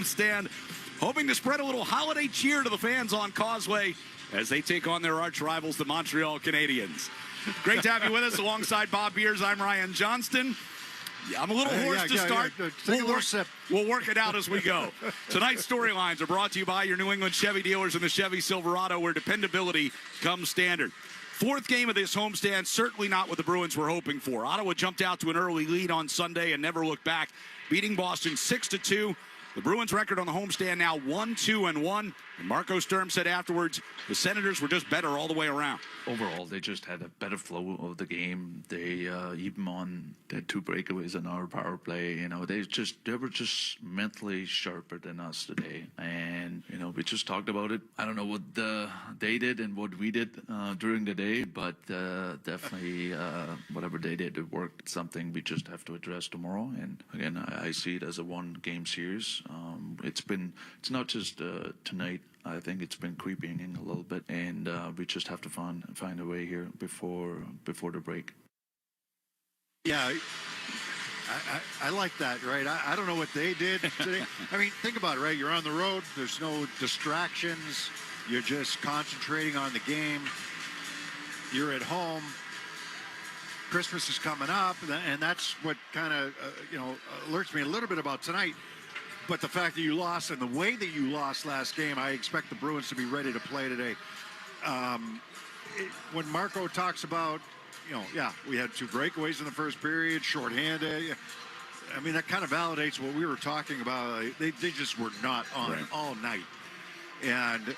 homestand, hoping to spread a little holiday cheer to the fans on Causeway as they take on their arch rivals, the Montreal Canadiens. Great to have you with us. Alongside Bob Beers, I'm Ryan Johnston. Yeah, I'm a little hoarse to start. Take a little sip. We'll work it out as we go. Tonight's storylines are brought to you by your New England Chevy dealers and the Chevy Silverado, where dependability comes standard. Fourth game of this homestand, certainly not what the Bruins were hoping for. Ottawa jumped out to an early lead on Sunday and never looked back, beating Boston 6-2. The Bruins' record on the homestand now 1-2-1. And Marco Sturm said afterwards, the Senators were just better all the way around. Overall, they just had a better flow of the game. They even on the 2 breakaways on our power play, they were just mentally sharper than us today. And we just talked about it. I don't know what they did and what we did during the day, but definitely whatever they did, it worked. It's something we just have to address tomorrow. And again, I see it as a 1-game series. It's not just tonight. I think it's been creeping in a little bit, and we just have to find a way here before the break. Yeah, I like that, right? I don't know what they did today. I mean, think about it, right? You're on the road. There's no distractions. You're just concentrating on the game. You're at home. Christmas is coming up, and that's what kind of, alerts me a little bit about tonight. But the fact that you lost and the way that you lost last game, I expect the Bruins to be ready to play today. When Marco talks about, we had 2 breakaways in the first period, shorthanded. I mean, that kind of validates what we were talking about. They just were not on all night. And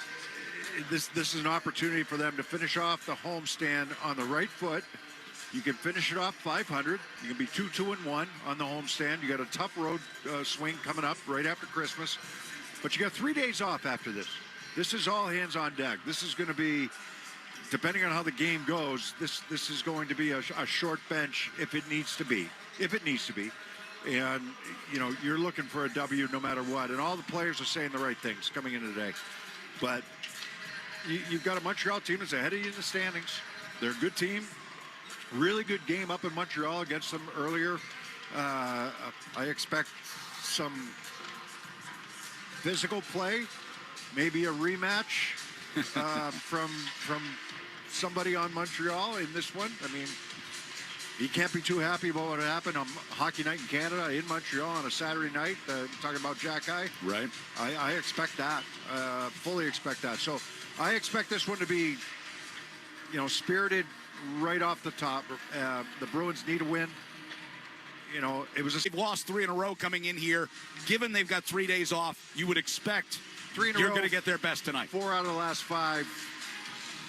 this is an opportunity for them to finish off the homestand on the right foot. You can finish it off 500. You can be 2-2-1 on the homestand. You got a tough road swing coming up right after Christmas. But you got 3 days off after this. This is all hands on deck. This is going to be, depending on how the game goes, this is going to be a short bench if it needs to be. If it needs to be. And, you're looking for a W no matter what. And all the players are saying the right things coming into today. But you've got a Montreal team that's ahead of you in the standings. They're a good team. Really good game up in Montreal against them earlier. I expect some physical play, maybe a rematch from somebody on Montreal in this one. I mean, you can't be too happy about what happened on Hockey Night in Canada in Montreal on a Saturday night. Talking about Jack Eye. Right. I expect that. Fully expect that. So I expect this one to be, spirited right off the top. The Bruins need a win. They've lost 3 in a row coming in here. Given they've got 3 days off, you would expect 3 in a row. You're going to get their best tonight. 4 out of the last 5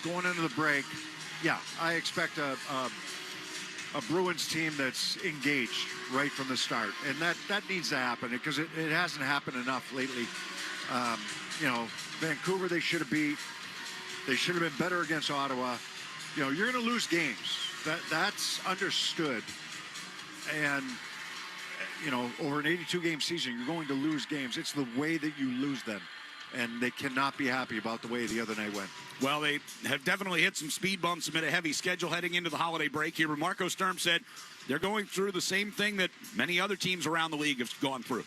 going into the break. Yeah, I expect a Bruins team that's engaged right from the start, and that needs to happen because it hasn't happened enough lately. Vancouver they should have beat. They should have been better against Ottawa. You're going to lose games. That's understood. And, over an 82-game season, you're going to lose games. It's the way that you lose them. And they cannot be happy about the way the other night went. Well, they have definitely hit some speed bumps amid a heavy schedule heading into the holiday break here. But Marco Sturm said they're going through the same thing that many other teams around the league have gone through.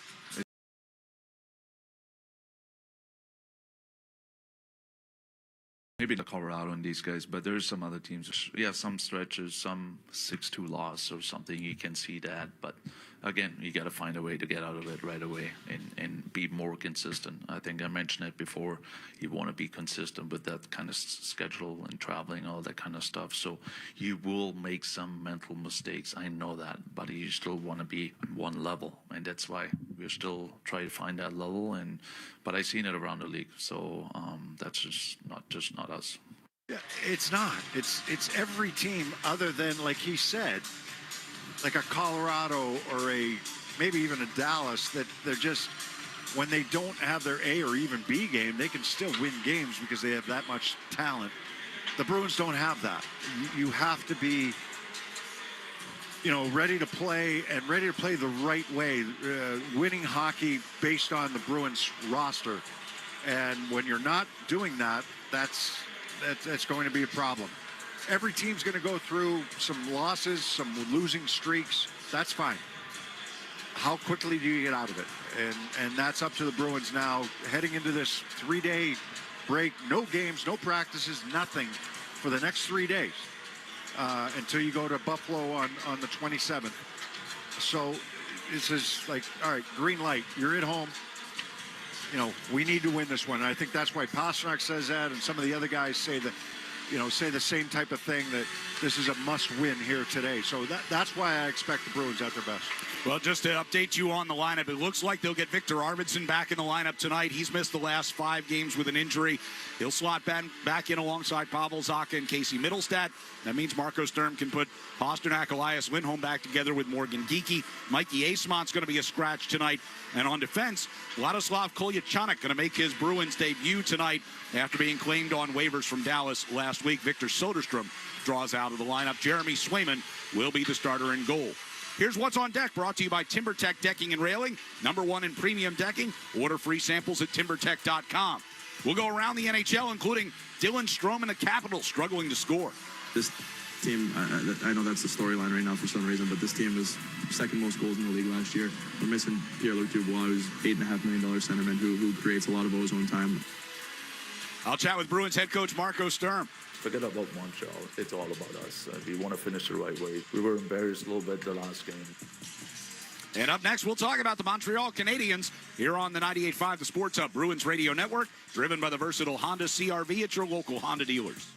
Maybe the Colorado and these guys, but there's some other teams. Yeah, some stretches, some 6-2 loss or something. You can see that, but again, you got to find a way to get out of it right away and be more consistent. I think I mentioned it before. You want to be consistent with that kind of schedule and traveling, all that kind of stuff. So you will make some mental mistakes. I know that, but you still want to be on one level, and that's why we're still trying to find that level. But I've seen it around the league, so that's just not us. Yeah, it's not. It's every team other than, like he said, like a Colorado or maybe even a Dallas, that they're just, when they don't have their A or even B game, they can still win games because they have that much talent. The Bruins don't have that. You have to be, ready to play and ready to play the right way, winning hockey based on the Bruins roster. And when you're not doing that, that's going to be a problem. Every team's going to go through some losses, some losing streaks. That's fine. How quickly do you get out of it? and that's up to the Bruins now, heading into this 3-day break. No games, no practices, nothing for the next 3 days until you go to Buffalo on the 27th. So this is like, all right, green light. You're at home. You know, we need to win this one. And I think that's why Pastrnak says that, and some of the other guys say that, you know, say the same type of thing, that this is a must-win here today. So that's why I expect the Bruins at their best. Well, just to update you on the lineup, it looks like they'll get Victor Arvidsson back in the lineup tonight. He's missed the last 5 games with an injury. He'll slot back in alongside Pavel Zacha and Casey Middlestat. That means Marco Sturm can put Pastrnak, Elias Lindholm back together with Morgan Geekie. Mikey Eismont's going to be a scratch tonight. And on defense, Vladislav Kolyachonok going to make his Bruins debut tonight after being claimed on waivers from Dallas last week. Victor Soderstrom draws out of the lineup. Jeremy Swayman will be the starter in goal. Here's what's on deck, brought to you by TimberTech Decking and Railing, #1 in premium decking. Order free samples at timbertech.com. We'll go around the NHL, including Dylan Strome and the Capitals struggling to score. This team, I know that's the storyline right now for some reason, but this team was second most goals in the league last year. We're missing Pierre-Luc Dubois, who's $8.5 million centerman, who creates a lot of ozone time. I'll chat with Bruins head coach Marco Sturm. Forget about Montreal. It's all about us. We want to finish the right way. We were embarrassed a little bit the last game. And up next, we'll talk about the Montreal Canadiens here on the 98.5 The Sports Hub Bruins Radio Network, driven by the versatile Honda CR-V at your local Honda dealers.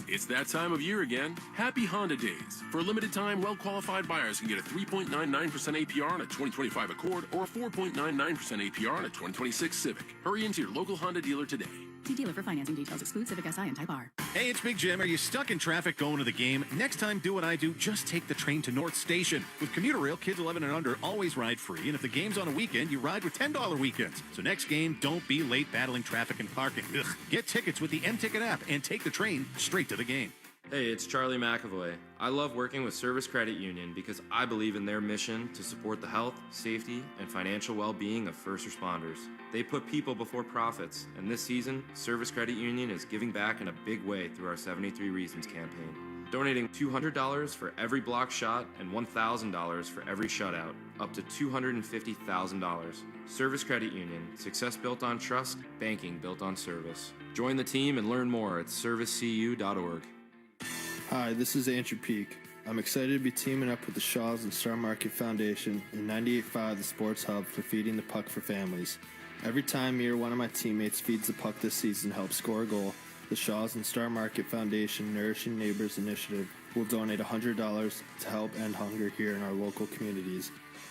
It's that time of year again. Happy Honda Days. For a limited time, well-qualified buyers can get a 3.99% APR on a 2025 Accord or a 4.99% APR on a 2026 Civic. Hurry into your local Honda dealer today. See dealer for financing details. Exclude Civic Si and Type R. Hey, it's Big Jim. Are you stuck in traffic going to the game? Next time, do what I do. Just take the train to North Station. With Commuter Rail, kids 11 and under always ride free. And if the game's on a weekend, you ride with $10 weekends. So next game, don't be late battling traffic and parking. Ugh. Get tickets with the M-Ticket app and take the train straight to the game. Hey, it's Charlie McAvoy. I love working with Service Credit Union because I believe in their mission to support the health, safety, and financial well-being of first responders. They put people before profits, and this season, Service Credit Union is giving back in a big way through our 73 Reasons campaign, donating $200 for every block shot and $1,000 for every shutout, up to $250,000. Service Credit Union, success built on trust, banking built on service. Join the team and learn more at servicecu.org. Hi, this is Andrew Peak. I'm excited to be teaming up with the Shaws and Star Market Foundation and 98.5 The Sports Hub for Feeding the Puck for Families. Every time me or one of my teammates feeds the puck this season and helps score a goal, the Shaws and Star Market Foundation Nourishing Neighbors Initiative will donate $100 to help end hunger here in our local communities.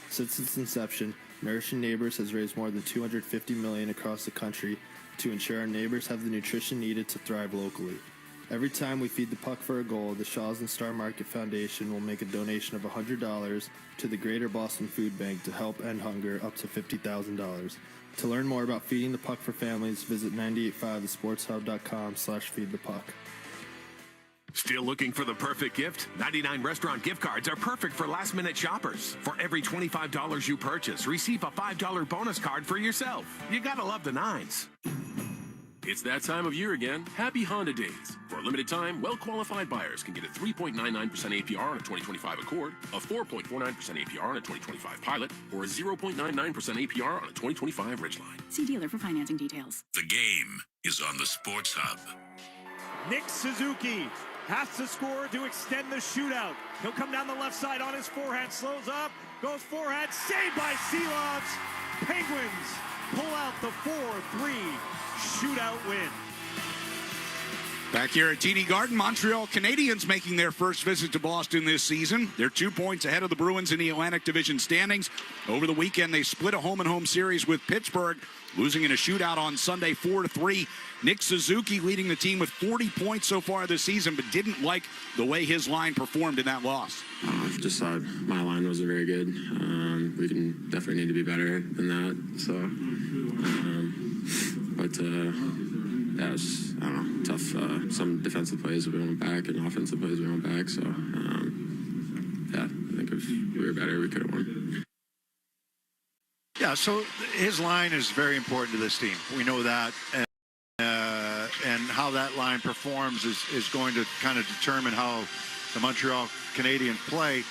Since its inception, Nourishing Neighbors has raised more than $250 million across the country to ensure our neighbors have the nutrition needed to thrive locally. Every time we feed the puck for a goal, the Shaws and Star Market Foundation will make a donation of $100 to the Greater Boston Food Bank to help end hunger up to $50,000. To learn more about feeding the puck for families, visit 985thesportshub.com/feedthepuck. Still looking for the perfect gift? 99 restaurant gift cards are perfect for last-minute shoppers. For every $25 you purchase, receive a $5 bonus card for yourself. You gotta love the nines. It's that time of year again. Happy Honda Days. For a limited time, well-qualified buyers can get a 3.99% APR on a 2025 Accord, a 4.49% APR on a 2025 Pilot, or a 0.99% APR on a 2025 Ridgeline. See dealer for financing details. The game is on the Sports Hub. Nick Suzuki has to score to extend the shootout. He'll come down the left side on his forehand, slows up, goes forehand, saved by Seelovs. Penguins pull out the 4-3 shootout win. Back here at TD Garden, Montreal Canadiens making their first visit to Boston this season. They're 2 points ahead of the Bruins in the Atlantic Division standings. Over the weekend, they split a home-and-home series with Pittsburgh, losing in a shootout on Sunday 4-3. Nick Suzuki leading the team with 40 points so far this season, but didn't like the way his line performed in that loss. Just thought my line wasn't very good. We can definitely need to be better than that. So, yeah, it was, I don't know, tough. Some defensive plays we went back and offensive plays we went back. So, yeah, I think if we were better, we could have won. Yeah, so his line is very important to this team. We know that. And how that line performs is going to kind of determine how the Montreal Canadiens play.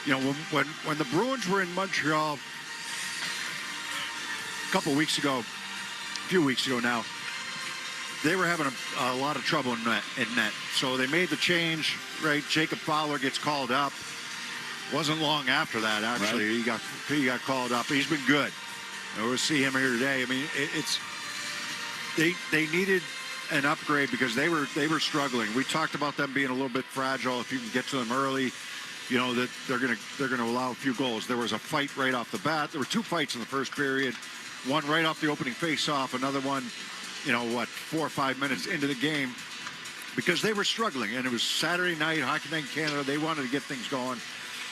You know, when the Bruins were in Montreal a few weeks ago now, they were having a lot of trouble in net. So they made the change, right? Jacob Fowler gets called up. Wasn't long after that, actually. Right. He got called up. He's been good. And we'll see him here today. I mean, they needed an upgrade because they were struggling. We talked about them being a little bit fragile. If you can get to them early, you know that they're gonna allow a few goals. There was a fight right off the bat. There were 2 fights in the first period. One right off the opening face-off. Another one, 4 or 5 minutes into the game, because they were struggling. And it was Saturday night, Hockey Night in Canada. They wanted to get things going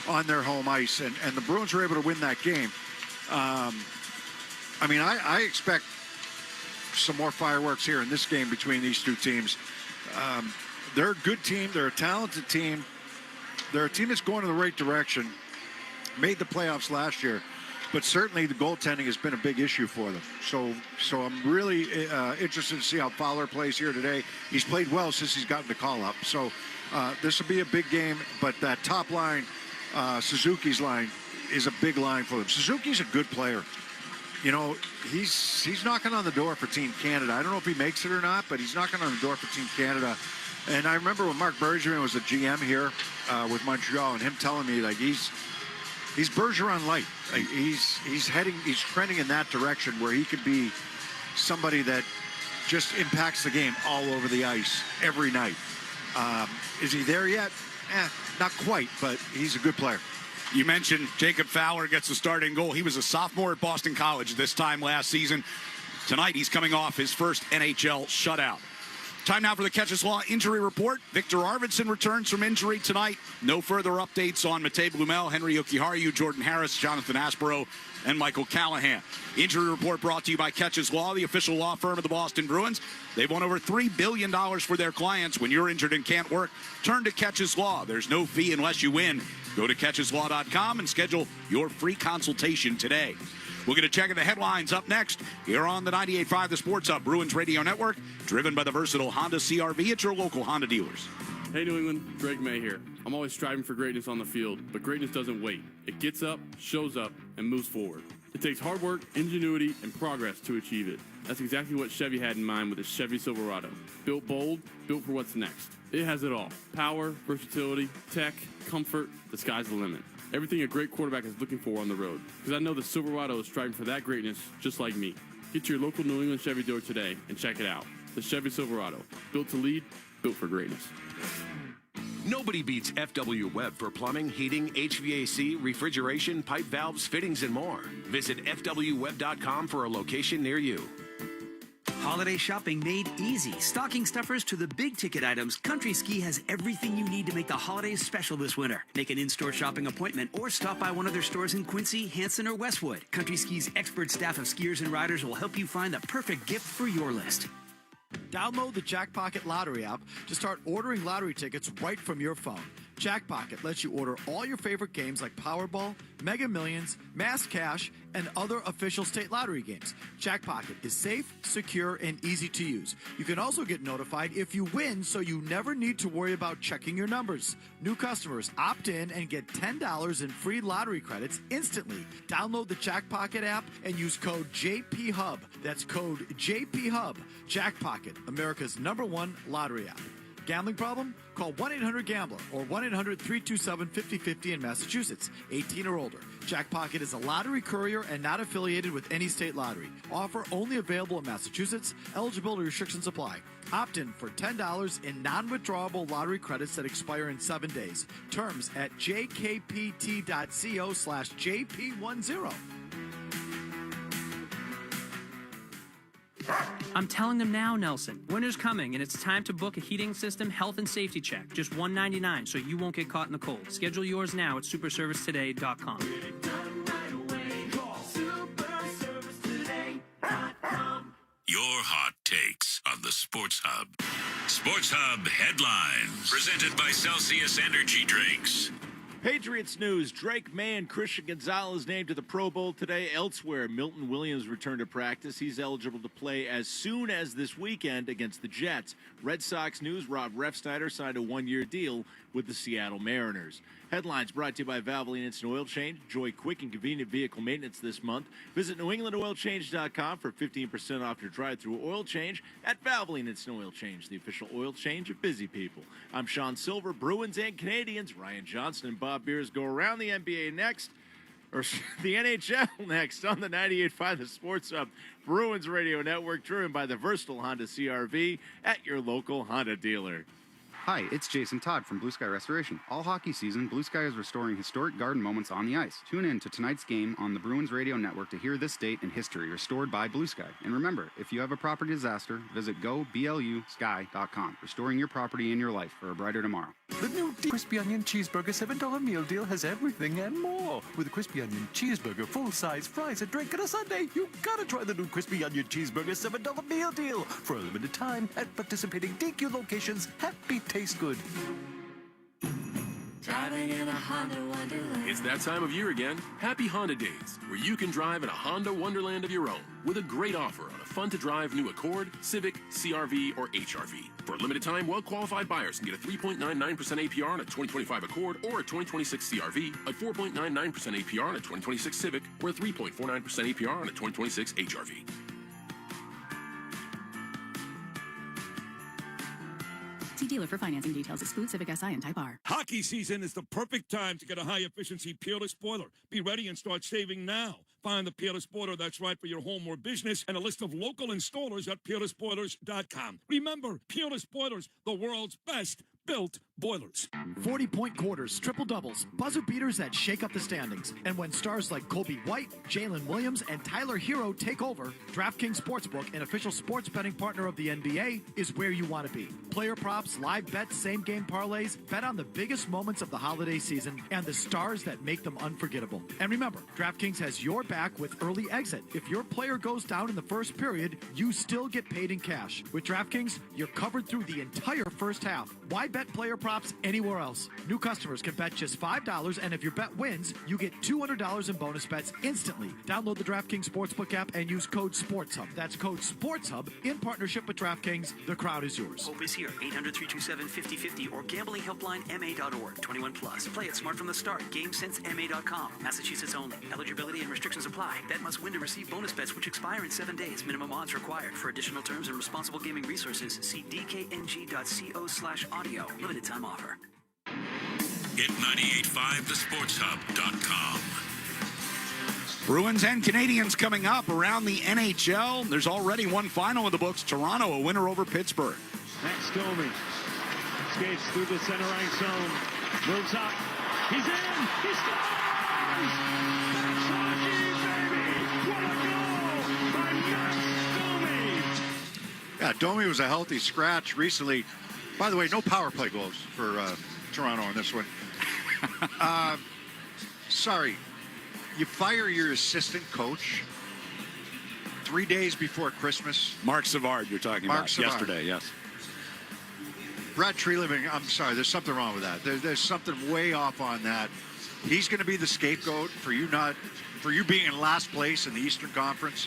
on their home ice, and the Bruins were able to win that game. I expect some more fireworks here in this game between these two teams. They're a good team. They're a talented team. They're a team that's going in the right direction. Made the playoffs last year, but certainly the goaltending has been a big issue for them. So I'm really interested to see how Fowler plays here today. He's played well since he's gotten the call up. So this will be a big game, but that top line, Suzuki's line, is a big line for them. Suzuki's a good player. He's knocking on the door for Team Canada. I don't know if he makes it or not, but he's knocking on the door for Team Canada. And I remember when Marc Bergevin was the GM here with Montreal, and him telling me like he's Bergeron light. Like he's trending in that direction where he could be somebody that just impacts the game all over the ice every night. Is he there yet? Not quite, but he's a good player. You mentioned Jacob Fowler gets the starting goal. He was a sophomore at Boston College this time last season. Tonight, he's coming off his first NHL shutout. Time now for the Catches Law injury report. Victor Arvidsson returns from injury tonight. No further updates on Matej Blumel, Henry Jokiharju, Jordan Harris, Jonathan Aspero, and Michael Callahan. Injury report brought to you by Catches Law, the official law firm of the Boston Bruins. They've won over $3 billion for their clients. When you're injured and can't work, turn to Catches Law. There's no fee unless you win. Go to catcheslaw.com and schedule your free consultation today. We're going to check in the headlines up next here on the 98.5 The Sports Hub Bruins Radio Network, driven by the versatile Honda CR-V at your local Honda dealers. Hey, New England, Drake May here. I'm always striving for greatness on the field, but greatness doesn't wait. It gets up, shows up, and moves forward. It takes hard work, ingenuity, and progress to achieve it. That's exactly what Chevy had in mind with the Chevy Silverado. Built bold, built for what's next. It has it all. Power, versatility, tech, comfort, the sky's the limit. Everything a great quarterback is looking for on the road. Because I know the Silverado is striving for that greatness just like me. Get to your local New England Chevy dealer today and check it out. The Chevy Silverado. Built to lead, built for greatness. Nobody beats FW Webb for plumbing, heating, HVAC, refrigeration, pipe valves, fittings, and more. Visit FWWebb.com for a location near you. Holiday shopping made easy. Stocking stuffers to the big ticket items, Country Ski has everything you need to make the holidays special this winter. Make an in-store shopping appointment or stop by one of their stores in Quincy, Hanson, or Westwood. Country Ski's expert staff of skiers and riders will help you find the perfect gift for your list. Download the Jackpocket Lottery app to start ordering lottery tickets right from your phone. Jackpocket lets you order all your favorite games like Powerball, Mega Millions, Mass Cash, and other official state lottery games. Jackpocket is safe, secure, and easy to use. You can also get notified if you win, so you never need to worry about checking your numbers. New customers opt in and get $10 in free lottery credits instantly. Download the Jackpocket app and use code JPHUB. That's code JPHUB. Jackpocket, America's #1 lottery app. Gambling problem? Call 1-800-GAMBLER or 1-800-327-5050 in Massachusetts. 18 or older. Jackpocket is a lottery courier and not affiliated with any state lottery. Offer only available in Massachusetts. Eligibility restrictions apply. Opt in for $10 in non-withdrawable lottery credits that expire in 7 days. Terms at jkpt.co/JP10. I'm telling them now, Nelson. Winter's coming, and it's time to book a heating system health and safety check. Just $199, so you won't get caught in the cold. Schedule yours now at superservicetoday.com. Your hot takes on the Sports Hub. Sports Hub headlines presented by Celsius Energy Drinks. Patriots news. Drake May and Christian Gonzalez named to the Pro Bowl today. Elsewhere, Milton Williams returned to practice. He's eligible to play as soon as this weekend against the Jets. Red Sox news. Rob Refsnyder signed a one-year deal with the Seattle Mariners. Headlines brought to you by Valvoline Instant Oil Change. Enjoy quick and convenient vehicle maintenance this month. Visit NewEnglandOilChange.com for 15% off your drive-through oil change at Valvoline Instant Oil Change, the official oil change of busy people. I'm Sean Silver. Bruins and Canadians. Ryan Johnson and Bob Beers go around the NBA next, or the NHL next on the 98.5 The Sports Hub Bruins Radio Network, driven by the versatile Honda CR-V at your local Honda dealer. Hi, it's Jason Todd from Blue Sky Restoration. All hockey season, Blue Sky is restoring historic garden moments on the ice. Tune in to tonight's game on the Bruins Radio Network to hear this date in history restored by Blue Sky. And remember, if you have a property disaster, visit goblusky.com. Restoring your property and your life for a brighter tomorrow. The new Crispy Onion Cheeseburger $7 meal deal has everything and more. With a Crispy Onion Cheeseburger, full-size fries, a drink, and a sundae, you gotta try the new Crispy Onion Cheeseburger $7 meal deal. For a limited time at participating DQ locations. Happy taste good. Driving in a Honda Wonderland. It's that time of year again. Happy Honda Days, where you can drive in a Honda Wonderland of your own with a great offer on a fun-to-drive new Accord, Civic, CR-V, or HR-V. For a limited time, well-qualified buyers can get a 3.99% APR on a 2025 Accord or a 2026 CR-V, a 4.99% APR on a 2026 Civic, or a 3.49% APR on a 2026 HR-V. See dealer for financing details. Exclude Civic Si and Type R. Hockey season is the perfect time to get a high-efficiency Peerless boiler. Be ready and start saving now. Find the Peerless boiler that's right for your home or business and a list of local installers at peerlessboilers.com. Remember, Peerless Boilers, the world's best built boilers. 40-point quarters, triple doubles, buzzer beaters that shake up the standings. And when stars like Kobe White, Jalen Williams, and Tyler Hero take over, DraftKings Sportsbook, an official sports betting partner of the NBA, is where you want to be. Player props, live bets, same-game parlays, bet on the biggest moments of the holiday season and the stars that make them unforgettable. And remember, DraftKings has your back with early exit. If your player goes down in the first period, you still get paid in cash. With DraftKings, you're covered through the entire first half. Why bet player props anywhere else? New customers can bet just $5, and if your bet wins, you get $200 in bonus bets instantly. Download the DraftKings Sportsbook app and use code SPORTSHUB. That's code SPORTSHUB in partnership with DraftKings. The crowd is yours. Hope is here. 800-327-5050 or gamblinghelplinema.org. 21 plus. Play it smart from the start. GameSenseMA.com. Massachusetts only. Eligibility and restrictions apply. Bet must win to receive bonus bets which expire in 7 days. Minimum odds required. For additional terms and responsible gaming resources, see dkng.co/audio. Limited time offer. Get 985thesportshub.com. Bruins and Canadians coming up around the NHL. There's already one final in the books. Toronto, a winner over Pittsburgh. Max Domi skates through the center ice zone. Moves up. He's in. He scores! That's hockey, baby! What a goal by Max Domi! Yeah, Domi was a healthy scratch recently. By the way, no power play goals for Toronto on this one. Sorry. You fire your assistant coach 3 days before Christmas. Mark Savard, you're talking Mark about Savard. Yesterday, yes. Brad Treliving, I'm sorry, there's something wrong with that. There's something way off on that. He's going to be the scapegoat for you being in last place in the Eastern Conference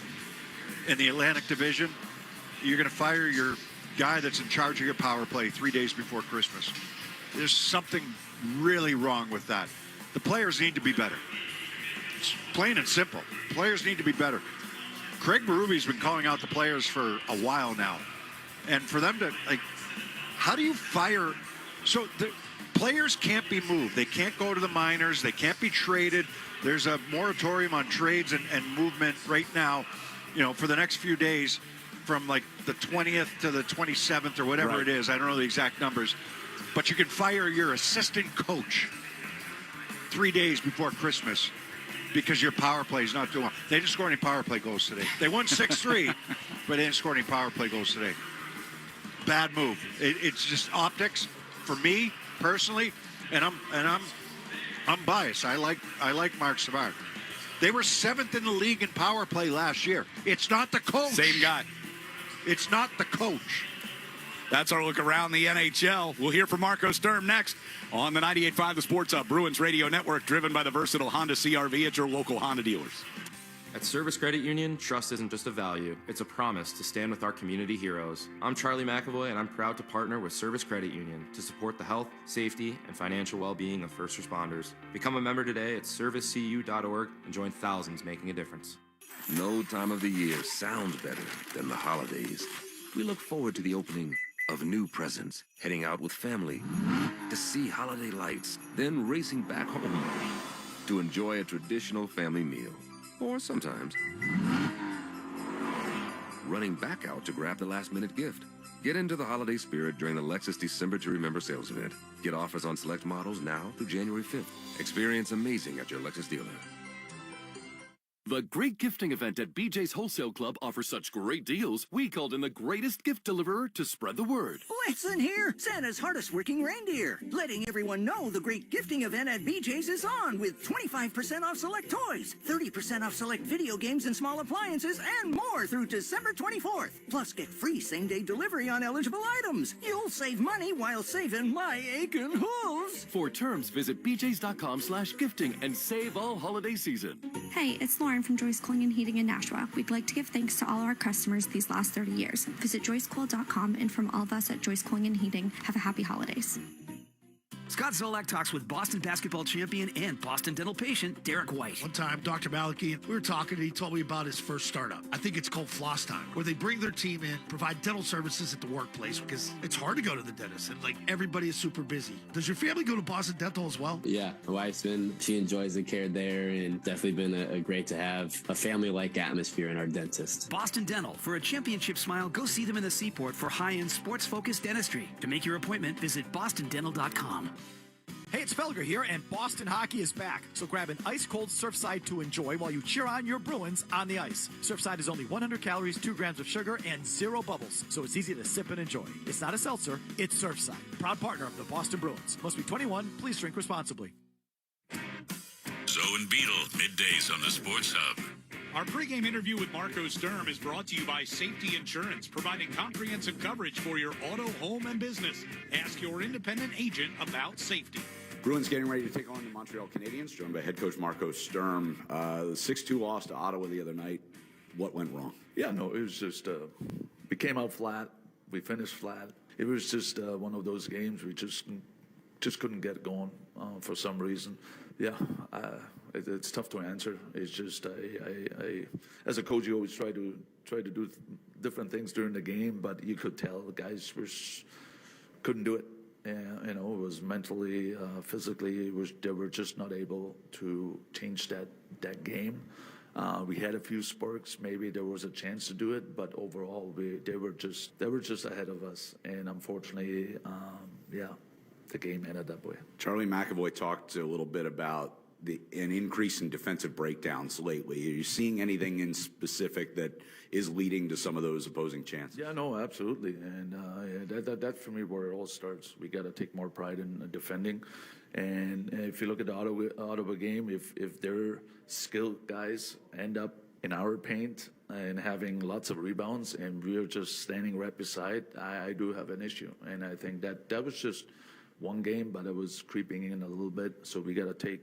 in the Atlantic Division. You're going to fire your guy that's in charge of your power play 3 days before Christmas. There's something really wrong with that. The players need to be better. It's plain and simple. Players need to be better. Craig Berube's been calling out the players for a while now. And for them to, how do you fire? So the players can't be moved. They can't go to the minors. They can't be traded. There's a moratorium on trades and movement right now, for the next few days from the 20th to the 27th or whatever it is. I don't know the exact numbers. But you can fire your assistant coach 3 days before Christmas because your power play is not doing well. They didn't score any power play goals today. They won 6-3, but they didn't score any power play goals today. Bad move. It's just optics for me personally, and I'm biased. I like Mark Savard. They were 7th in the league in power play last year. It's not the coach. Same guy. It's not the coach. That's our look around the NHL. We'll hear from Marco Sturm next on the 98.5 The Sports Hub Bruins Radio Network, driven by the versatile Honda CR-V at your local Honda dealers. At Service Credit Union, trust isn't just a value, it's a promise to stand with our community heroes. I'm Charlie McAvoy, and I'm proud to partner with Service Credit Union to support the health, safety, and financial well-being of first responders. Become a member today at servicecu.org and join thousands making a difference. No time of the year sounds better than the holidays. We look forward to the opening of new presents, heading out with family to see holiday lights, then racing back home to enjoy a traditional family meal. Or sometimes running back out to grab the last-minute gift. Get into the holiday spirit during the Lexus December to Remember sales event. Get offers on select models now through January 5th. Experience amazing at your Lexus dealer. The great gifting event at BJ's Wholesale Club offers such great deals, we called in the greatest gift deliverer to spread the word. Listen here, Santa's hardest working reindeer, letting everyone know the great gifting event at BJ's is on with 25% off select toys, 30% off select video games and small appliances, and more through December 24th. Plus, get free same-day delivery on eligible items. You'll save money while saving my aching hooves. For terms, visit bjs.com/gifting and save all holiday season. Hey, it's Lauren from Joyce Cooling and Heating in Nashua. We'd like to give thanks to all our customers these last 30 years. Visit joycecool.com, and from all of us at Joyce Cooling and Heating, have a happy holidays. Scott Zolak talks with Boston basketball champion and Boston dental patient Derek White. One time, Dr. Malachi, we were talking, and he told me about his first startup. I think it's called Floss Time, where they bring their team in, provide dental services at the workplace, because it's hard to go to the dentist, and everybody is super busy. Does your family go to Boston Dental as well? Yeah, my wife's she enjoys the care there, and definitely been a great to have a family-like atmosphere in our dentist. Boston Dental. For a championship smile, go see them in the Seaport for high-end sports-focused dentistry. To make your appointment, visit bostondental.com. Hey, it's Felger here, and Boston hockey is back. So grab an ice-cold Surfside to enjoy while you cheer on your Bruins on the ice. Surfside is only 100 calories, 2 grams of sugar, and 0 bubbles, so it's easy to sip and enjoy. It's not a seltzer, it's Surfside. Proud partner of the Boston Bruins. Must be 21. Please drink responsibly. Zoe and Beetle, middays on the Sports Hub. Our pregame interview with Marco Sturm is brought to you by Safety Insurance, providing comprehensive coverage for your auto, home, and business. Ask your independent agent about safety. Bruins getting ready to take on the Montreal Canadiens, joined by head coach Marco Sturm. The 6-2 loss to Ottawa the other night. What went wrong? Yeah, no, it was just we came out flat. We finished flat. It was just one of those games we just couldn't get going for some reason. Yeah, it's tough to answer. It's just I as a coach, you always try to do different things during the game, but you could tell the guys couldn't do it. And, it was mentally, physically, they were just not able to change that game. We had a few sparks. Maybe there was a chance to do it, but overall, they were just ahead of us. And unfortunately, the game ended that way. Charlie McAvoy talked a little bit about an increase in defensive breakdowns lately. Are you seeing anything in specific that is leading to some of those opposing chances? Yeah, no, absolutely. And that for me where it all starts. We got to take more pride in defending. And if you look at the Ottawa game, if their skilled guys end up in our paint and having lots of rebounds and we're just standing right beside, I do have an issue. And I think that was just one game, but it was creeping in a little bit. So we got to take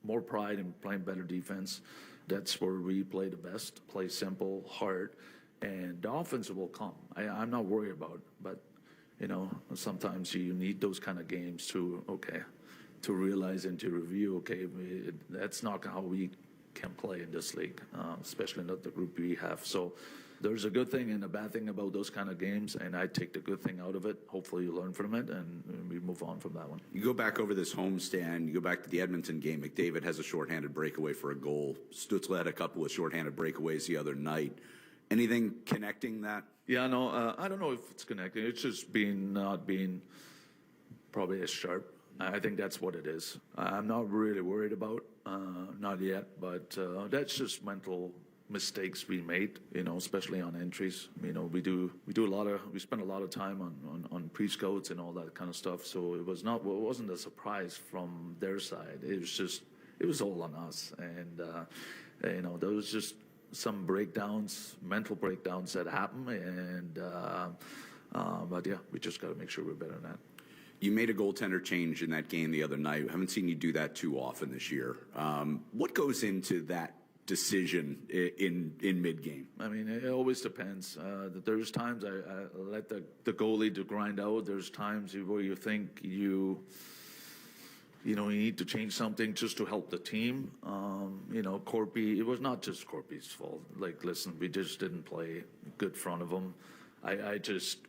more pride in playing better defense. That's where we play the best. Play simple, hard, and the offense will come. I'm not worried about it, but sometimes you need those kind of games to realize and to review. Okay, that's not how we can play in this league, especially not the group we have. So there's a good thing and a bad thing about those kind of games, and I take the good thing out of it. Hopefully you learn from it, and we move on from that one. You go back over this homestand, you go back to the Edmonton game. McDavid has a shorthanded breakaway for a goal. Stützle had a couple of shorthanded breakaways the other night. Anything connecting that? Yeah, no, I don't know if it's connecting. It's just not being probably as sharp. I think that's what it is. I'm not really worried about, not yet, but that's just mental mistakes we made, especially on entries. We spend a lot of time on pre-scouts and all that kind of stuff. So it wasn't a surprise from their side. It was all on us. And, there was just some breakdowns, mental breakdowns that happen. And, but yeah, we just got to make sure we're better than that. You made a goaltender change in that game the other night. I haven't seen you do that too often this year. What goes into that decision in mid-game? I mean, it always depends. There's times I let the goalie to grind out. There's times where you think you need to change something just to help the team. Corpy, it was not just Corpy's fault. Like, listen, we just didn't play good front of him. I just,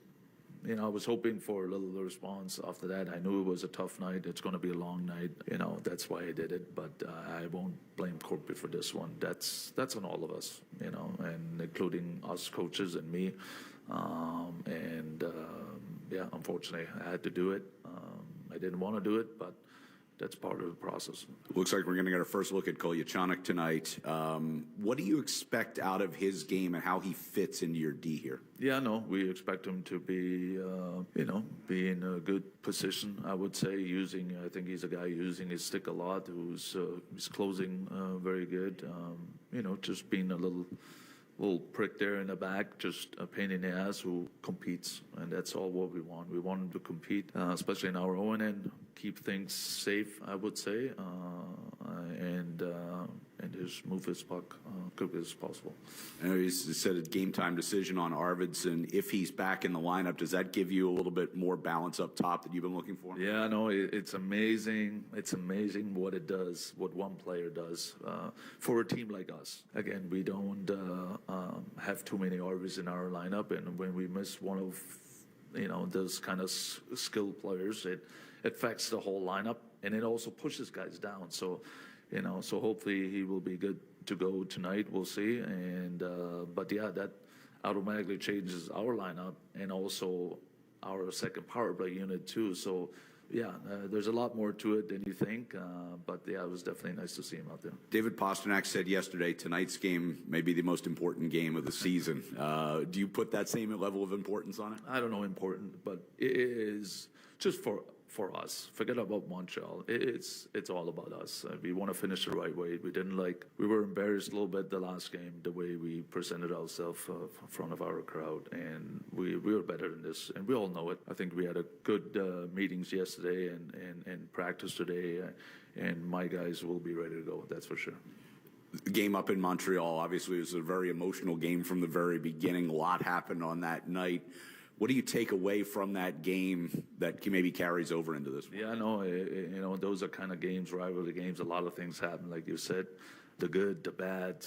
I was hoping for a little response after that. I knew it was a tough night. It's going to be a long night. That's why I did it. But I won't blame Corpy for this one. That's on all of us, and including us coaches and me. Unfortunately, I had to do it. I didn't want to do it, but that's part of the process. Looks like we're going to get our first look at Kolyachonok tonight. What do you expect out of his game and how he fits into your D here? Yeah, no, we expect him to be, be in a good position. I would say I think he's a guy using his stick a lot, who's closing very good. Just being a little prick there in the back, just a pain in the ass who competes, and that's all what we want. We want him to compete, especially in our own end, keep things safe, I would say, and just move his puck quickly as possible. I know you said a game-time decision on Arvidsson. If he's back in the lineup, does that give you a little bit more balance up top that you've been looking for? Yeah, no, it's amazing. It's amazing what it does, what one player does for a team like us. Again, we don't have too many Arvids in our lineup, and when we miss one of those kind of skilled players, it affects the whole lineup, and it also pushes guys down. So hopefully he will be good to go tonight. We'll see. And that automatically changes our lineup and also our second power play unit too. So there's a lot more to it than you think. It was definitely nice to see him out there. David Pastrnak said yesterday, tonight's game may be the most important game of the season. Do you put that same level of importance on it? I don't know important, but it is just for us. Forget about Montreal. It's all about us. We want to finish the right way. We were embarrassed a little bit the last game, the way we presented ourselves in front of our crowd, and we were better than this, and we all know it. I think we had a good meetings yesterday and practice today, and my guys will be ready to go. That's for sure. The game up in Montreal, obviously, was a very emotional game from the very beginning. A lot happened on that night. What do you take away from that game that maybe carries over into this one? Yeah, no, those are kind of games, rivalry games. A lot of things happen, like you said, the good, the bad,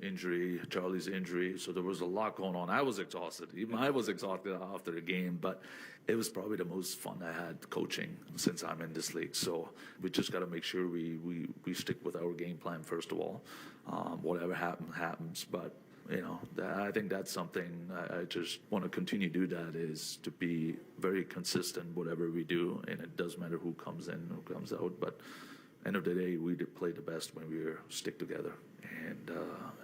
injury, Charlie's injury. So there was a lot going on. I was exhausted. Even I was exhausted after the game, but it was probably the most fun I had coaching since I'm in this league. So we just got to make sure we stick with our game plan, first of all. Whatever happens. But I think that's something I just want to continue to do. That is to be very consistent, whatever we do, and it doesn't matter who comes in, who comes out. But end of the day, we did play the best when we stick together, and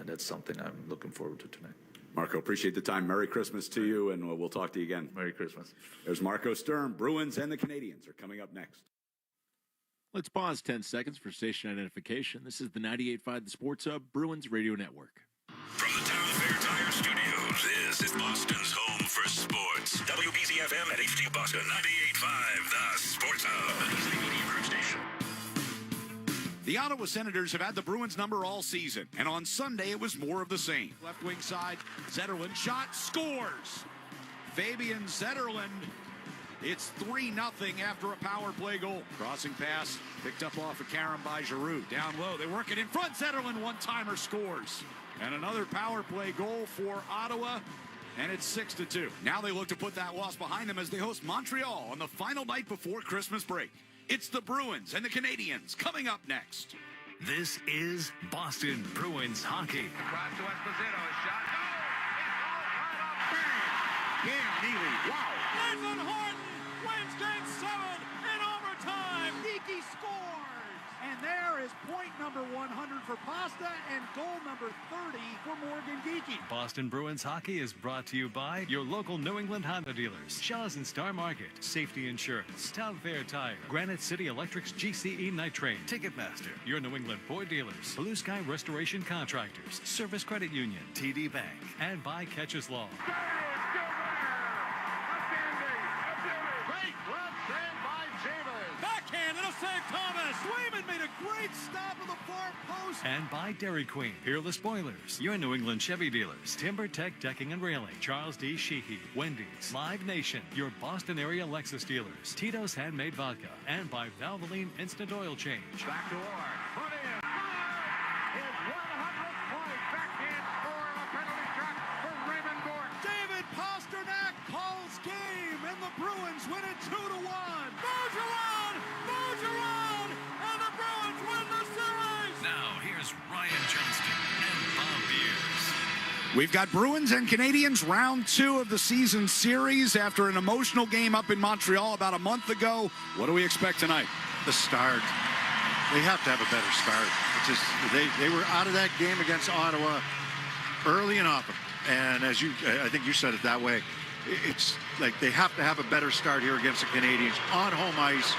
that's something I'm looking forward to tonight. Marco, appreciate the time. Merry Christmas to you, and we'll talk to you again. Merry Christmas. There's Marco Sturm. Bruins and the Canadiens are coming up next. Let's pause 10 seconds for station identification. This is the 98.5 The Sports Hub Bruins Radio Network. From the Town Fair Tire Studios, this is Boston's home for sports. WBZ-FM at HD Boston, 98.5 The Sports Hub. Easily Media Group Station. The Ottawa Senators have had the Bruins number all season, and on Sunday it was more of the same. Left wing side, Zetterlund shot, scores! Fabian Zetterlund, it's 3-0 after a power play goal. Crossing pass, picked up off of Karen by Giroux. Down low, they work it in front, Zetterlund one-timer scores. And another power play goal for Ottawa, and it's 6-2. Now they look to put that loss behind them as they host Montreal on the final night before Christmas break. It's the Bruins and the Canadiens coming up next. This is Boston Bruins hockey. Across to Esposito, a shot. No! It's all right up. Bang! Cam Neely, wow. Nathan Horton wins game 7 in overtime. Geeky scores. And there is point number 100 for Pasta and goal number 30 for Morgan Geeky. Boston Bruins hockey is brought to you by your local New England Honda dealers, Shaw's and Star Market, Safety Insurance, Town Fair Tire, Granite City Electric's GCE Night Train, Ticketmaster, your New England Ford dealers, Blue Sky Restoration Contractors, Service Credit Union, TD Bank, and by Catches Law. Great glove save by Javis. Backhand, it'll save Thomas. Swayman made a a great stop of the far post. And by Dairy Queen, Peerless Spoilers, your New England Chevy dealers, Timber Tech Decking and Railing, Charles D. Sheehy, Wendy's, Live Nation, your Boston area Lexus dealers, Tito's Handmade Vodka, and by Valvoline Instant Oil Change. Back to Orr. Put in. His 100th point. Backhand score on a penalty shot for Raymond Bourque. David Pasternak calls game, and the Bruins win it 2-1. Bergeron, and the Bruins win the series. Now, here's Ryan Johnston and Bob Beers. We've got Bruins and Canadiens round 2 of the season series after an emotional game up in Montreal about a month ago. What do we expect tonight? The start. They have to have a better start. It's just they were out of that game against Ottawa early and often. And as I think you said it that way, it's like they have to have a better start here against the Canadiens on home ice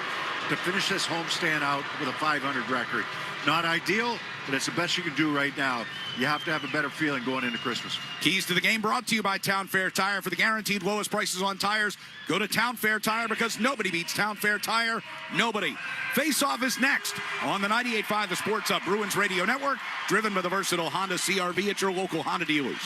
to finish this homestand out with a .500 record. Not ideal, but it's the best you can do right now. You have to have a better feeling going into Christmas. Keys to the game brought to you by Town Fair Tire. For the guaranteed lowest prices on tires, go to Town Fair Tire, because nobody beats Town Fair Tire. Nobody. Face-off is next on the 98.5 The Sports Hub Bruins Radio Network, driven by the versatile Honda CR-V at your local Honda dealers.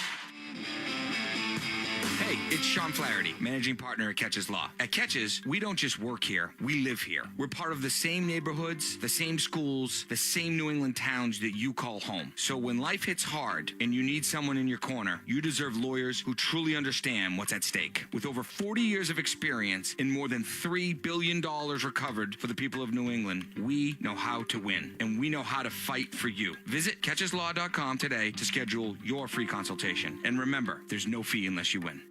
Hey, it's Sean Flaherty, managing partner at Catches Law. At Catches, we don't just work here, we live here. We're part of the same neighborhoods, the same schools, the same New England towns that you call home. So when life hits hard and you need someone in your corner, you deserve lawyers who truly understand what's at stake. With over 40 years of experience and more than $3 billion recovered for the people of New England, we know how to win, and we know how to fight for you. Visit catcheslaw.com today to schedule your free consultation. And remember, there's no fee unless you win.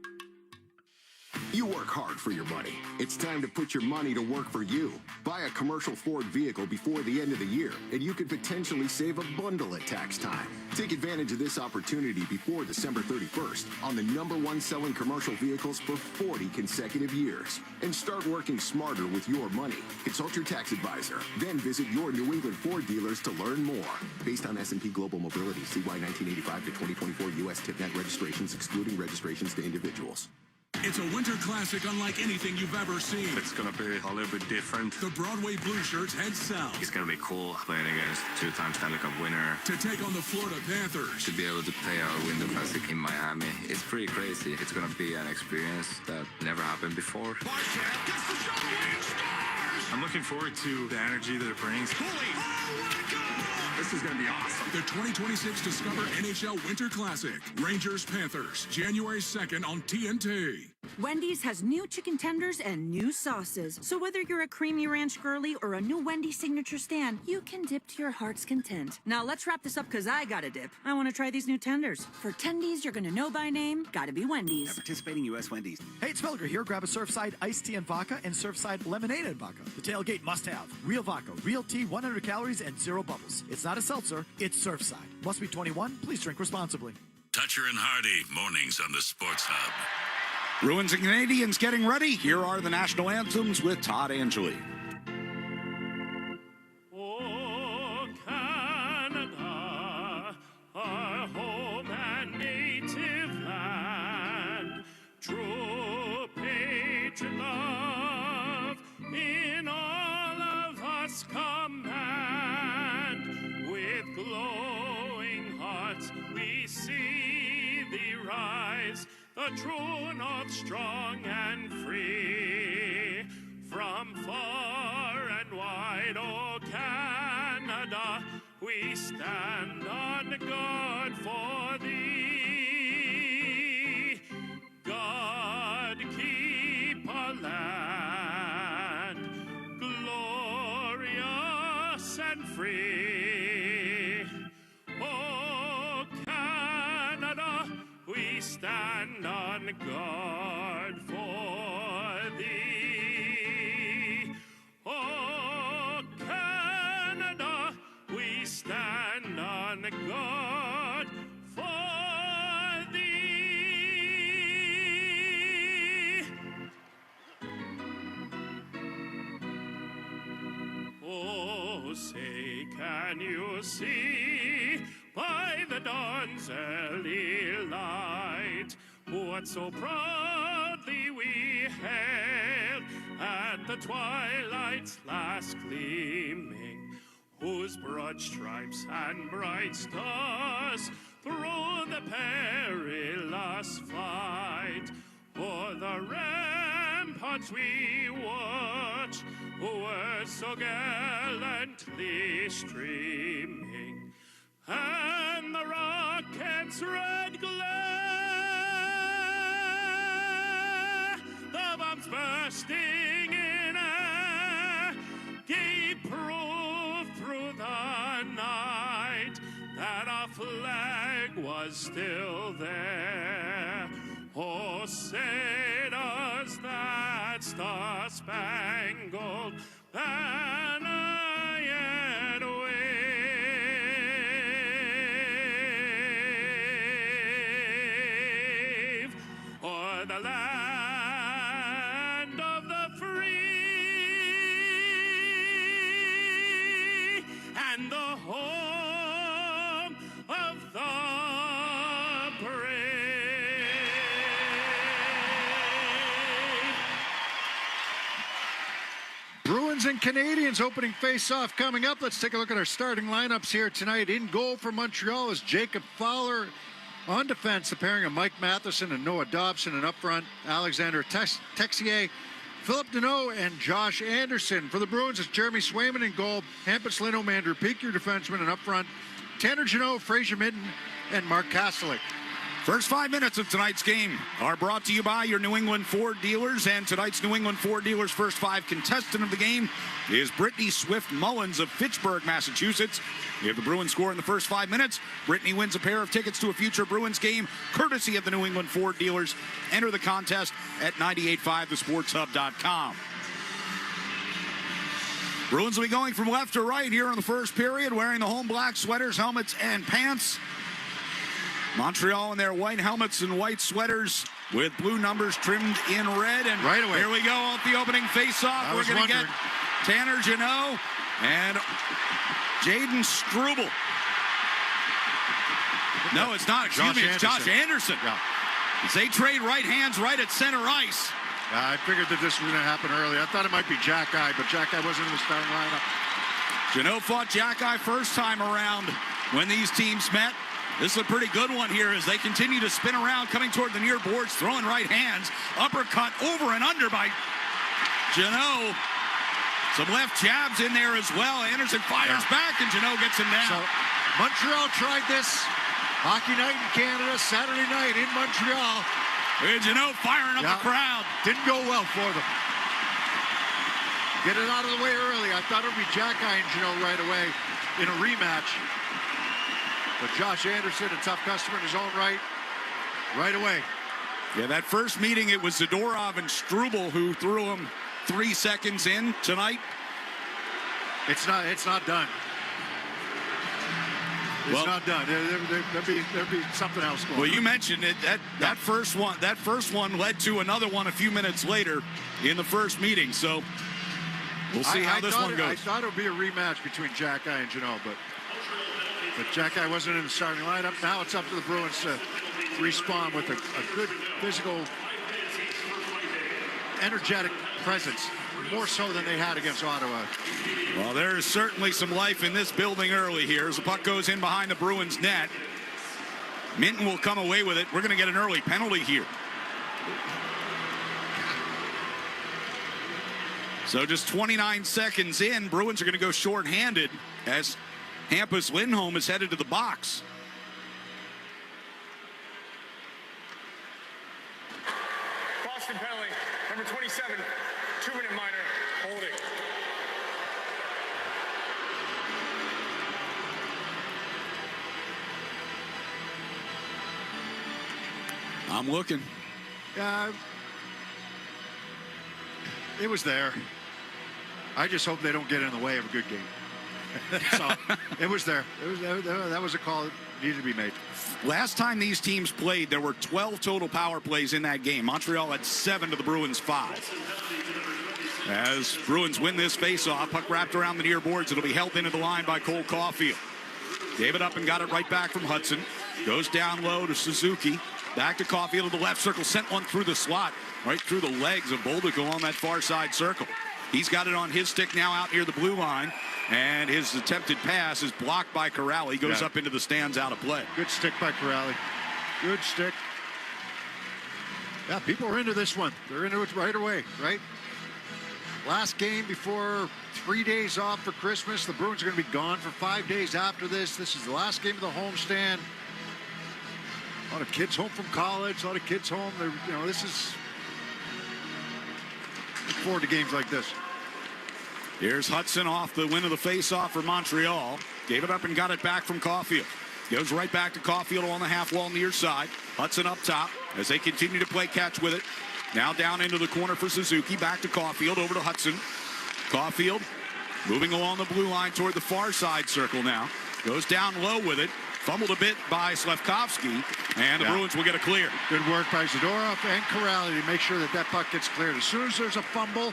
You work hard for your money. It's time to put your money to work for you. Buy a commercial Ford vehicle before the end of the year, and you could potentially save a bundle at tax time. Take advantage of this opportunity before December 31st on the #1 selling commercial vehicles for 40 consecutive years. And start working smarter with your money. Consult your tax advisor. Then visit your New England Ford dealers to learn more. Based on S&P Global Mobility, CY 1985 to 2024 U.S. TIPNet registrations, excluding registrations to individuals. It's a winter classic unlike anything you've ever seen. It's going to be a little bit different. The Broadway Blue Shirts head south. It's going to be cool playing against two-time Stanley Cup winner. To take on the Florida Panthers. To be able to play our Winter Classic in Miami, it's pretty crazy. It's going to be an experience that never happened before. I'm looking forward to the energy that it brings. This is going to be awesome. The 2026 Discover NHL Winter Classic. Rangers Panthers, January 2nd on TNT. Wendy's has new chicken tenders and new sauces. So whether you're a creamy ranch girly or a new Wendy's signature stand, you can dip to your heart's content. Now let's wrap this up, because I got to dip. I want to try these new tenders. For tendies you're going to know by name, gotta be Wendy's. At participating U.S. Wendy's. Hey, it's Felger here. Grab a Surfside iced tea and vodka and Surfside lemonade and vodka. The tailgate must have. Real vodka, real tea, 100 calories, and 0 bubbles. It's not a seltzer, it's Surfside. Must be 21. Please drink responsibly. Toucher and Hardy, mornings on the Sports Hub. Bruins and Canadiens getting ready. Here are the national anthems with Todd Angeli. Oh, Canada, our home and native land, true patriot love in all of us command. With glowing hearts we see thee rise, the true north strong and free. From far and wide, oh Canada, we stand on guard for thee. God keep our land glorious and free. Oh Canada, we stand on guard for thee. Oh, Canada, we stand on guard for thee. Oh, say, can you see by the dawn's early light what so proudly we hailed at the twilight's last gleaming? whose broad stripes and bright stars through the perilous fight o'er the ramparts we watch, were so gallantly streaming, and the rocket's red glare, the bombs bursting in air, gave proof through the night that our flag was still there. Oh, say does that star-spangled banner yet wave o'er the land of the free and the home of the brave. Bruins and Canadiens opening face-off coming up. Let's take a look at our starting lineups here tonight. In goal for Montreal is Jacob Fowler. On defense, the pairing of Mike Matheson and Noah Dobson, and up front, Alexander Texier, Philip Deneau, and Josh Anderson. For the Bruins, it's Jeremy Swayman in goal, Hampus Lindholm, Andrew Peak, your defenseman, and up front, Tanner Jeannot, Fraser Minton, and Mark Kastelik. First 5 minutes of tonight's game are brought to you by your New England Ford dealers, and tonight's New England Ford dealers' first 5 contestant of the game is Brittany Swift Mullins of Fitchburg, Massachusetts. If the Bruins score in the first 5 minutes, Brittany wins a pair of tickets to a future Bruins game, courtesy of the New England Ford dealers. Enter the contest at 985thesportshub.com. Bruins will be going from left to right here in the first period, wearing the home black sweaters, helmets, and pants. Montreal in their white helmets and white sweaters with blue numbers trimmed in red. And right away, here we go off the opening face-off. We're going to get Tanner Jeannot and Jaden Struble. No, it's not. Excuse me. It's Josh Anderson. Yeah. As they trade right hands right at center ice. I figured that this was going to happen early. I thought it might be Jack Eye, but Jack Eye wasn't in the starting lineup. Jeannot fought Jack Eye first time around when these teams met. This is a pretty good one here as they continue to spin around, coming toward the near boards, throwing right hands. Uppercut over and under by Jeannot. Some left jabs in there as well. Anderson fires back, and Jeannot gets him down. So Montreal tried this hockey night in Canada, Saturday night in Montreal. And Jeannot firing up the crowd. Didn't go well for them. Get it out of the way early. I thought it would be Jack Eye and Jeannot right away in a rematch. But Josh Anderson, a tough customer in his own right away. Yeah, that first meeting, it was Zadorov and Struble who threw him 3 seconds in tonight. It's not done. It's not done. There'll be something else going on. Well, you mentioned it. That first one led to another one a few minutes later in the first meeting. So we'll see how this one goes. I thought it would be a rematch between Jack Eye and Jeannot, but Jack Eye wasn't in the starting lineup. Now it's up to the Bruins to respond with a good physical, energetic presence, more so than they had against Ottawa. Well, there is certainly some life in this building early here as the puck goes in behind the Bruins net. Minton will come away with it. We're going to get an early penalty here. So just 29 seconds in, Bruins are going to go shorthanded as Hampus Lindholm is headed to the box. Boston penalty, number 27, 2-minute minor, holding. I'm looking. It was there. I just hope they don't get in the way of a good game. So it was there. That was a call that needed to be made. Last time these teams played, there were 12 total power plays in that game. Montreal had 7 to the Bruins 5. As Bruins win this faceoff, puck wrapped around the near boards. It'll be held into the line by Cole Caulfield. Gave it up and got it right back from Hudson. Goes down low to Suzuki. Back to Caulfield to the left circle. Sent one through the slot, right through the legs of Bolduco on that far side circle. He's got it on his stick now out near the blue line. And his attempted pass is blocked by Corral. He goes up into the stands out of play. Good stick by Corral. Good stick. Yeah, people are into this one. They're into it right away, right? Last game before 3 days off for Christmas. The Bruins are going to be gone for 5 days after this. This is the last game of the homestand. A lot of kids home from college. A lot of kids home. This is... Look forward to games like this. Here's Hudson off the win of the faceoff for Montreal. Gave it up and got it back from Caulfield. Goes right back to Caulfield on the half wall near side. Hudson up top as they continue to play catch with it. Now down into the corner for Suzuki. Back to Caulfield. Over to Hudson. Caulfield moving along the blue line toward the far side circle now. Goes down low with it. Fumbled a bit by Slafkovsky. And the Bruins will get a clear. Good work by Zadorov and Corrali to make sure that puck gets cleared. As soon as there's a fumble,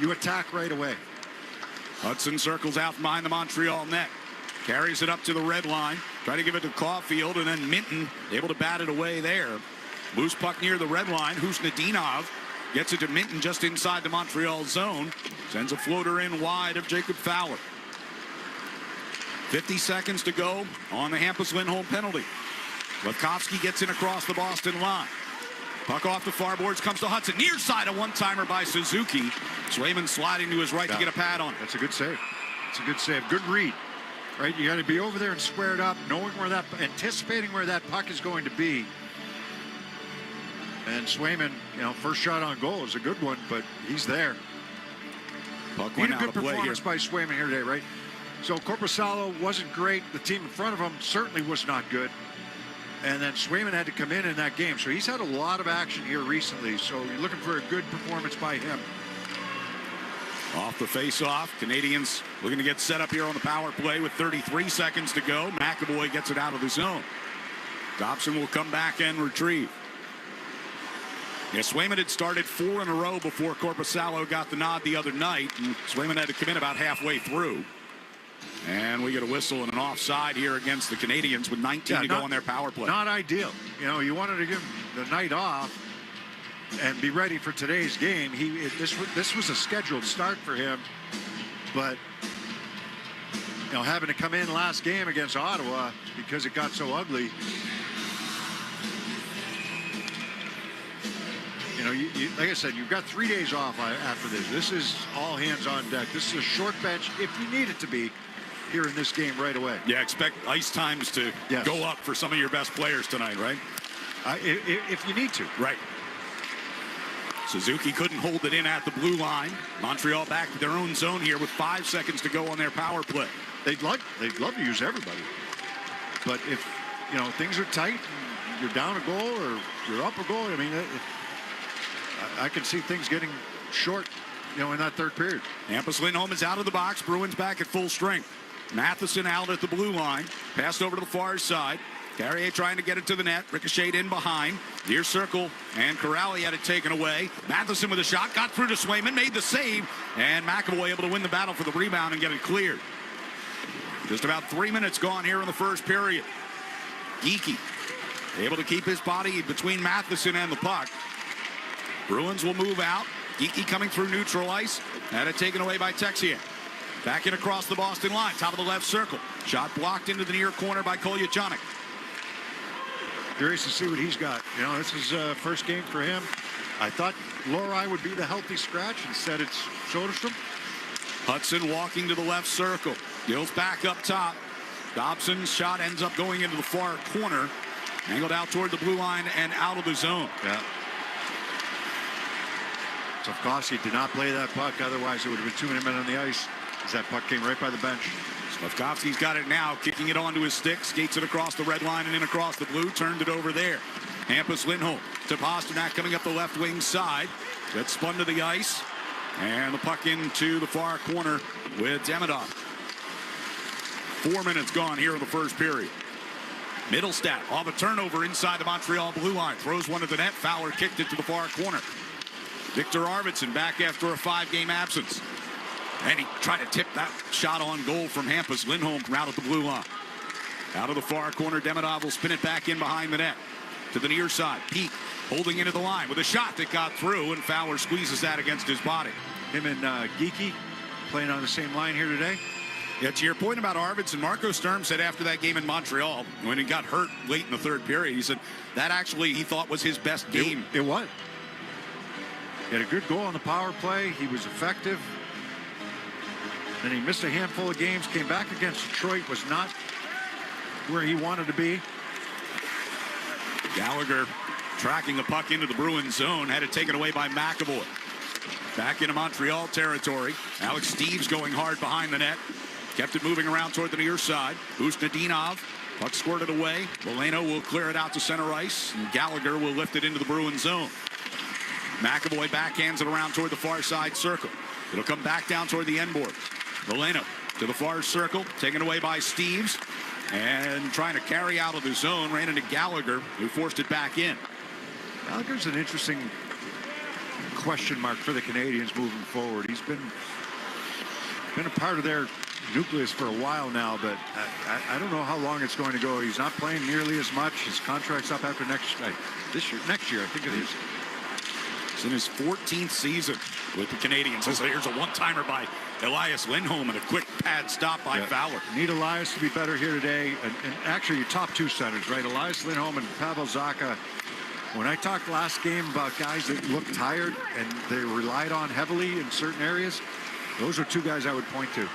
you attack right away. Hudson circles out from behind the Montreal net. Carries it up to the red line. Try to give it to Caulfield, and then Minton able to bat it away there. Loose puck near the red line. Husnudinov gets it to Minton just inside the Montreal zone. Sends a floater in wide of Jacob Fowler. 50 seconds to go on the Hampus-Lindholm penalty. Slafkovsky gets in across the Boston line. Puck off the far boards, comes to Hudson. Near side, a one-timer by Suzuki. Swayman sliding to his right to get a pad on it. That's a good save. It's a good save. Good read. Right, you got to be over there and squared up, knowing anticipating where that puck is going to be. And Swayman, first shot on goal is a good one, but he's there. Puck Need went a out good of play performance here by Swayman here today, right? So Korpisalo wasn't great. The team in front of him certainly was not good. And then Swayman had to come in that game. So he's had a lot of action here recently. So you're looking for a good performance by him. Off the face-off, Canadiens looking to get set up here on the power play with 33 seconds to go. McAvoy gets it out of the zone. Dobson will come back and retrieve. Yeah, Swayman had started 4 in a row before Korpisalo got the nod the other night, and Swayman had to come in about halfway through. And we get a whistle and an offside here against the Canadiens with 19 to go on their power play. Not ideal. You wanted to give him the night off and be ready for today's game. This was a scheduled start for him, but having to come in last game against Ottawa because it got so ugly. Like I said, you've got 3 days off after this. This is all hands on deck. This is a short bench if you need it to be here in this game right away. Yeah, expect ice times to go up for some of your best players tonight, right? If you need to. Right. Suzuki couldn't hold it in at the blue line. Montreal back to their own zone here with 5 seconds to go on their power play. They'd love to use everybody. But if, things are tight, and you're down a goal or you're up a goal, I can see things getting short, in that third period. Hampus-Lindholm is out of the box. Bruins back at full strength. Matheson out at the blue line. Passed over to the far side. Carrier trying to get it to the net. Ricocheted in behind. Near circle. And Corrali had it taken away. Matheson with a shot. Got through to Swayman. Made the save. And McAvoy able to win the battle for the rebound and get it cleared. Just about 3 minutes gone here in the first period. Geekie able to keep his body between Matheson and the puck. Bruins will move out. Geekie coming through neutral ice. Had it taken away by Texier. Back in across the Boston line. Top of the left circle. Shot blocked into the near corner by Kolyachonok. Curious to see what he's got. This is first game for him. I thought Lohrei would be the healthy scratch. Instead, it's Soderstrom. Hudson walking to the left circle. Gills back up top. Dobson's shot ends up going into the far corner. Angled out toward the blue line and out of the zone. Yeah. Slafkovsky did not play that puck. Otherwise, it would have been 2 minutes on the ice as that puck came right by the bench. Slafkovsky's got it now, kicking it onto his stick, skates it across the red line and in across the blue, turned it over there. Hampus-Lindholm to Pasternak coming up the left wing side. Gets spun to the ice, and the puck into the far corner with Demidov. 4 minutes gone here in the first period. Middlestat off a turnover inside the Montreal blue line. Throws one to the net. Fowler kicked it to the far corner. Victor Arvidsson back after a 5-game absence. And he tried to tip that shot on goal from Hampus-Lindholm from out at the blue line. Out of the far corner, Demidov will spin it back in behind the net. To the near side, Peak holding into the line with a shot that got through, and Fowler squeezes that against his body. Him and Geekie playing on the same line here today. Yeah, to your point about Arvidsson, Marco Sturm said after that game in Montreal, when he got hurt late in the third period, he said that actually he thought was his best game. It was. He had a good goal on the power play. He was effective. Then he missed a handful of games, came back against Detroit, was not where he wanted to be. Gallagher tracking the puck into the Bruins zone, had it taken away by McAvoy. Back into Montreal territory. Alex Steeves going hard behind the net. Kept it moving around toward the near side. Usnadinov, puck squirted away. Veleno will clear it out to center ice, and Gallagher will lift it into the Bruins zone. McAvoy backhands it around toward the far side circle. It'll come back down toward the end boards. Veleno to the far circle, taken away by Steeves, and trying to carry out of the zone, ran into Gallagher, who forced it back in. Gallagher's an interesting question mark for the Canadiens moving forward. He's been a part of their nucleus for a while now, but I don't know how long it's going to go. He's not playing nearly as much. His contract's up after next year, I think it is. It's in his 14th season with the Canadiens. Here's a one-timer by Elias Lindholm and a quick pad stop by Fowler. Need Elias to be better here today. And actually, your top two centers, right? Elias Lindholm and Pavel Zacha. When I talked last game about guys that looked tired and they relied on heavily in certain areas, those are two guys I would point to.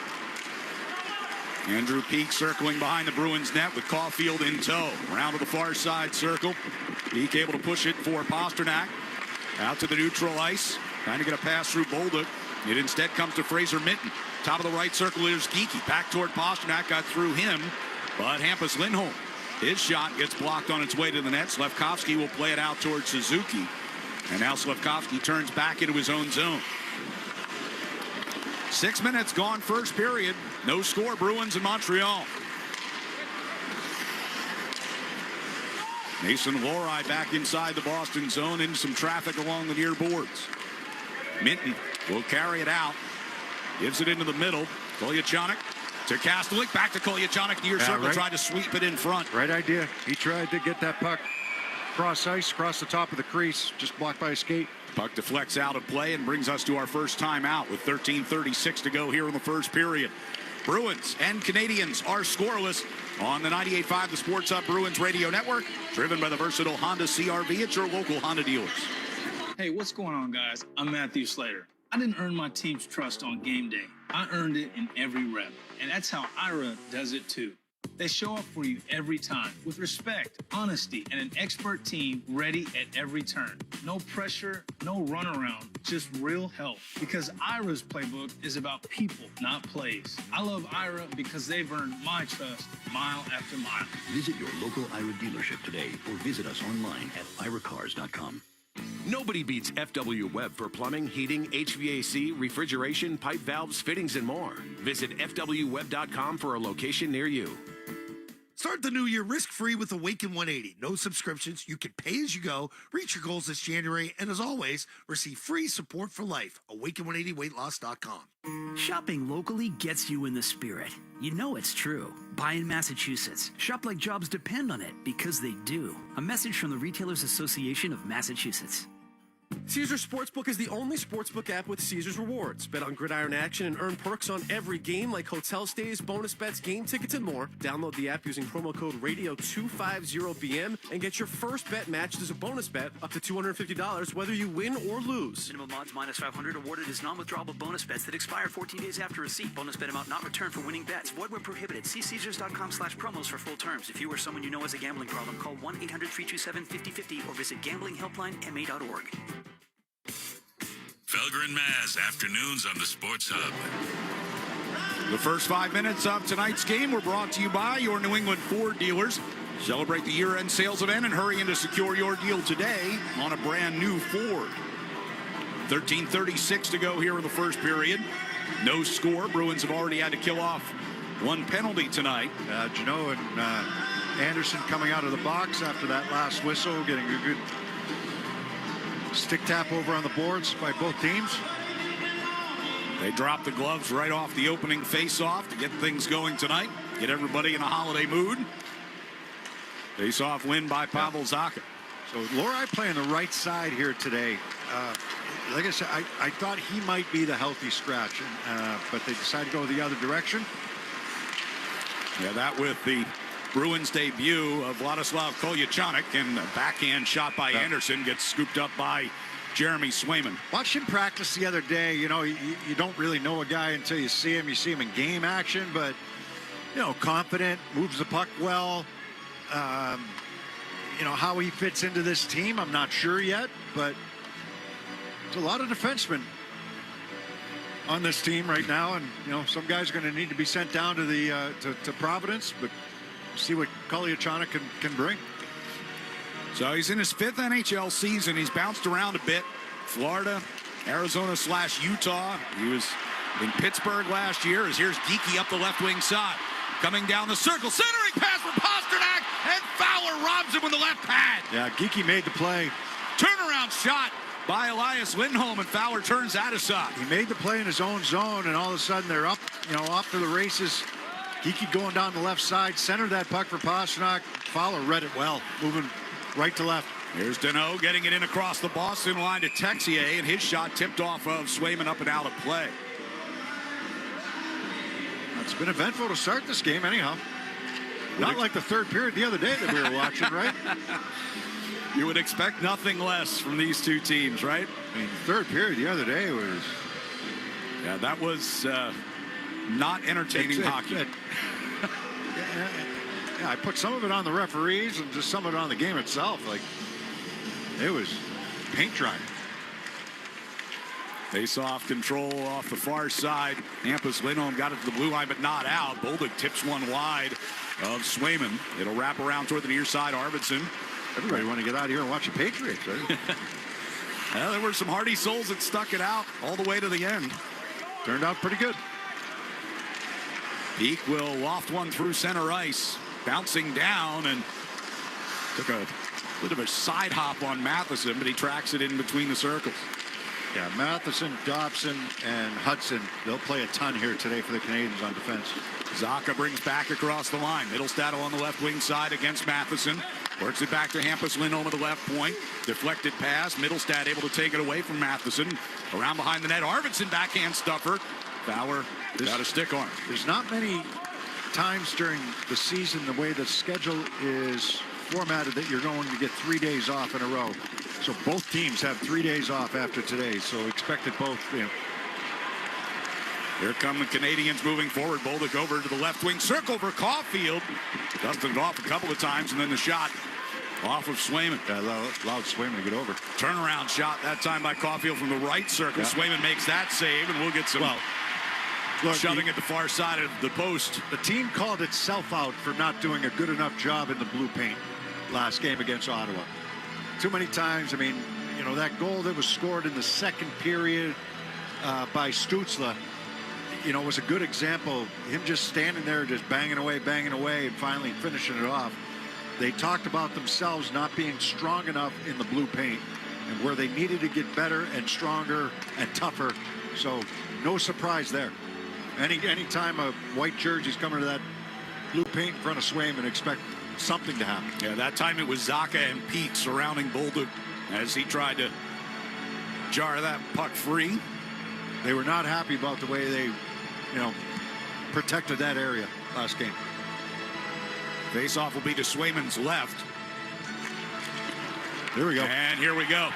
Andrew Peeke circling behind the Bruins net with Caulfield in tow. Around to the far side circle. Peeke able to push it for Pasternak. Out to the neutral ice. Trying to get a pass through Bolduc. It instead comes to Fraser Minten. Top of the right circle is Geekie. Back toward Pasternak. Got through him. But Hampus Lindholm. His shot gets blocked on its way to the net. Slafkovsky will play it out towards Suzuki. And now Slafkovsky turns back into his own zone. 6 minutes gone first period. No score, Bruins in Montreal. Mason Lohrei back inside the Boston zone, into some traffic along the near boards. Minten will carry it out. Gives it into the middle. Kolyachonok to Kastelik. Back to Kolyachonok near circle. Right. Tried to sweep it in front. Right idea. He tried to get that puck cross ice, across the top of the crease, just blocked by a skate. Puck deflects out of play and brings us to our first timeout with 13:36 to go here in the first period. Bruins and Canadiens are scoreless on the 98.5 The Sports Hub Bruins Radio Network, driven by the versatile Honda CR-V at your local Honda dealers. Hey, what's going on, guys? I'm Matthew Slater. I didn't earn my team's trust on game day. I earned it in every rep, and that's how Ira does it too. They show up for you every time with respect, honesty, and an expert team ready at every turn. No pressure, no runaround, just real help. Because Ira's playbook is about people, not plays. I love Ira because they've earned my trust mile after mile. Visit your local Ira dealership today or visit us online at iracars.com. Nobody beats FW Webb for plumbing, heating, HVAC, refrigeration, pipe valves, fittings, and more. Visit FWWebb.com for a location near you. Start the new year risk-free with Awaken 180. No subscriptions. You can pay as you go. Reach your goals this January. And as always, receive free support for life. Awaken180weightloss.com. Shopping locally gets you in the spirit. You know it's true. Buy in Massachusetts. Shop like jobs depend on it, because they do. A message from the Retailers Association of Massachusetts. Caesars Sportsbook is the only sportsbook app with Caesars Rewards. Bet on gridiron action and earn perks on every game like hotel stays, bonus bets, game tickets, and more. Download the app using promo code RADIO250BM and get your first bet matched as a bonus bet up to $250 whether you win or lose. Minimum odds -500 awarded as non-withdrawable bonus bets that expire 14 days after receipt. Bonus bet amount not returned for winning bets. Void where prohibited. See Caesars.com/promos for full terms. If you or someone you know has a gambling problem, call 1-800-327-5050 or visit gamblinghelplinema.org. Felger and Maz, afternoons on the Sports Hub. The first 5 minutes of tonight's game were brought to you by your New England Ford dealers. Celebrate the year-end sales event and hurry in to secure your deal today on a brand new Ford. 13:36 to go here in the first period. No score. Bruins have already had to kill off one penalty tonight. Janot and Anderson coming out of the box after that last whistle, getting a good stick tap over on the boards by both teams. They dropped the gloves right off the opening face-off to get things going tonight. Get everybody in a holiday mood. Face-off win by Pavel Zacha. So Lohrei playing the right side here today. Like I said, I thought he might be the healthy scratch, but they decided to go the other direction. Yeah, that with the Bruins debut of Vladislav Kolyachonok, and a backhand shot by Anderson gets scooped up by Jeremy Swayman. Watched him practice the other day. You know, you don't really know a guy until you see him. You see him in game action, but, you know, confident, moves the puck well. You know, how he fits into this team, I'm not sure yet, but there's a lot of defensemen on this team right now, and, you know, some guys are going to need to be sent down to the to Providence, but see what Kolyachonok can bring. So he's in his 5th NHL season. He's bounced around a bit. Florida, Arizona/Utah. He was in Pittsburgh last year. As here's Geekie up the left wing side. Coming down the circle. Centering pass for Pasternak. And Fowler robs him with the left pad. Yeah, Geekie made the play. Turnaround shot by Elias Lindholm, and Fowler turns that aside. He made the play in his own zone, and all of a sudden they're up, you know, off to the races. Geekie going down the left side, centered that puck for Pasternak. Fowler read it well, moving right to left. Here's Deneau getting it in across the Boston line to Texier, and his shot tipped off of Swayman up and out of play. It's been eventful to start this game anyhow. Not like the third period the other day that we were watching, right? You would expect nothing less from these two teams, right? I mean, the third period the other day was... Yeah, that was not entertaining hockey. Yeah, I put some of it on the referees and just some of it on the game itself. Like, it was paint drying. Face-off control off the far side. Hampus Lindholm got it to the blue line, but not out. Bolduc tips one wide of Swayman. It'll wrap around toward the near side. Arvidsson. Everybody want to get out of here and watch the Patriots, right? Well, there were some hardy souls that stuck it out all the way to the end. Turned out pretty good. Peak will loft one through center ice. Bouncing down and took a bit of a side hop on Matheson, but he tracks it in between the circles. Yeah, Matheson, Dobson, and Hudson, they'll play a ton here today for the Canadiens on defense. Zaka brings back across the line. Middlestad on the left wing side against Matheson. Works it back to Hampus Lindholm at the left point. Deflected pass. Middlestad able to take it away from Matheson. Around behind the net. Arvidsson backhand stuffer. Fowler got a stick on it. There's not many times during the season, the way the schedule is formatted, that you're going to get 3 days off in a row. So both teams have 3 days off after today. So expect it both. You know. Here come the Canadiens moving forward. Bolduc over to the left wing circle for Caulfield. Dusted it off a couple of times, and then the shot off of Swayman. Yeah, allowed Swayman to get over. Turnaround shot that time by Caulfield from the right circle. Yeah. Swayman makes that save, and we'll get some shoving at the far side of the post. The team called itself out for not doing a good enough job in the blue paint last game against Ottawa. Too many times. I mean, you know, that goal that was scored in the second period by Stützle, you know, was a good example. Him just standing there, just banging away, and finally finishing it off. They talked about themselves not being strong enough in the blue paint and where they needed to get better and stronger and tougher. So no surprise there. Anytime a white jersey's coming to that blue paint in front of Swayman, expect something to happen. Yeah, that time it was Zaka and Pete surrounding Bolduc as he tried to jar that puck free. They were not happy about the way they, you know, protected that area last game. Face-off will be to Swayman's left. Here we go. And here we go.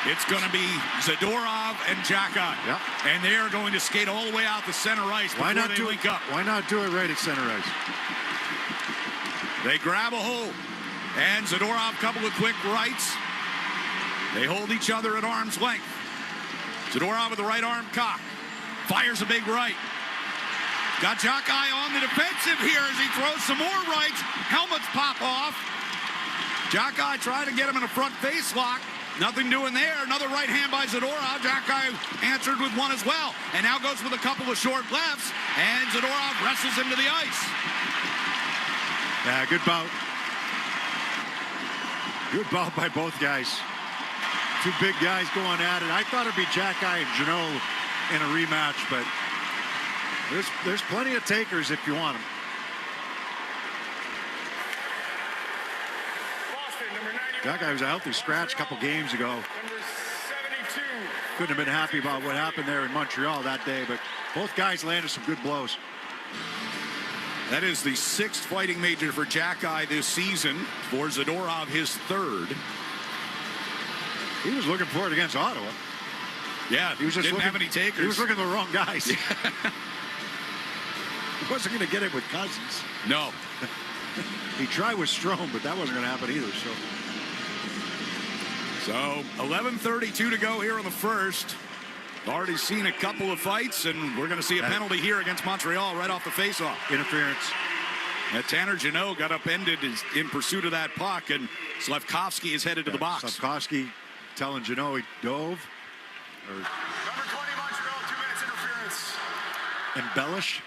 It's going to be Zadorov and Xhekaj. Yeah. And they are going to skate all the way out the center ice before they link up. Why not do it right at center ice? They grab a hold. And Zadorov, couple of quick rights. They hold each other at arm's length. Zadorov with the right arm cock. Fires a big right. Got Xhekaj on the defensive here as he throws some more rights. Helmets pop off. Xhekaj trying to get him in a front face lock. Nothing doing there. Another right hand by Zadorov. Xhekaj answered with one as well. And now goes with a couple of short lefts. And Zadorov wrestles him to the ice. Yeah, good bout. Good bout by both guys. Two big guys going at it. I thought it'd be Xhekaj and Janot in a rematch, but there's plenty of takers if you want them. Xhekaj was a healthy scratch a couple games ago. Couldn't have been happy about what happened there in Montreal that day, but both guys landed some good blows. That is the 6th fighting major for Jack-Eye this season. For Zadorov, his 3rd. He was looking for it against Ottawa. Yeah, he was just didn't have any takers. He was looking at the wrong guys. He wasn't going to get it with Cousins. No. He tried with Strome, but that wasn't going to happen either. So 11:32 to go here in the first. Already seen a couple of fights, and we're going to see a penalty here against Montreal right off the faceoff. Interference. Tanner Jeannot got upended in pursuit of that puck, and Slafkovsky is headed to the box. Slafkovsky telling Jeannot he dove. Number 20, Montreal, 2 minutes interference. Embellished,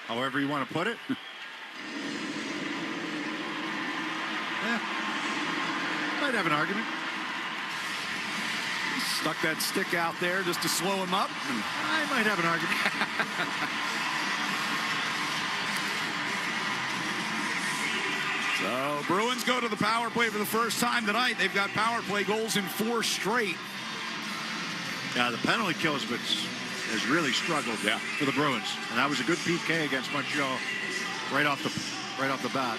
however you want to put it. Might have an argument. Stuck that stick out there just to slow him up. I might have an argument. So Bruins go to the power play for the first time tonight. They've got power play goals in 4 straight. Yeah, the penalty kills has really struggled for the Bruins, and that was a good PK against Montreal right off the bat.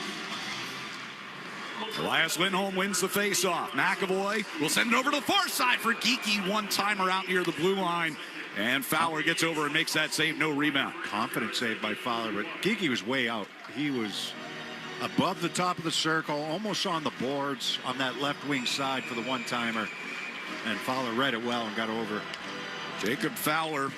Elias Lindholm wins the faceoff. McAvoy will send it over to the far side for Geeky. One-timer out near the blue line. And Fowler gets over and makes that save. No rebound. Confident save by Fowler, but Geeky was way out. He was above the top of the circle, almost on the boards on that left wing side for the one-timer. And Fowler read it well and got over. Jacob Fowler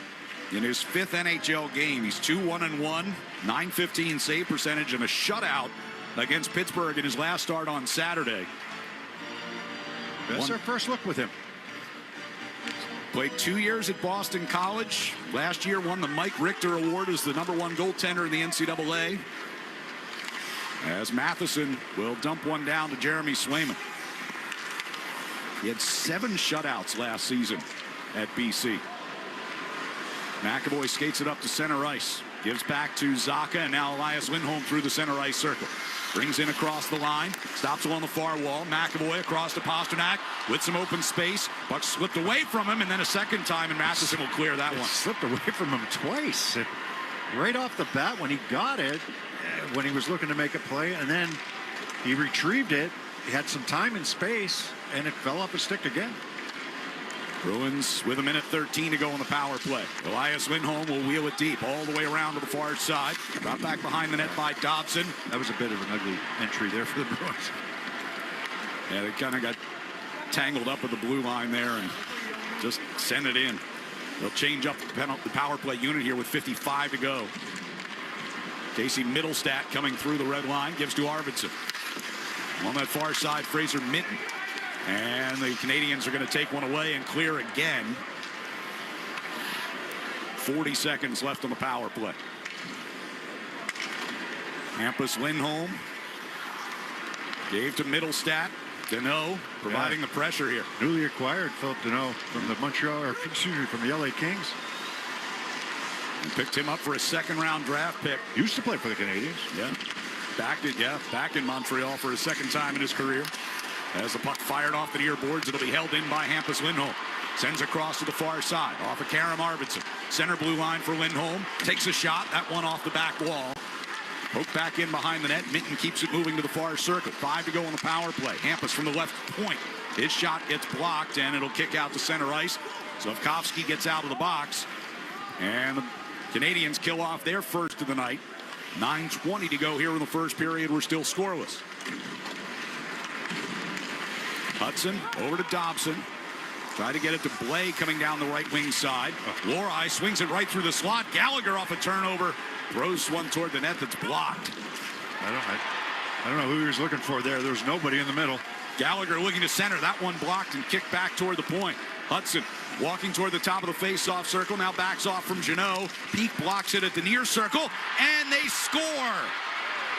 in his 5th NHL game. He's 2-1-1, .915 save percentage, and a shutout against Pittsburgh in his last start on Saturday. That's our first look with him. Played 2 years at Boston College. Last year won the Mike Richter Award as the #1 goaltender in the NCAA. As Matheson will dump one down to Jeremy Swayman. He had 7 shutouts last season at BC. McAvoy skates it up to center ice. Gives back to Zaka, and now Elias Lindholm through the center ice circle. Brings in across the line. Stops along the far wall. McAvoy across to Pasternak with some open space. Buck slipped away from him, and then a second time, and Matheson will clear that one. Slipped away from him twice. Right off the bat when he got it, when he was looking to make a play, and then he retrieved it. He had some time and space, and it fell off his stick again. Bruins with 1:13 to go on the power play. Elias Lindholm will wheel it deep all the way around to the far side. Brought back behind the net by Dobson. That was a bit of an ugly entry there for the Bruins. Yeah, they kind of got tangled up with the blue line there and just sent it in. They'll change up the power play unit here with 55 to go. Casey Middlestat coming through the red line, gives to Arvidsson. On that far side, Fraser Minton. And the Canadiens are going to take one away and clear again. 40 seconds left on the power play. Hampus Lindholm gave to Middlestat. Deneau providing the pressure here. Newly acquired Philip Deneau from the from the LA Kings. And picked him up for a 2nd-round draft pick. Used to play for the Canadiens. Yeah. Back in Montreal for his 2nd time in his career. As the puck fired off the near boards, it'll be held in by Hampus Lindholm. Sends across to the far side. Off of Karam Arvidsson. Center blue line for Lindholm. Takes a shot. That one off the back wall. Poked back in behind the net. Minton keeps it moving to the far circle. 5 to go on the power play. Hampus from the left point. His shot gets blocked, and it'll kick out to center ice. Slafkovsky gets out of the box. And the Canadiens kill off their first of the night. 9:20 to go here in the first period. We're still scoreless. Hudson over to Dobson. Try to get it to Blay coming down the right wing side. Lorai swings it right through the slot. Gallagher off a turnover. Throws one toward the net that's blocked. I don't know who he was looking for there. There was nobody in the middle. Gallagher looking to center. That one blocked and kicked back toward the point. Hudson walking toward the top of the face-off circle. Now backs off from Jeannot. Peak blocks it at the near circle. And they score.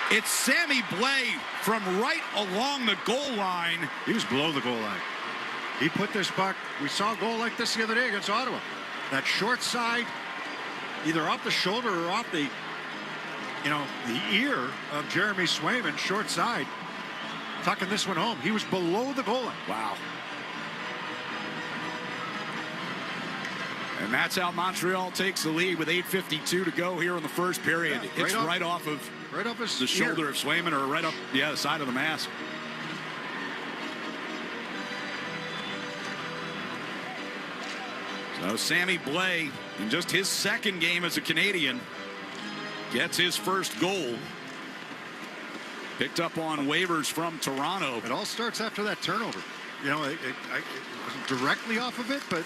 It's Sammy Blay from right along the goal line. He was below the goal line. He put this puck. We saw a goal like this the other day against Ottawa. That short side, either off the shoulder or off the ear of Jeremy Swayman, short side, tucking this one home. He was below the goal line. Wow. And that's how Montreal takes the lead with 8:52 to go here in the first period. It's right off of Right up his the ear. shoulder of Swayman, or right up, the side of the mask. So Sammy Blais, in just his second game as a Canadian, gets his first goal. Picked up on waivers from Toronto. It all starts after that turnover. You know, it wasn't directly off of it, but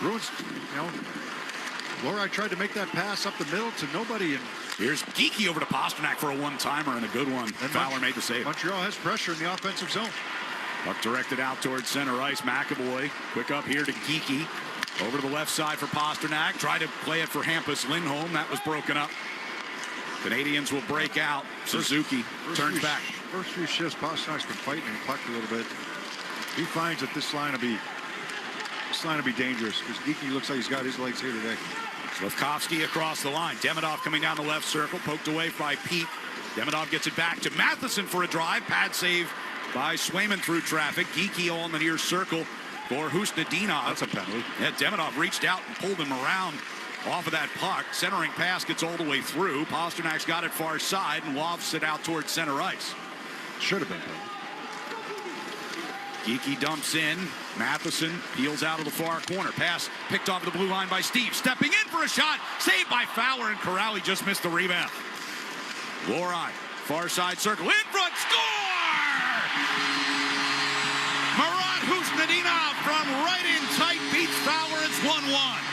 Bruins, Lori tried to make that pass up the middle to nobody. And here's Geekie over to Pasternak for a one-timer and a good one. And Fowler made the save. Montreal has pressure in the offensive zone. Puck directed out towards center ice. McAvoy, quick up here to Geekie. Over to the left side for Pasternak. Tried to play it for Hampus Lindholm. That was broken up. Canadians will break out. Suzuki turns back. First few shifts, Pasternak's been fighting the puck a little bit. He finds that this line will be dangerous because Geekie looks like he's got his legs here today. Slavkovsky across the line. Demidov coming down the left circle. Poked away by Pete. Demidov gets it back to Matheson for a drive. Pad save by Swayman through traffic. Geekie all in the near circle for Husnudinov. That's a penalty. Yeah, Demidov reached out and pulled him around off of that puck. Centering pass gets all the way through. Pasternak's got it far side and lofts it out towards center ice. Should have been. Geekie dumps in. Matheson peels out of the far corner. Pass picked off the blue line by Steve. Stepping in for a shot. Saved by Fowler, and Corrali just missed the rebound. Lori, far side circle. In front, score! Marat Husnudinov from right in tight beats Fowler. It's 1-1.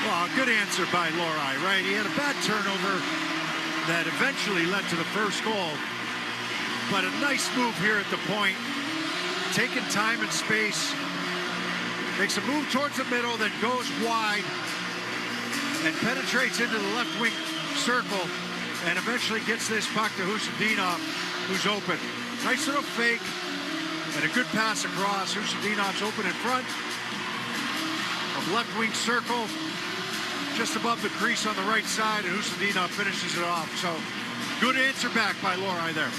Well, good answer by Lori, right? He had a bad turnover that eventually led to the first goal. But a nice move here at the point. Taking time and space. Makes a move towards the middle, then goes wide. And penetrates into the left wing circle. And eventually gets this puck to Husnudinov, who's open. Nice little fake. And a good pass across. Husnudinov open in front of left wing circle. Just above the crease on the right side, and Husnudinov finishes it off. So, good answer back by Lori there.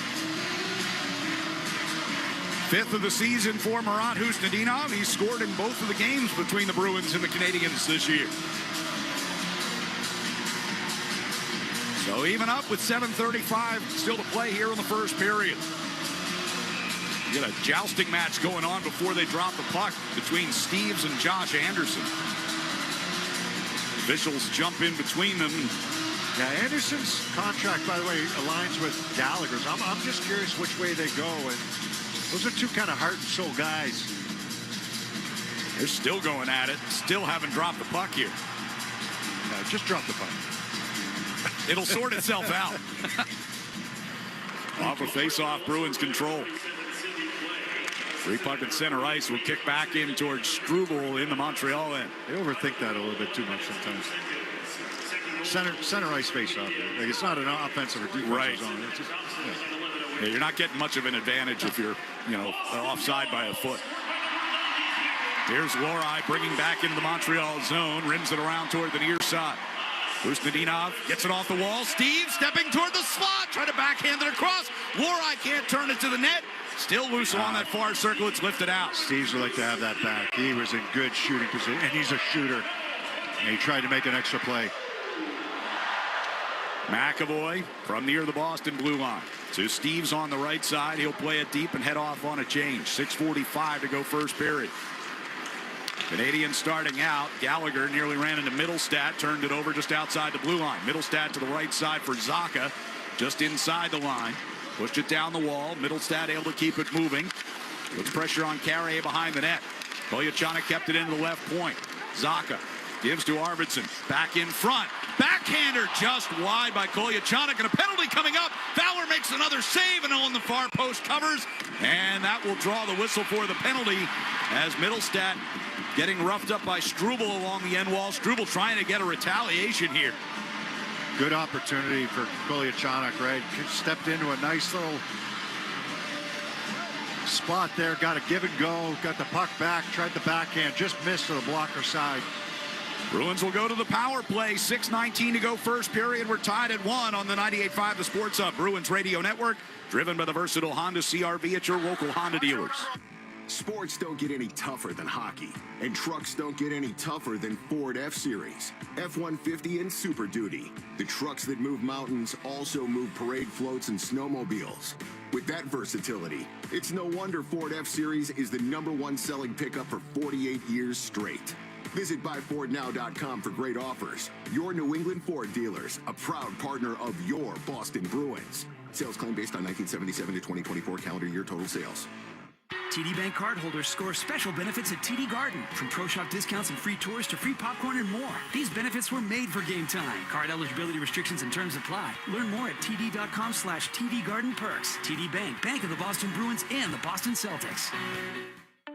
Fifth of the season for Marat Husnudinov. He scored in both of the games between the Bruins and the Canadiens this year. So even up with 7:35 still to play here in the first period. You get a jousting match going on before they drop the puck between Steves and Josh Anderson. Officials jump in between them. Yeah, Anderson's contract, by the way, aligns with Gallagher's. I'm just curious which way they go. And those are two kind of heart and soul guys. They're still going at it. Still haven't dropped the puck here. No, just drop the puck. It'll sort itself out. Off a face-off, Bruins control. Free puck at center ice will kick back in towards Struble in the Montreal end. They overthink that a little bit too much sometimes. Center ice face-off. Like it's not an offensive or defensive zone. It's just, yeah, you're not getting much of an advantage if you're, offside by a foot. Here's Lori bringing back into the Montreal zone. Rims it around toward the near side. Husnudinov gets it off the wall. Steve stepping toward the slot. Trying to backhand it across. Lori can't turn it to the net. Still loose along that far circle. It's lifted out. Steves would like to have that back. He was in good shooting position, and he's a shooter. And he tried to make an extra play. McAvoy from near the Boston blue line. So Steves on the right side. He'll play it deep and head off on a change. 6:45 to go first period. Canadians starting out. Gallagher nearly ran into Middlestat. Turned it over just outside the blue line. Middlestat to the right side for Zacha. Just inside the line. Pushed it down the wall. Middlestat able to keep it moving. Puts pressure on Carrier behind the net. Kolyachonok kept it into the left point. Zacha gives to Arvidsson. Back in front. Backhander just wide by Kolyachonok. And a penalty coming up. Fowler makes another save and on the far post covers. And that will draw the whistle for the penalty as Middlestat getting roughed up by Struble along the end wall. Struble trying to get a retaliation here. Good opportunity for Kolyachonok, right? Stepped into a nice little spot there. Got a give and go. Got the puck back. Tried the backhand. Just missed to the blocker side. Bruins will go to the power play. 6:19 to go first period. We're tied at 1 on the 98.5 The Sports Hub Bruins Radio Network. Driven by the versatile Honda CR-V at your local Honda dealers. Sports don't get any tougher than hockey, and trucks don't get any tougher than Ford F-Series, F-150, and Super Duty. The trucks that move mountains also move parade floats and snowmobiles. With that versatility, it's no wonder Ford F-Series is the #1 selling pickup for 48 years straight. Visit buyfordnow.com for great offers. Your New England Ford dealers, a proud partner of your Boston Bruins. Sales claim based on 1977 to 2024 calendar year total sales. TD Bank cardholders score special benefits at TD Garden. From Pro Shop discounts and free tours to free popcorn and more. These benefits were made for game time. Card eligibility restrictions and terms apply. Learn more at td.com/TD Garden Perks. TD Bank, Bank of the Boston Bruins and the Boston Celtics.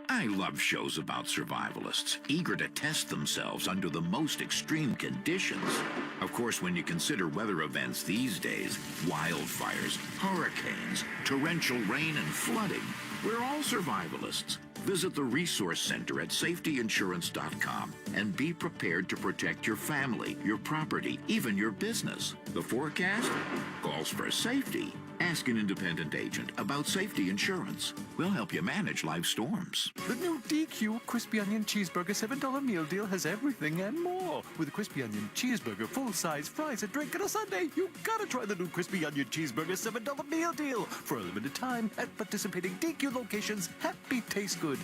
I love shows about survivalists, eager to test themselves under the most extreme conditions. Of course, when you consider weather events these days, wildfires, hurricanes, torrential rain, and flooding, we're all survivalists. Visit the Resource Center at safetyinsurance.com and be prepared to protect your family, your property, even your business. The forecast calls for safety. Ask an independent agent about safety insurance. We'll help you manage life storms. The new DQ Crispy Onion Cheeseburger $7 meal deal has everything and more. With a Crispy Onion Cheeseburger, full-size fries, a drink, and a sundae, you gotta try the new Crispy Onion Cheeseburger $7 meal deal. For a limited time at participating DQ locations. Happy taste good.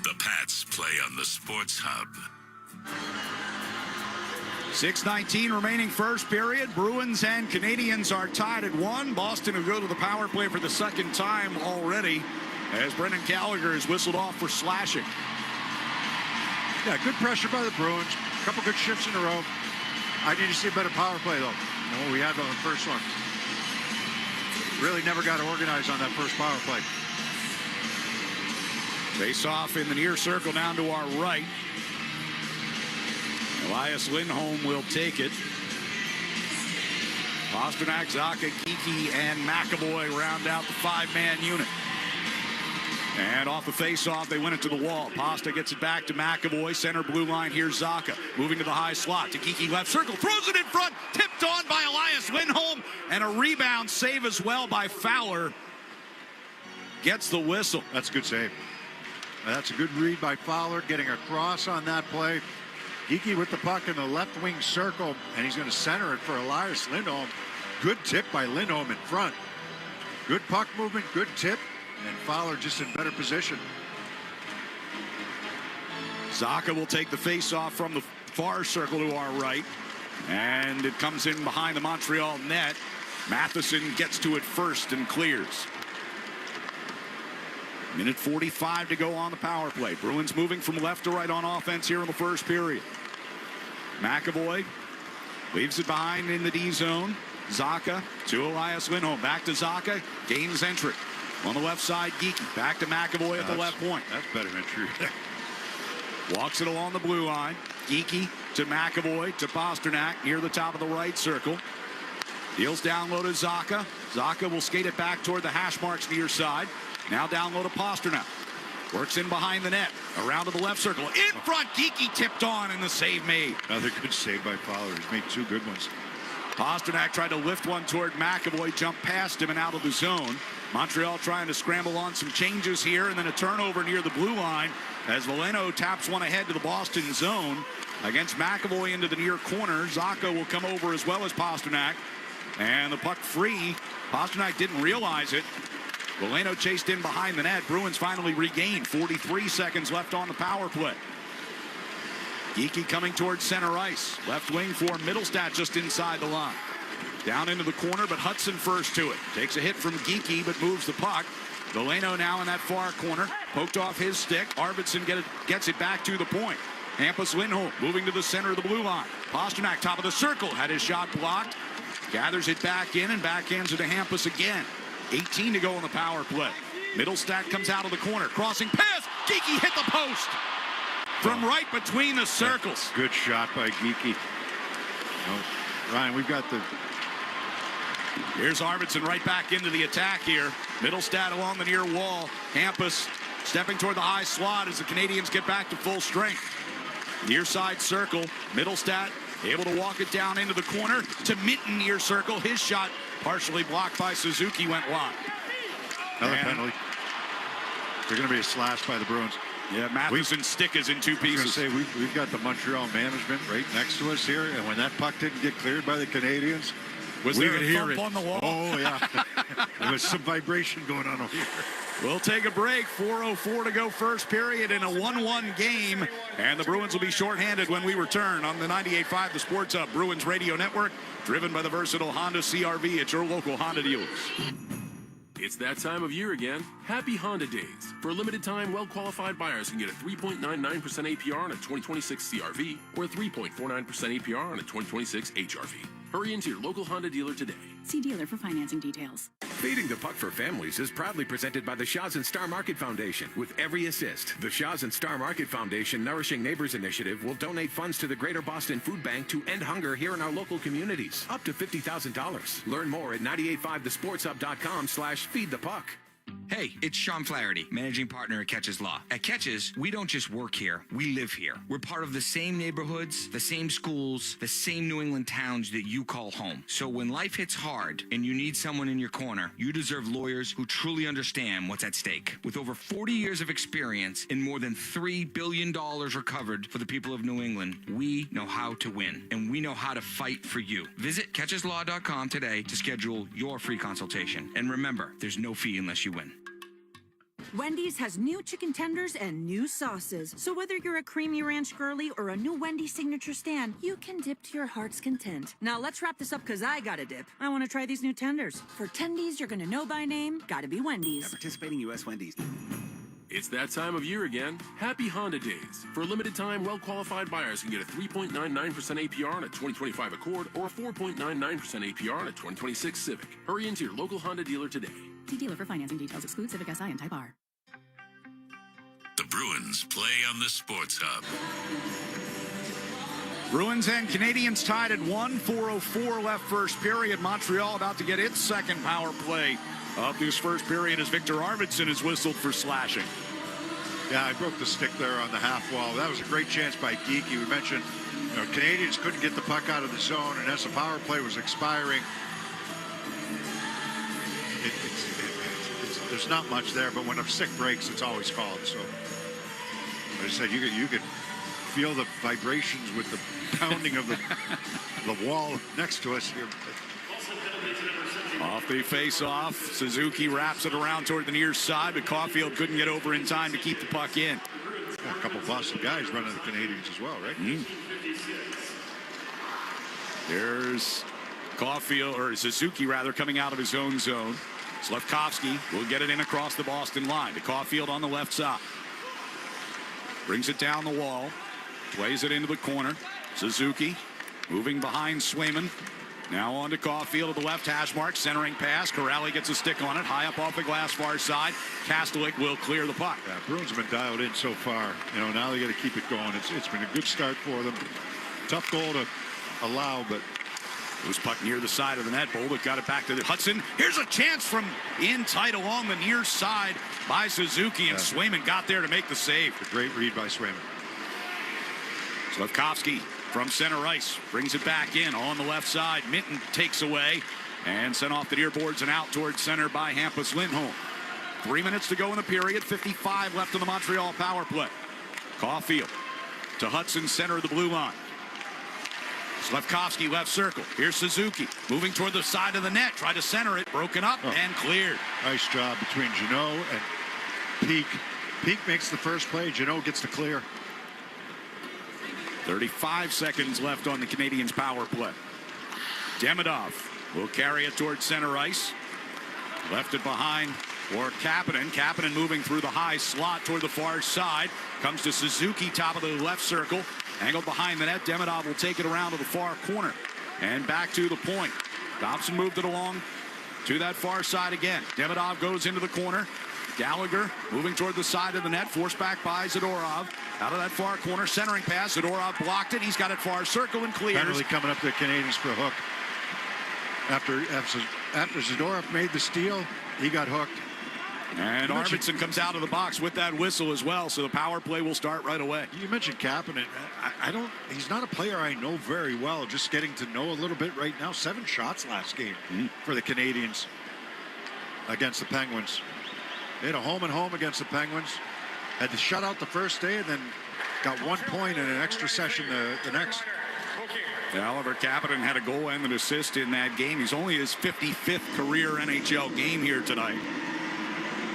The Pats play on the Sports Hub. 6:19 remaining first period. Bruins and Canadiens are tied at 1. Boston will go to the power play for the second time already as Brendan Gallagher is whistled off for slashing. Yeah, good pressure by the Bruins. A couple good shifts in a row. I need to see a better power play, though. You know, we had on the first one. Really never got organized on that first power play. Face off in the near circle down to our right. Elias Lindholm will take it. Pasternak, Zacha, Geekie, and McAvoy round out the 5-man unit. And off the face-off, they win it to the wall. Pasta gets it back to McAvoy. Center blue line, here's Zacha. Moving to the high slot to Geekie, left circle. Throws it in front. Tipped on by Elias Lindholm. And a rebound save as well by Fowler. Gets the whistle. That's a good save. That's a good read by Fowler, getting across on that play. Geekie with the puck in the left wing circle, and he's going to center it for Elias Lindholm. Good tip by Lindholm in front. Good puck movement, good tip, and Fowler just in better position. Zacha will take the face-off from the far circle to our right, and it comes in behind the Montreal net. Matheson gets to it first and clears. Minute 45 to go on the power play. Bruins moving from left to right on offense here in the first period. McAvoy leaves it behind in the D zone. Zacha to Elias Lindholm. Back to Zacha. Gains entry. On the left side, Geekie. Back to McAvoy at the left point. That's better entry. Walks it along the blue line. Geekie to McAvoy to Pasternak near the top of the right circle. Deals down low to Zacha. Zacha will skate it back toward the hash marks near side. Now down low to Pasternak. Works in behind the net. Around to the left circle. In front, Geekie tipped on and the save made. Another good save by Fowler. He's made two good ones. Pasternak tried to lift one toward McAvoy, jumped past him and out of the zone. Montreal trying to scramble on some changes here, and then a turnover near the blue line as Veleno taps one ahead to the Boston zone against McAvoy into the near corner. Zacha will come over as well as Pasternak. And the puck free. Pasternak didn't realize it. Veleno chased in behind the net. Bruins finally regained. 43 seconds left on the power play. Geekie coming towards center ice. Left wing for Middlestat just inside the line. Down into the corner, but Hudson first to it. Takes a hit from Geekie, but moves the puck. Veleno now in that far corner. Poked off his stick. Arvidsson gets it back to the point. Hampus Lindholm moving to the center of the blue line. Pasternak, top of the circle. Had his shot blocked. Gathers it back in and backhands it to Hampus again. 18 to go on the power play. Middlestat comes out of the corner. Crossing pass. Geekie hit the post. From right between the circles. Good shot by Geekie. Ryan, we've got the... Here's Arvidsson right back into the attack here. Middlestat along the near wall. Hampus stepping toward the high slot as the Canadiens get back to full strength. Near side circle. Middlestat able to walk it down into the corner to Mitten near circle. His shot partially blocked by Suzuki went wide. Another penalty. They're going to be a slash by the Bruins. Yeah, Matheson's stick is in two pieces. I was going to say, we've got the Montreal management right next to us here, and when that puck didn't get cleared by the Canadians, was we there could a hear thump it on the wall? Oh, yeah. There was some vibration going on over here. We'll take a break. 4:04 to go first period in a 1-1 game. And the Bruins will be shorthanded when we return on the 98.5 The Sports Hub Bruins Radio Network, driven by the versatile Honda CR-V at your local Honda dealers. It's that time of year again. Happy Honda Days. For a limited time, well-qualified buyers can get a 3.99% APR on a 2026 CR-V or a 3.49% APR on a 2026 HR-V. Hurry into your local Honda dealer today. See dealer for financing details. Feeding the Puck for Families is proudly presented by the Shaw's and Star Market Foundation. With every assist, the Shaw's and Star Market Foundation Nourishing Neighbors Initiative will donate funds to the Greater Boston Food Bank to end hunger here in our local communities. Up to $50,000. Learn more at 985thesportshub.com/feedthepuck. Hey, it's Sean Flaherty, managing partner at Catches Law. At Catches, we don't just work here, we live here. We're part of the same neighborhoods, the same schools, the same New England towns that you call home. So when life hits hard and you need someone in your corner, you deserve lawyers who truly understand what's at stake. With over 40 years of experience and more than $3 billion recovered for the people of New England, we know how to win, and we know how to fight for you. Visit catcheslaw.com today to schedule your free consultation. And remember, there's no fee unless you win. Wendy's has new chicken tenders and new sauces. So whether you're a creamy ranch girly or a new Wendy's signature stand, you can dip to your heart's content. Now let's wrap this up because I got to dip. I want to try these new tenders. For tendies you're going to know by name, gotta be Wendy's. Participating U.S. Wendy's. It's that time of year again. Happy Honda Days. For a limited time, well-qualified buyers can get a 3.99% APR on a 2025 Accord or a 4.99% APR on a 2026 Civic. Hurry into your local Honda dealer today. See dealer for financing details. Exclude Civic Si and Type R. The Bruins play on the Sports Hub. Bruins and Canadians tied at 1. 4:04 left first period. Montreal about to get its second power play of this first period as Victor Arvidsson is whistled for slashing. Yeah, I broke the stick there on the half wall. That was a great chance by Geekie. We mentioned, Canadians couldn't get the puck out of the zone, and as the power play was expiring, there's not much there, but when a stick breaks, it's always called. So, as I said, you could feel the vibrations with the pounding of the wall next to us here. Off the face-off, Suzuki wraps it around toward the near side, but Caulfield couldn't get over in time to keep the puck in. A couple of Boston guys running the Canadiens as well, right? There's Caulfield, or Suzuki rather, coming out of his own zone. Slafkovsky will get it in across the Boston line to Caulfield on the left side. Brings it down the wall, plays it into the corner. Suzuki moving behind Swayman. Now on to Caulfield at the left hash mark, centering pass. Corrali gets a stick on it, high up off the glass far side. Kastelik will clear the puck. Yeah, Bruins have been dialed in so far. Now they got to keep it going. It's been a good start for them. Tough goal to allow, but loose puck near the side of the net. Bolduc got it back to Hudson. Here's a chance from in tight along the near side by Suzuki, and Swayman got there to make the save. A great read by Swayman. Slafkovsky from center ice brings it back in on the left side. Minton takes away and sent off the near boards and out towards center by Hampus Lindholm. 3 minutes to go in the period. 55 left in the Montreal power play. Caulfield to Hudson, center of the blue line. Slafkovsky left circle. Here's Suzuki moving toward the side of the net. Try to center it. Broken up and cleared. Nice job between Jeannot and Peak. Peak makes the first play. Jeannot gets the clear. 35 seconds left on the Canadiens power play. Demidov will carry it towards center ice. Left it behind for Kapanen. Kapanen moving through the high slot toward the far side. Comes to Suzuki, top of the left circle. Angled behind the net. Demidov will take it around to the far corner. And back to the point. Dobson moved it along to that far side again. Demidov goes into the corner. Gallagher moving toward the side of the net. Forced back by Zadorov. Out of that far corner. Centering pass. Zadorov blocked it. He's got it far circle and clears. Penalty coming up to the Canadiens for a hook. After Zadorov made the steal, he got hooked. And Arvidsson comes out of the box with that whistle as well, so the power play will start right away. You mentioned Kapanen. He's not a player I know very well, just getting to know a little bit right now. 7 shots last game for the Canadiens against the Penguins. They had a home and home against the Penguins. Had to shut out the first day and then got 1 point in an extra session the next. Yeah, Oliver Kapanen had a goal and an assist in that game. He's only his 55th career NHL game here tonight.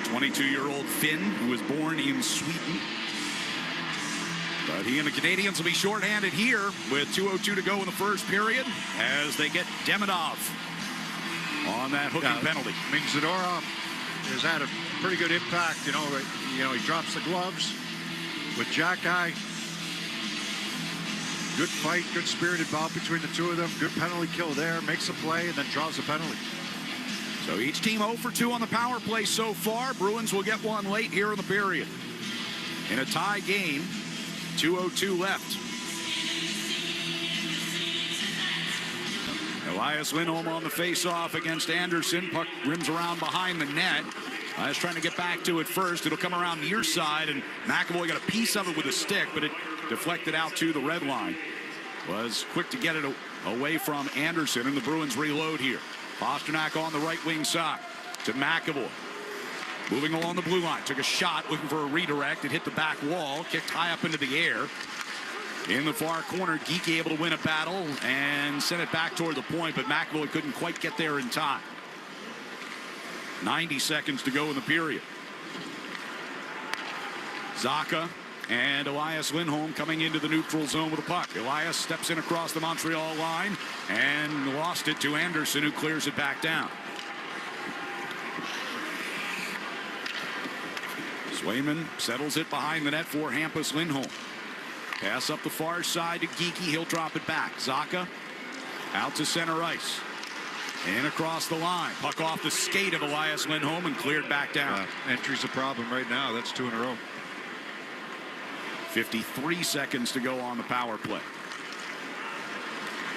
22-year-old Finn, who was born in Sweden. But he and the Canadiens will be shorthanded here with 2:02 to go in the first period as they get Demidov on that hooking penalty. I mean, Zadorov has had a pretty good impact. You know, he drops the gloves with Jack Guy. Good fight, good spirited bout between the two of them. Good penalty kill there, makes a play, and then draws a penalty. So each team 0 for 2 on the power play so far. Bruins will get one late here in the period. In a tie game, 2:02 left. Elias Lindholm on the face-off against Anderson. Puck rims around behind the net. Elias trying to get back to it first. It'll come around near side, and McAvoy got a piece of it with a stick, but it deflected out to the red line. Was quick to get it away from Anderson, and the Bruins reload here. Pastrnak on the right wing side to McAvoy. Moving along the blue line. Took a shot, looking for a redirect. It hit the back wall, kicked high up into the air. In the far corner, Geekie able to win a battle and send it back toward the point, but McAvoy couldn't quite get there in time. 90 seconds to go in the period. Zacha and Elias Lindholm coming into the neutral zone with a puck. Elias steps in across the Montreal line and lost it to Anderson, who clears it back down. Swayman settles it behind the net for Hampus Lindholm. Pass up the far side to Geekie. He'll drop it back. Zacha out to center ice. And across the line. Puck off the skate of Elias Lindholm and cleared back down. Entry's a problem right now. That's 2 in a row. 53 seconds to go on the power play.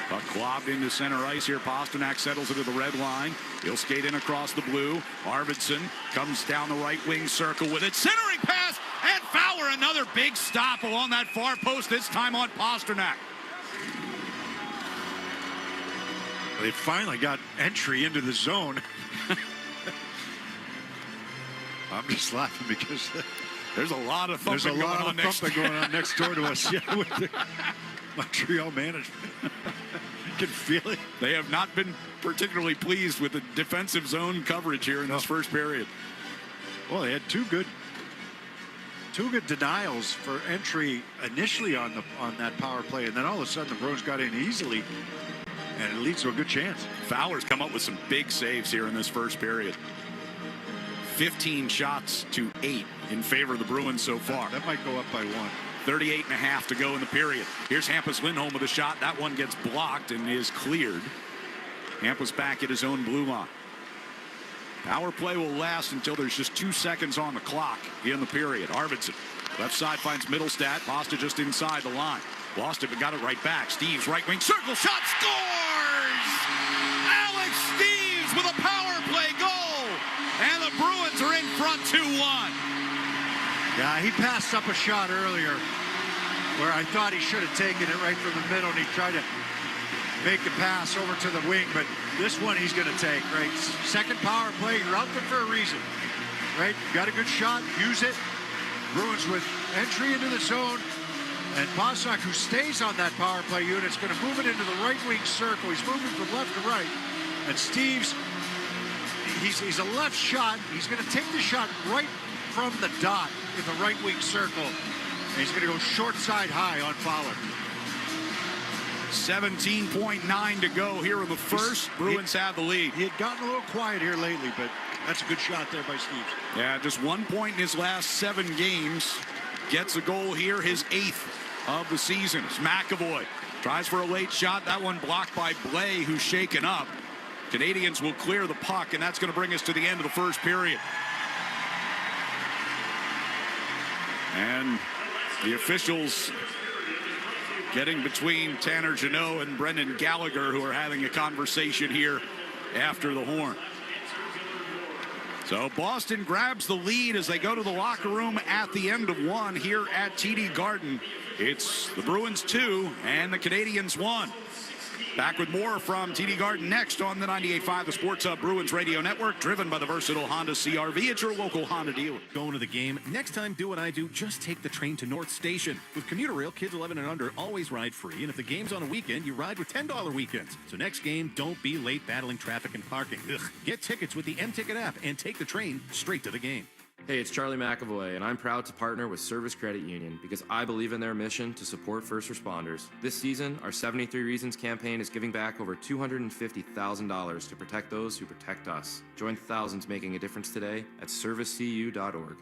Puck clobbed into center ice here. Pastrnak settles it to the red line. He'll skate in across the blue. Arvidsson comes down the right wing circle with it. Centering pass, and Fowler another big stop along that far post, this time on Pastrnak. They finally got entry into the zone. I'm just laughing because there's a lot of thumping going on next door to us. Yeah, with the Montreal management. You can feel it. They have not been particularly pleased with the defensive zone coverage here in this first period. Well, they had two good denials for entry initially on that power play, and then all of a sudden the Bruins got in easily, and it leads to a good chance. Fowler's come up with some big saves here in this first period. 15 shots to 8 in favor of the Bruins so far. That might go up by 1. 38.5 to go in the period. Here's Hampus Lindholm with a shot. That one gets blocked and is cleared. Hampus back at his own blue line. Power play will last until there's just 2 seconds on the clock in the period. Arvidsson, left side finds Middlestat. Lost it just inside the line. Lost it, but got it right back. Steves, right wing circle shot, scores! Alex Steves with a power play goal! And the Bruins are in front 2-1. Yeah, he passed up a shot earlier where I thought he should have taken it right from the middle, and he tried to make the pass over to the wing, but this one he's going to take, right? Second power play, you're out there for a reason, right? Got a good shot, use it. Bruins with entry into the zone, and Pastrnak, who stays on that power play unit, is going to move it into the right wing circle. He's moving from left to right, and Steves, he's a left shot. He's going to take the shot right from the dot in the right wing circle, and he's going to go short side high on Fowler. 17.9 to go here in the first. Bruins have the lead. He had gotten a little quiet here lately, but that's a good shot there by Steves. Yeah, just 1 point in his last 7 games. Gets a goal here, his 8th of the season. It's McAvoy. Tries for a late shot. That one blocked by Blais, who's shaken up. Canadiens will clear the puck, and that's going to bring us to the end of the first period. And the officials getting between Tanner Jeannot and Brendan Gallagher, who are having a conversation here after the horn. So Boston grabs the lead as they go to the locker room at the end of 1 here at TD Garden. It's the Bruins 2 and the Canadiens 1. Back with more from TD Garden next on the 98.5 The Sports Hub Bruins Radio Network, driven by the versatile Honda CR-V at your local Honda dealer. Going to the game? Next time, do what I do. Just take the train to North Station. With Commuter Rail, kids 11 and under always ride free. And if the game's on a weekend, you ride with $10 weekends. So next game, don't be late battling traffic and parking. Ugh. Get tickets with the M-Ticket app and take the train straight to the game. Hey, it's Charlie McAvoy, and I'm proud to partner with Service Credit Union because I believe in their mission to support first responders. This season, our 73 Reasons campaign is giving back over $250,000 to protect those who protect us. Join thousands making a difference today at servicecu.org.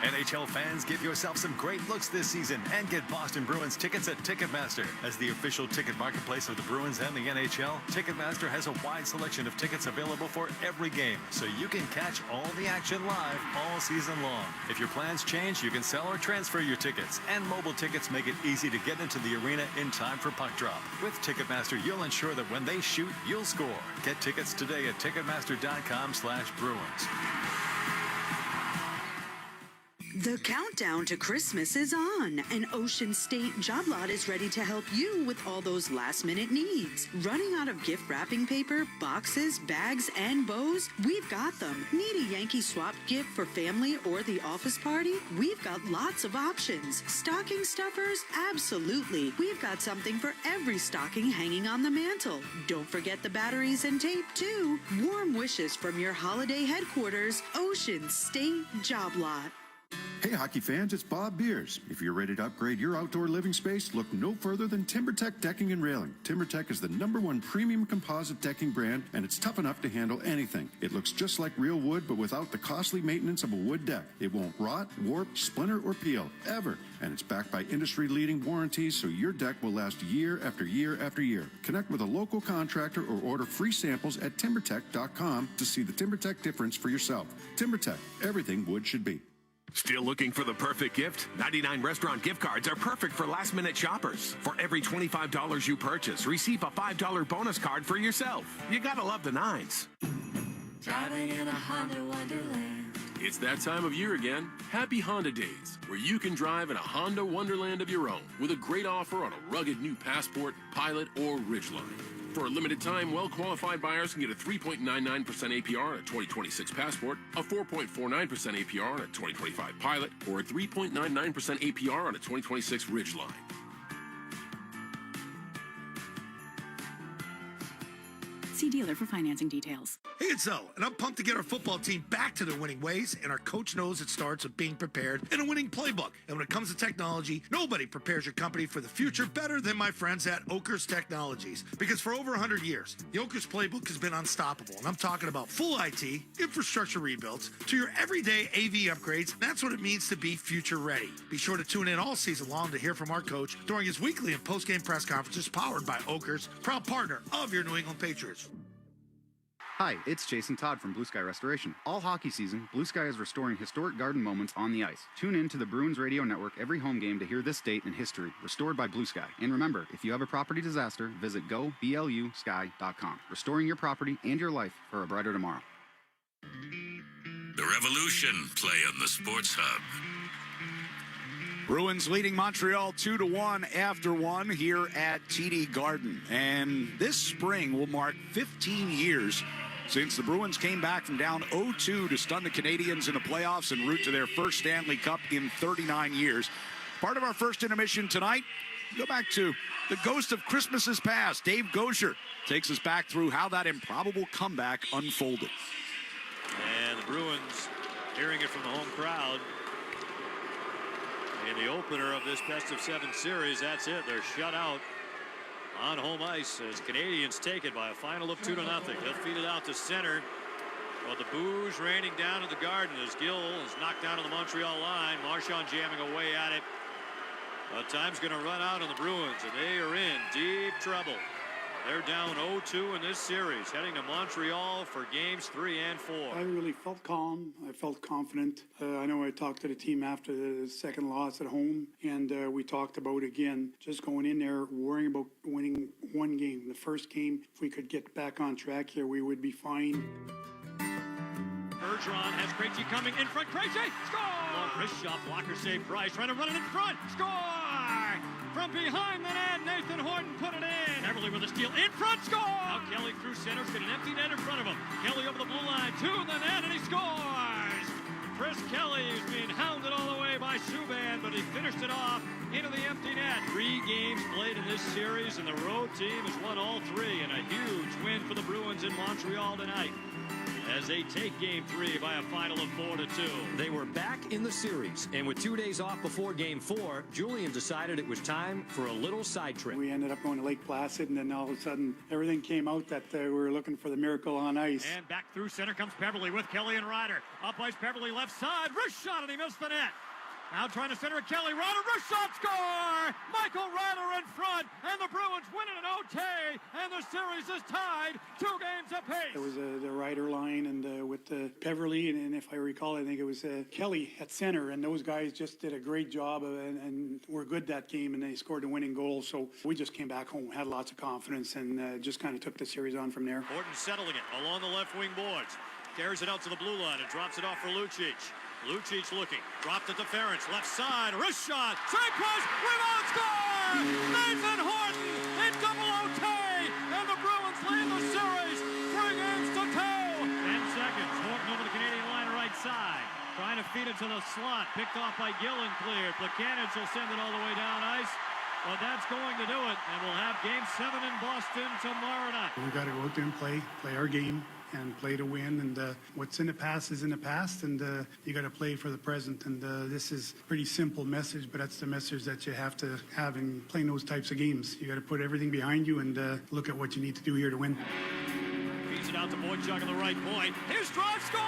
NHL fans, give yourself some great looks this season and get Boston Bruins tickets at Ticketmaster. As the official ticket marketplace of the Bruins and the NHL, Ticketmaster has a wide selection of tickets available for every game, so you can catch all the action live all season long. If your plans change, you can sell or transfer your tickets, and mobile tickets make it easy to get into the arena in time for puck drop. With Ticketmaster, you'll ensure that when they shoot, you'll score. Get tickets today at Ticketmaster.com/Bruins. The countdown to Christmas is on, and Ocean State Job Lot is ready to help you with all those last-minute needs. Running out of gift wrapping paper, boxes, bags, and bows? We've got them. Need a Yankee swap gift for family or the office party? We've got lots of options. Stocking stuffers? Absolutely. We've got something for every stocking hanging on the mantle. Don't forget the batteries and tape, too. Warm wishes from your holiday headquarters, Ocean State Job Lot. Hey hockey fans, it's Bob Beers. If you're ready to upgrade your outdoor living space, look no further than TimberTech Decking and Railing. TimberTech is the #1 premium composite decking brand, and it's tough enough to handle anything. It looks just like real wood, but without the costly maintenance of a wood deck. It won't rot, warp, splinter, or peel, ever. And it's backed by industry-leading warranties, so your deck will last year after year after year. Connect with a local contractor or order free samples at timbertech.com to see the TimberTech difference for yourself. TimberTech, everything wood should be. Still looking for the perfect gift? 99 restaurant gift cards are perfect for last-minute shoppers. For every $25 you purchase, receive a $5 bonus card for yourself. You gotta love the nines. Driving in a Honda Wonderland. It's that time of year again. Happy Honda Days, where you can drive in a Honda Wonderland of your own with a great offer on a rugged new Passport, Pilot, or Ridgeline. For a limited time, well-qualified buyers can get a 3.99% APR on a 2026 Passport, a 4.49% APR on a 2025 Pilot, or a 3.99% APR on a 2026 Ridgeline. See dealer for financing details. Hey, it's Zoe, and I'm pumped to get our football team back to their winning ways, and our coach knows it starts with being prepared and a winning playbook. And when it comes to technology, nobody prepares your company for the future better than my friends at Oakers Technologies. Because for over 100 years, the Oakers playbook has been unstoppable, and I'm talking about full IT, infrastructure rebuilds, to your everyday AV upgrades. That's what it means to be future ready. Be sure to tune in all season long to hear from our coach during his weekly and post-game press conferences powered by Oakers, proud partner of your New England Patriots. Hi, it's Jason Todd from Blue Sky Restoration. All hockey season, Blue Sky is restoring historic garden moments on the ice. Tune in to the Bruins Radio Network every home game to hear this date in history, restored by Blue Sky. And remember, if you have a property disaster, visit goblusky.com. Restoring your property and your life for a brighter tomorrow. The Revolution play on the Sports Hub. Bruins leading Montreal 2-1 after one here at TD Garden. And this spring will mark 15 years since the Bruins came back from down 0-2 to stun the Canadiens in the playoffs en route to their first Stanley Cup in 39 years. Part of our first intermission tonight, go back to the ghost of Christmases past. Dave Gosher takes us back through how that improbable comeback unfolded. And the Bruins hearing it from the home crowd. In the opener of this best-of-7 series, that's it. They're shut out on home ice as Canadiens take it by a final of 2-0. They'll feed it out to center. Well, the boos raining down at the Garden as Gill is knocked down to the Montreal line. Marchand jamming away at it. Time's going to run out on the Bruins, and they are in deep trouble. They're down 0-2 in this series, heading to Montreal for games 3 and 4. I really felt calm. I felt confident. I know I talked to the team after the second loss at home, and we talked about, again, just going in there, worrying about winning one game. The first game, if we could get back on track here, we would be fine. Bergeron has Krejci coming in front. Krejci, score! Long wrist shot, blocker save Price, trying to run it in front. Score! from behind the net. Nathan Horton put it in. Beverly with a steal in front, score! Now Kelly through center, got an empty net in front of him. Kelly over the blue line to the net, and he scores! Chris Kelly is being hounded all the way by Subban, but he finished it off into the empty net. 3 games played in this series, and the road team has won all 3, and a huge win for the Bruins in Montreal tonight as they take Game 3 by a final of 4-2. They were back in the series, and with 2 days off before Game 4, Julian decided it was time for a little side trip. We ended up going to Lake Placid, and then all of a sudden, everything came out that we were looking for the miracle on ice. And back through center comes Beverly with Kelly and Ryder. Up ice, Beverly left side, wrist shot, and he missed the net. Now trying to center it, Kelly, Ryder, wrist shot, score! Michael Ryder in front, and the Bruins win it in OT, and the series is tied 2 games apiece. It was the Ryder line, and with Beverly, and if I recall, I think it was Kelly at center, and those guys just did a great job, and were good that game, and they scored the winning goal. So we just came back home, had lots of confidence, and just kind of took the series on from there. Horton settling it along the left wing boards. Carries it out to the blue line and drops it off for Lucic. Lucic looking, dropped it to Ferentz, left side, wrist shot, save push, rebound, score! Nathan Horton in double OT, and the Bruins lead the series 3 games to 2. 10 seconds, Horton over the Canadian line right side, trying to feed it to the slot, picked off by Gill and cleared. Plekanec will send it all the way down ice. Well, that's going to do it, and we'll have Game 7 in Boston tomorrow night. We got to go out there and play our game, and play to win, and what's in the past is in the past, and you got to play for the present, and this is a pretty simple message, but that's the message that you have to have in playing those types of games. You got to put everything behind you and look at what you need to do here to win. Feeds it out to Boychuk on the right point. His drive, score!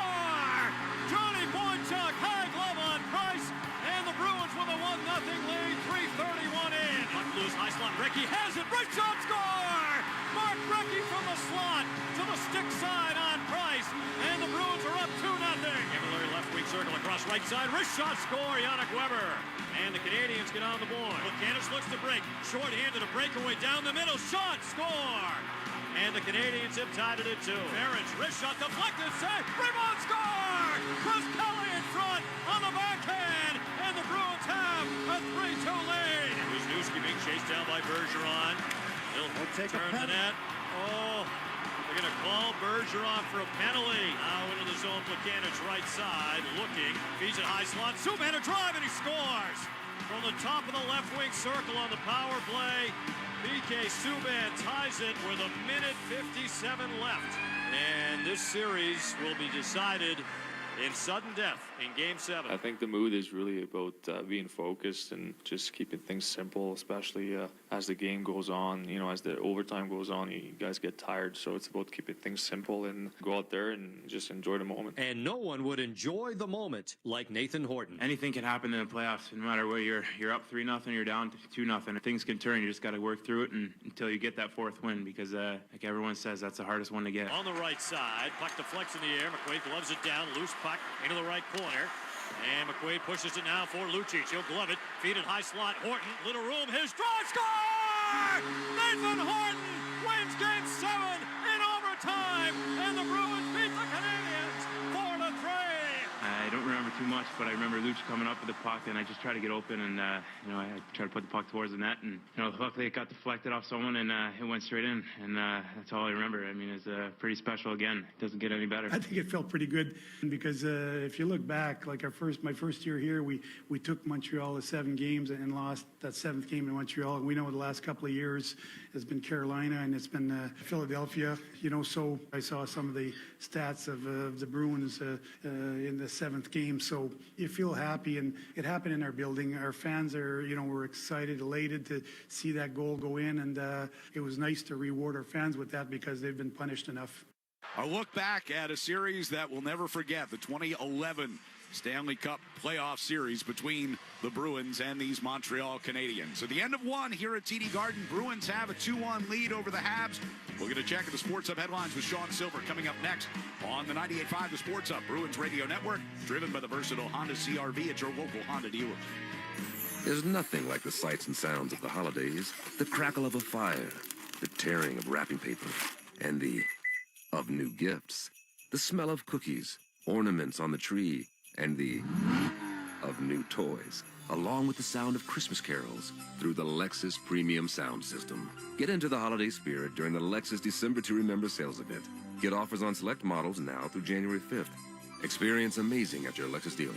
Johnny Boychuk, high glove on Price, and the Bruins with a 1-0 lead, 3:31 in. Puck loose, high slot, Recchi has it, right shot, score! Mark Recchi from the slot to the stick side on Price, and the Bruins are up 2-0. Camilleri left wing circle across right side, wrist shot, score, Yannick Weber. And the Canadiens get on the board. Plekanec looks to break, short-handed, a breakaway down the middle, shot, score! And the Canadiens have tied it at 2. Ferentz, wrist shot, deflected, save, rebound, score! Chris Kelly in front on the backhand, and the Bruins have a 3-2 lead. Wisniewski being chased down by Bergeron. He'll turn the net. Oh, they're going to call Bergeron for a penalty. Now into the zone, Plekanec right side, looking, feeds it high slot, Subban a drive, and he scores! From the top of the left wing circle on the power play, PK Subban ties it with 1:57 left. And this series will be decided in sudden death in Game 7. I think the mood is really about being focused and just keeping things simple, especially as the game goes on. You know, as the overtime goes on, you guys get tired. So it's about keeping things simple and go out there and just enjoy the moment. And no one would enjoy the moment like Nathan Horton. Anything can happen in the playoffs, no matter where you're up 3-0, you're down 2-0. Things can turn. You just got to work through it until you get that 4th win, because like everyone says, that's the hardest one to get. On the right side, puck deflects in the air. McQuaid gloves it down, loose puck into the right corner. And McQuaid pushes it now for Lucic. He'll glove it, feed it high slot. Horton, little room, his drive, score! Nathan Horton wins Game 7 in overtime, and the Bruins beat the Canadiens 4-3. I don't remember too much, but I remember Luch coming up with the puck, and I just tried to get open, and I tried to put the puck towards the net, and luckily it got deflected off someone, and it went straight in, and that's all I remember. I mean, it's pretty special. Again, it doesn't get any better. I think it felt pretty good, because if you look back, like my first year here, we took Montreal to 7 games and lost that 7th game in Montreal, and we know the last couple of years has been Carolina and it's been Philadelphia. So I saw some of the stats of the Bruins in the 7th game. So you feel happy, and it happened in our building. Our fans are, were excited, elated to see that goal go in, and it was nice to reward our fans with that, because they've been punished enough. A look back at a series that we'll never forget, the 2011 Stanley Cup playoff series between the Bruins and these Montreal Canadiens. At the end of one here at TD Garden, Bruins have a 2-1 lead over the Habs. We'll get a check of the Sports Hub headlines with Sean Silver coming up next on the 98.5 The Sports Hub Bruins Radio Network, driven by the versatile Honda CR-V at your local Honda dealer. There's nothing like the sights and sounds of the holidays. The crackle of a fire, the tearing of wrapping paper, and of new gifts. The smell of cookies, ornaments on the tree, and the of new toys, along with the sound of Christmas carols through the Lexus Premium Sound System. Get into the holiday spirit during the Lexus December to Remember sales event. Get offers on select models now through January 5th. Experience amazing at your Lexus dealer.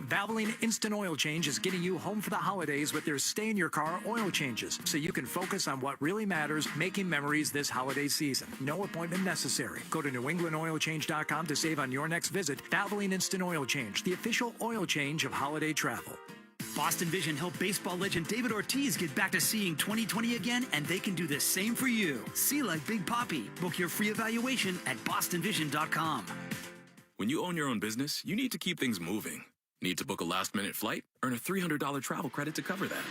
Valvoline Instant Oil Change is getting you home for the holidays with their stay-in-your-car oil changes, so you can focus on what really matters, making memories this holiday season. No appointment necessary. Go to NewEnglandOilChange.com to save on your next visit. Valvoline Instant Oil Change, the official oil change of holiday travel. Boston Vision helped baseball legend David Ortiz get back to seeing 20/20 again, and they can do the same for you. See like Big Papi. Book your free evaluation at bostonvision.com. When you own your own business, you need to keep things moving. Need to book a last-minute flight? Earn a $300 travel credit to cover that.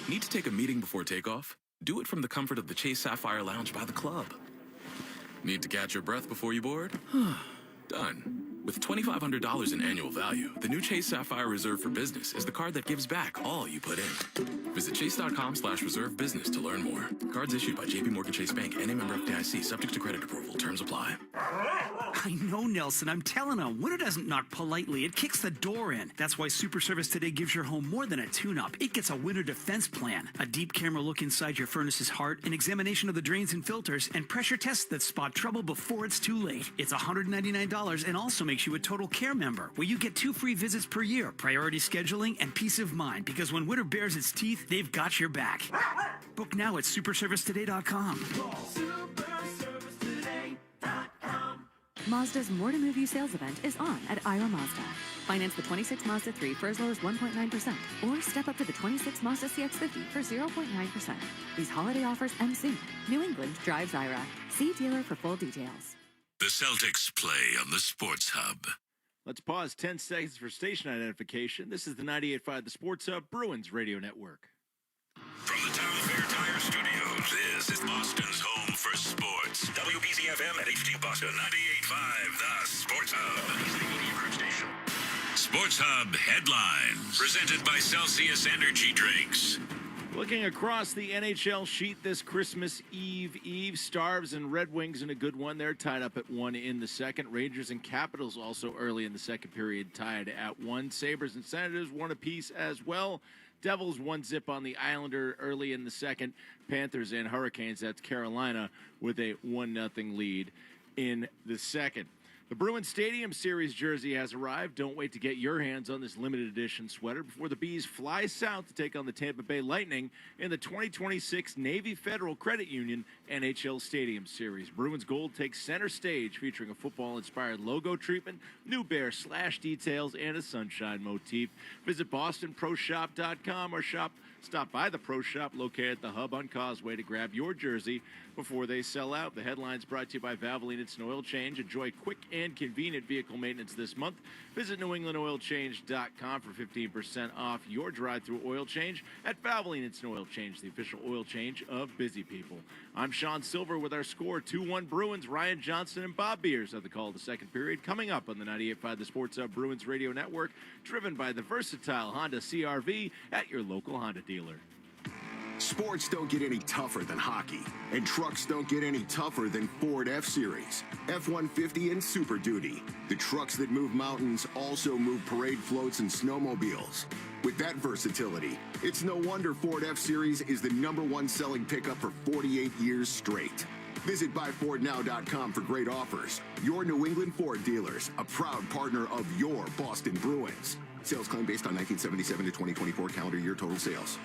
Need to take a meeting before takeoff? Do it from the comfort of the Chase Sapphire Lounge by the club. Need to catch your breath before you board? Done. With $2,500 in annual value, the new Chase Sapphire Reserve for Business is the card that gives back all you put in. Visit chase.com/reserve business to learn more. Cards issued by JPMorgan Chase Bank and a member FDIC, subject to credit approval. Terms apply. I know, Nelson. I'm telling him. Winter doesn't knock politely. It kicks the door in. That's why Super Service Today gives your home more than a tune-up. It gets a winter defense plan. A deep camera look inside your furnace's heart, an examination of the drains and filters, and pressure tests that spot trouble before it's too late. It's $199 and also makes you a Total Care member, where you get 2 free visits per year, priority scheduling, and peace of mind. Because when winter bares its teeth, they've got your back. Book now at superservicetoday.com. Mazda's More to Move You sales event is on at Ira Mazda. Finance the 26 Mazda 3 for as low as 1.9%, or step up to the 26 Mazda CX-50 for 0.9%. These holiday offers end soon. New England drives Ira. See dealer for full details. The Celtics play on the Sports Hub. Let's pause 10 seconds for station identification. This is the 98.5 The Sports Hub Bruins Radio Network. From the Town Fair Tire Studios, this is Boston's home for sports. WBZFM at HD Boston 98.5 The Sports Hub. Easily Media Group Station. Sports Hub headlines, presented by Celsius Energy Drinks. Looking across the NHL sheet this Christmas Eve, Stars and Red Wings in a good one. They're tied up at 1 in the second. Rangers and Capitals also early in the second period tied at 1. Sabres and Senators 1 apiece as well. Devils 1-0 on the Islander early in the second. Panthers and Hurricanes, that's Carolina, with a 1-0 lead in the second. The Bruins Stadium Series jersey has arrived. Don't wait to get your hands on this limited edition sweater before the Bees fly south to take on the Tampa Bay Lightning in the 2026 Navy Federal Credit Union NHL Stadium Series. Bruins Gold takes center stage, featuring a football-inspired logo treatment, new bear slash details, and a sunshine motif. Visit BostonProShop.com or stop by the Pro Shop located at the Hub on Causeway to grab your jersey before they sell out. The headline's brought to you by Valvoline Instant Oil Change. Enjoy quick and convenient vehicle maintenance this month. Visit NewEnglandOilChange.com for 15% off your drive-through oil change at Valvoline Instant Oil Change, the official oil change of busy people. I'm Sean Silver with our score, 2-1 Bruins. Ryan Johnson and Bob Beers have the call of the second period, coming up on the 98.5 The Sports Hub Bruins Radio Network, driven by the versatile Honda CR-V at your local Honda dealer. Sports don't get any tougher than hockey, and trucks don't get any tougher than Ford F-Series, F-150, and Super Duty. The trucks that move mountains also move parade floats and snowmobiles. With that versatility, it's no wonder Ford F-Series is the #1 selling pickup for 48 years straight. Visit buyfordnow.com for great offers. Your New England Ford dealers, a proud partner of your Boston Bruins. Sales claim based on 1977 to 2024 calendar year total sales.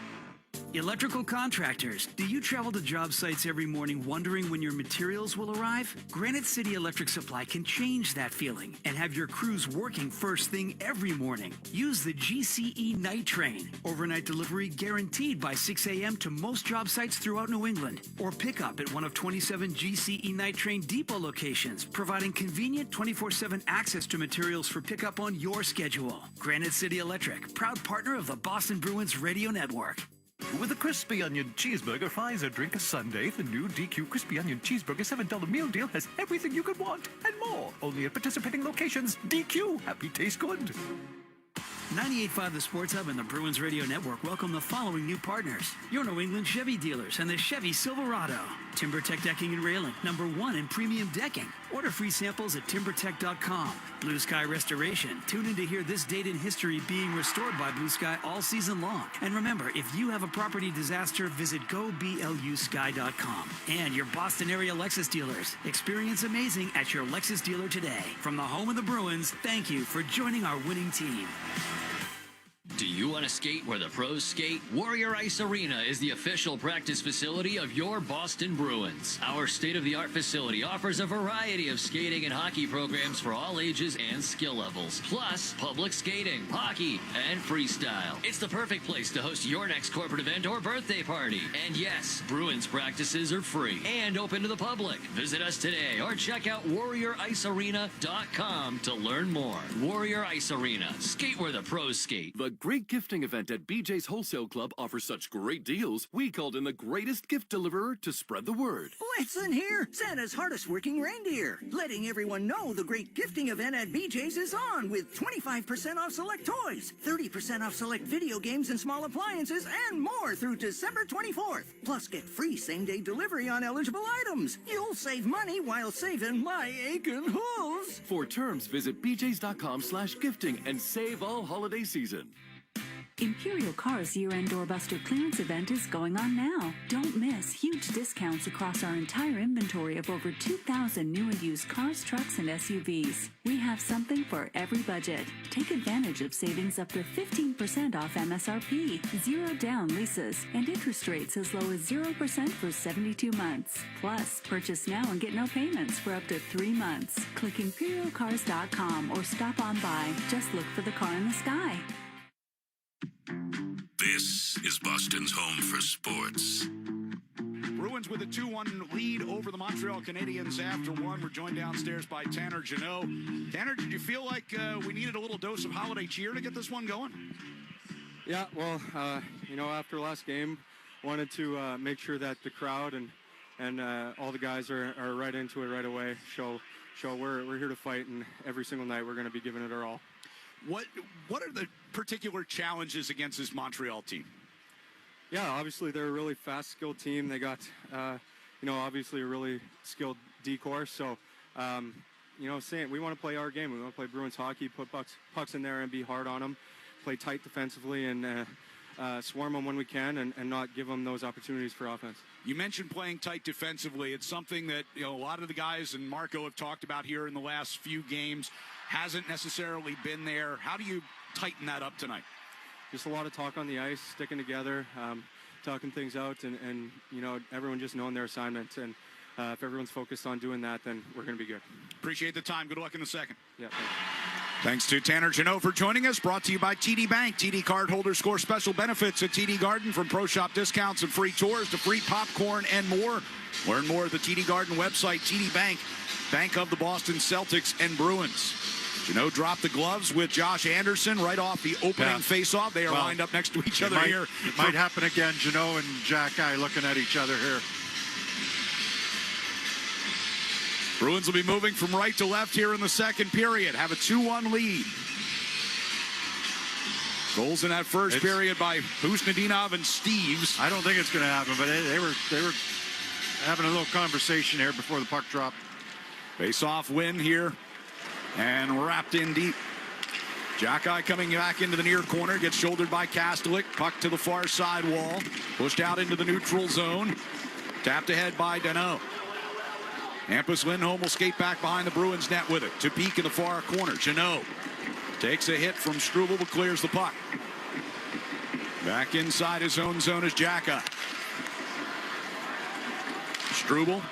Electrical contractors, do you travel to job sites every morning wondering when your materials will arrive? Granite City Electric Supply can change that feeling and have your crews working first thing every morning. Use the GCE Night Train. Overnight delivery guaranteed by 6 a.m. to most job sites throughout New England. Or pick up at one of 27 GCE Night Train depot locations, providing convenient 24/7 access to materials for pickup on your schedule. Granite City Electric, proud partner of the Boston Bruins Radio Network. With a crispy onion cheeseburger, fries, or drink a sundae, the new DQ Crispy Onion Cheeseburger $7 meal deal has everything you could want and more. Only at participating locations. DQ. Happy taste good. 98.5 The Sports Hub and the Bruins Radio Network welcome the following new partners. Your New England Chevy dealers and the Chevy Silverado. TimberTech Decking and Railing, #1 in premium decking. Order free samples at timbertech.com. Blue Sky Restoration. Tune in to hear this date in history being restored by Blue Sky all season long. And remember, if you have a property disaster, visit goblusky.com. And your Boston area Lexus dealers. Experience amazing at your Lexus dealer today. From the home of the Bruins, thank you for joining our winning team. Do you want to skate where the pros skate? Warrior Ice Arena is the official practice facility of your Boston Bruins. Our state-of-the-art facility offers a variety of skating and hockey programs for all ages and skill levels, plus public skating, hockey, and freestyle. It's the perfect place to host your next corporate event or birthday party. And yes, Bruins practices are free and open to the public. Visit us today or check out warrioricearena.com to learn more. Warrior Ice Arena. Skate where the pros skate. The great gifting event at BJ's Wholesale Club offers such great deals, we called in the greatest gift deliverer to spread the word. Listen here, Santa's hardest working reindeer, letting everyone know the great gifting event at BJ's is on with 25% off select toys, 30% off select video games and small appliances, and more through December 24th. Plus, get free same-day delivery on eligible items. You'll save money while saving my aching hooves. For terms, visit bjs.com/gifting and save all holiday season. Imperial Car's year-end doorbuster clearance event is going on now. Don't miss huge discounts across our entire inventory of over 2,000 new and used cars, trucks, and SUVs. We have something for every budget. Take advantage of savings up to 15% off MSRP, 0 down leases, and interest rates as low as 0% for 72 months. Plus, purchase now and get no payments for up to 3 months. Click imperialcars.com or stop on by. Just look for the car in the sky. This is Boston's home for sports. Bruins with a 2-1 lead over the Montreal Canadiens after one. We're joined downstairs by Tanner Jeannot. Tanner, did you feel like we needed a little dose of holiday cheer to get this one going? Yeah, well, after last game, wanted to make sure that the crowd and all the guys are right into it right away. Show we're here to fight, and every single night we're going to be giving it our all. What are the particular challenges against this Montreal team? Yeah, obviously they're a really fast, skilled team. They got, obviously a really skilled D-core. So, saying we want to play our game. We want to play Bruins hockey, put pucks in there and be hard on them, play tight defensively, and swarm them when we can and not give them those opportunities for offense. You mentioned playing tight defensively. It's something that a lot of the guys and Marco have talked about here in the last few games. Hasn't necessarily been there. How do you tighten that up tonight? Just a lot of talk on the ice, sticking together, talking things out, and everyone just knowing their assignment. And if everyone's focused on doing that, then we're going to be good. Appreciate the time. Good luck in the second. Yeah, Thanks to Tanner Jeannot for joining us. Brought to you by TD Bank. TD card holders score special benefits at TD Garden, from pro shop discounts and free tours to free popcorn and more. Learn more at the TD Garden website. TD Bank, bank of the Boston Celtics and Bruins. Jeannot dropped the gloves with Josh Anderson right off the opening face-off. They are lined up next to each other here. It might happen again. Jeannot and Jack Guy looking at each other here. Bruins will be moving from right to left here in the second period. Have a 2-1 lead. Goals in that first period by Husnudinov and Steves. I don't think it's going to happen, but they were having a little conversation here before the puck dropped. Face-off win here. And wrapped in deep. Jack-Eye coming back into the near corner. Gets shouldered by Kastelik. Puck to the far side wall. Pushed out into the neutral zone. Tapped ahead by Danault. Hampus Lindholm will skate back behind the Bruins net with it. To peek in the far corner. Jeannot takes a hit from Struble, but clears the puck. Back inside his own zone is Jack-Eye. Struble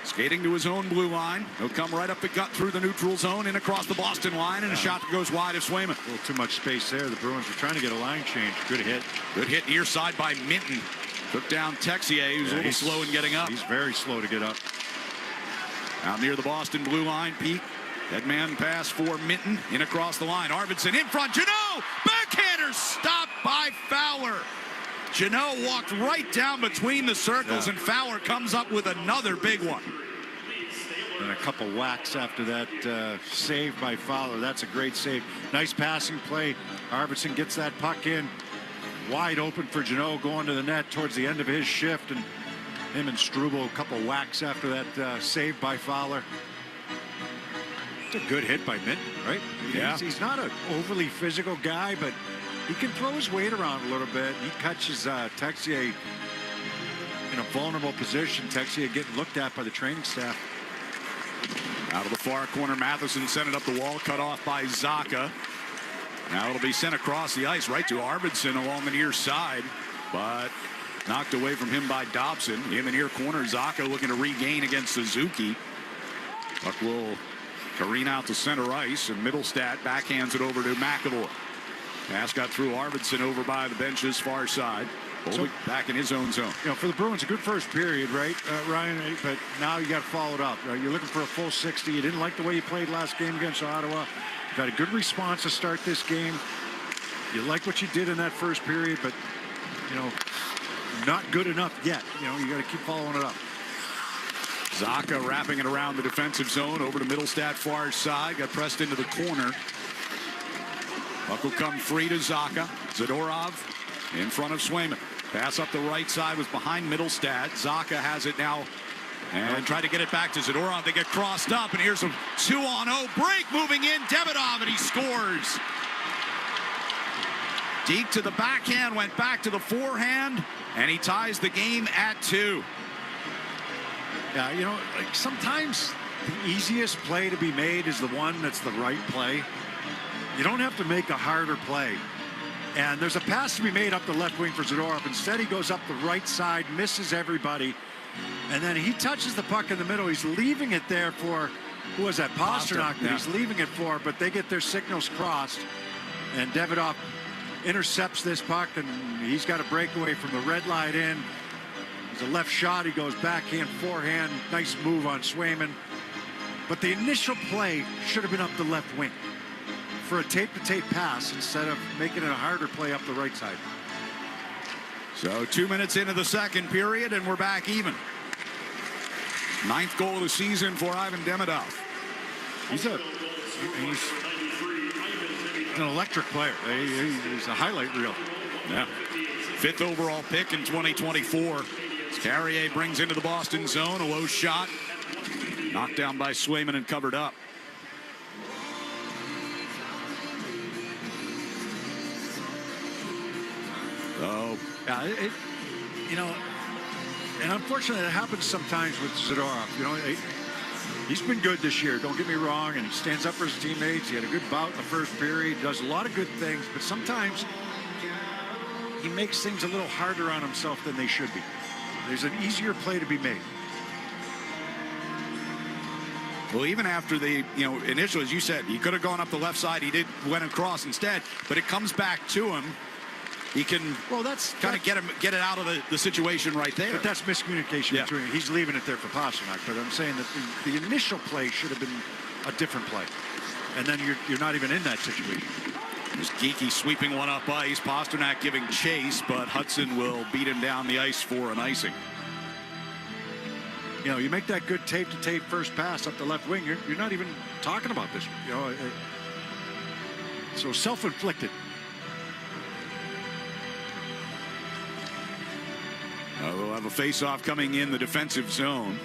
skating to his own blue line. He'll come right up the gut through the neutral zone and across the Boston line, and a shot that goes wide of Swayman. A little too much space there. The Bruins were trying to get a line change. Good hit. Good hit near side by Minton. Took down Texier, who's a little slow in getting up. He's very slow to get up. Out near the Boston blue line, Peak. Headman pass for Minton. In across the line. Arvidsson in front. Jeannot! Backhander stopped by Fowler. Jeannot walked right down between the circles, and Fowler comes up with another big one. And a couple whacks after that save by Fowler. That's a great save. Nice passing play. Arvidsson gets that puck in. Wide open for Jeannot going to the net towards the end of his shift. And Him and Struble, a couple whacks after that save by Fowler. It's a good hit by Minton, right? Yeah. He's not an overly physical guy, but he can throw his weight around a little bit. He catches Texier in a vulnerable position. Texier getting looked at by the training staff. Out of the far corner, Matheson sent it up the wall, cut off by Zaka. Now it'll be sent across the ice right to Arvidsson along the near side, but knocked away from him by Dobson. In the near corner, Zaka looking to regain against Suzuki. Puck will careen out to center ice, and Middlestat backhands it over to McAvoy. Pass got through Arvidsson over by the bench's far side. Bolduc back in his own zone. You know, for the Bruins, a good first period, right, Ryan? But now you got to follow it up. You're looking for a full 60. You didn't like the way you played last game against Ottawa. You've had a good response to start this game. You like what you did in that first period, but, you know, not good enough yet. You know, you got to keep following it up. Zaka wrapping it around the defensive zone over to Middlestat far side. Got pressed into the corner. Puck will come free to Zaka. Zadorov in front of Swayman. Pass up the right side was behind Middlestat. Zaka has it now and try to get it back to Zadorov. They get crossed up, and here's a 2-on-0 break moving in. Davidov, and he scores. Deke to the backhand, went back to the forehand, and he ties the game at 2. Yeah, you know, like sometimes the easiest play to be made is the one that's the right play. You don't have to make a harder play. And there's a pass to be made up the left wing for Zadorov. Instead, he goes up the right side, misses everybody. And then he touches the puck in the middle. He's leaving it there for, who was that? Pasternak that he's leaving it for, but they get their signals crossed. And Davidov intercepts this puck, and he's got a breakaway from the red line in. There's a left shot. He goes backhand, forehand. Nice move on Swayman. But the initial play should have been up the left wing for a tape-to-tape pass instead of making it a harder play up the right side. So 2 minutes into the second period, and we're back even. 9th goal of the season for Ivan Demidov. He's an electric player. He's a highlight reel. Yeah. 5th overall pick in 2024. Carrier brings into the Boston zone. A low shot. Knocked down by Swayman and covered up. Oh, yeah, you know, and unfortunately it happens sometimes with Zadorov. You know, he's been good this year, don't get me wrong, and he stands up for his teammates. He had a good bout in the first period, does a lot of good things, but sometimes he makes things a little harder on himself than they should be. There's an easier play to be made. Well, even after the, initial, as you said, he could have gone up the left side. He went across instead, but it comes back to him. He can kind of get it out of the situation right there. But that's miscommunication between. He's leaving it there for Pasternak. But I'm saying that the initial play should have been a different play, and then you're not even in that situation. There's Geeky sweeping one up ice. Pasternak giving chase, but Hudson will beat him down the ice for an icing. You know, you make that good tape-to-tape first pass up the left wing. You're not even talking about this. You know, so self-inflicted. We'll have a face-off coming in the defensive zone.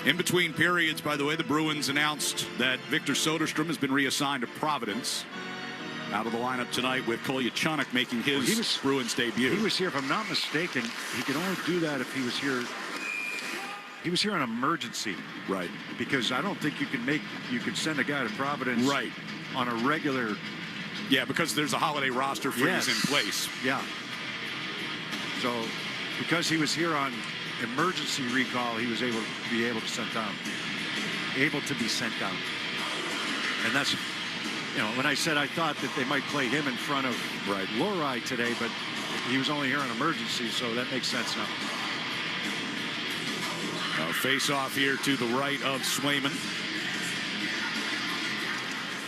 In between periods, by the way, the Bruins announced that Victor Soderstrom has been reassigned to Providence. Out of the lineup tonight with Kolyachonok making his Bruins debut. He was here, if I'm not mistaken. He could only do that if he was here. He was here on emergency. Right. Because I don't think you can send a guy to Providence on a regular. Yeah, because there's a holiday roster freeze in place. Yeah. So, because he was here on emergency recall, he was able to be sent down. Able to be sent down. And that's, when I said I thought that they might play him in front of Lorei today, but he was only here on emergency, so that makes sense now. Face off here to the right of Swayman.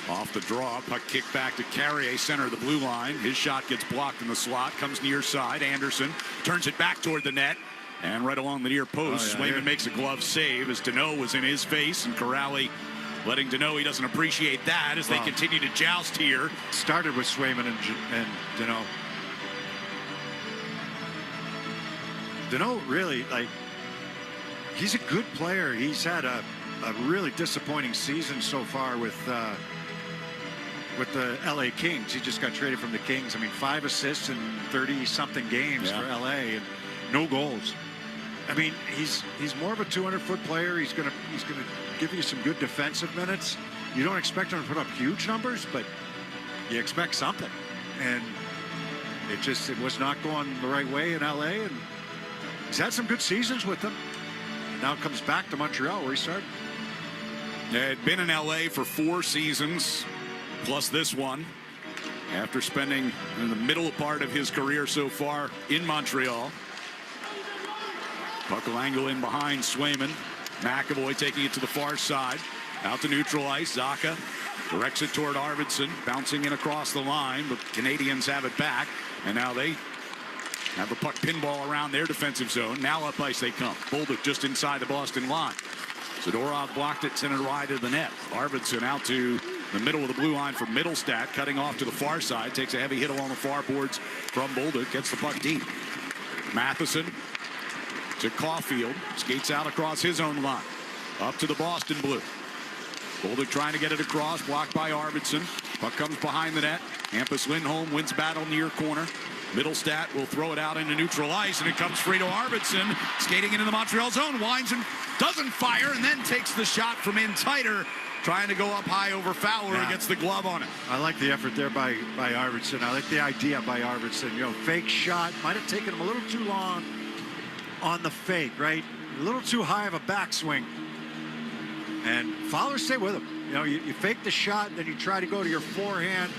Off the draw, puck kicked back to Carrier, center of the blue line. His shot gets blocked in the slot, comes near side. Anderson turns it back toward the net, and right along the near post, Swayman makes a glove save as Deneau was in his face, and Corrali letting Deneau he doesn't appreciate that as they continue to joust here. Started with Swayman and Deneau. Danault really, like, he's a good player. He's had a really disappointing season so far with the LA Kings. He just got traded from the Kings. I mean, 5 assists in 30-something games for LA and no goals. I mean, he's more of a 200-foot player. He's gonna give you some good defensive minutes. You don't expect him to put up huge numbers, but you expect something. And it was not going the right way in LA, and he's had some good seasons with them. And now comes back to Montreal where he started. Had been in LA for 4 seasons, plus this one, after spending in the middle part of his career so far in Montreal. Puck will angle in behind Swayman. McAvoy taking it to the far side. Out to neutral ice. Zacha directs it toward Arvidsson. Bouncing in across the line. But Canadiens have it back. And now they have the puck pinball around their defensive zone. Now up ice they come. Bolduc just inside the Boston line. Zadorov blocked it, sent it wide to the net. Arvidsson out to the middle of the blue line for Middlestat. Cutting off to the far side. Takes a heavy hit along the far boards from Bolduc. Gets the puck deep. Matheson to Caulfield. Skates out across his own line. Up to the Boston Blue. Bolduc trying to get it across. Blocked by Arvidsson. Puck comes behind the net. Hampus Lindholm wins battle near corner. Middlestat will throw it out into neutral ice, and it comes free to Arvidsson. Skating into the Montreal zone. Winds and doesn't fire, and then takes the shot from in tighter. Trying to go up high over Fowler and gets the glove on it. I like the effort there by Arvidsson. I like the idea by Arvidsson. You know, fake shot. Might have taken him a little too long on the fake, right? A little too high of a backswing. And Fowler stay with him. You know, you fake the shot, then you try to go to your forehand.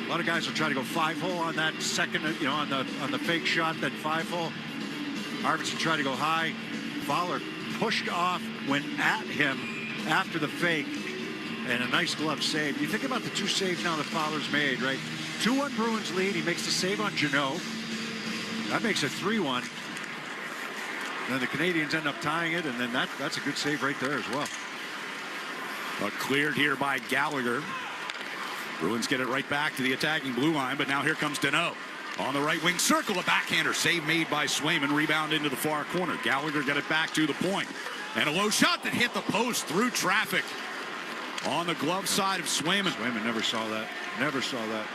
A lot of guys will try to go 5-hole on that second, you know, on the fake shot, then 5-hole. Arvidsson tried to go high. Fowler pushed off, went at him after the fake, and a nice glove save. You think about the 2 saves now that Fowler's made, right? 2-1 Bruins lead. He makes the save on Jeannot. That makes it 3-1. Then the Canadiens end up tying it, and then that's a good save right there as well. But cleared here by Gallagher. Bruins get it right back to the attacking blue line, but now here comes Danault. On the right wing circle, a backhander. Save made by Swayman. Rebound into the far corner. Gallagher got it back to the point. And a low shot that hit the post through traffic. On the glove side of Swayman. Swayman never saw that. Never saw that.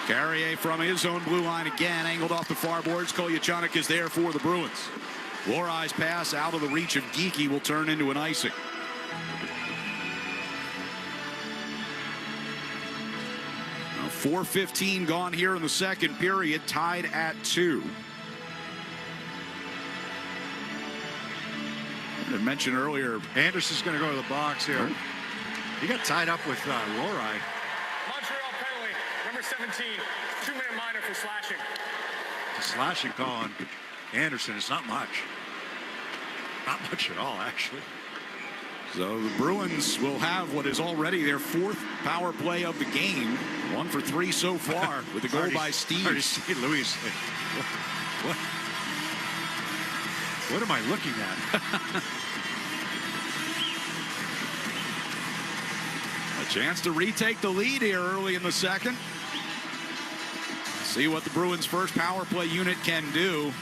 Carrier from his own blue line again, angled off the far boards. Kolyachonok is there for the Bruins. Lorai's pass out of the reach of Geekie will turn into an icing. Now 4:15 gone here in the second period, tied at 2. I mentioned earlier, Anderson's going to go to the box here. He got tied up with Lorai. Montreal penalty, number 17, 2-minute minor for slashing. The slashing call on Anderson is not much. Not much at all, actually. So the Bruins will have what is already their 4th power play of the game. 1 for 3 so far with the goal by Steve. Louis. What am I looking at? A chance to retake the lead here early in the second. See what the Bruins' first power play unit can do.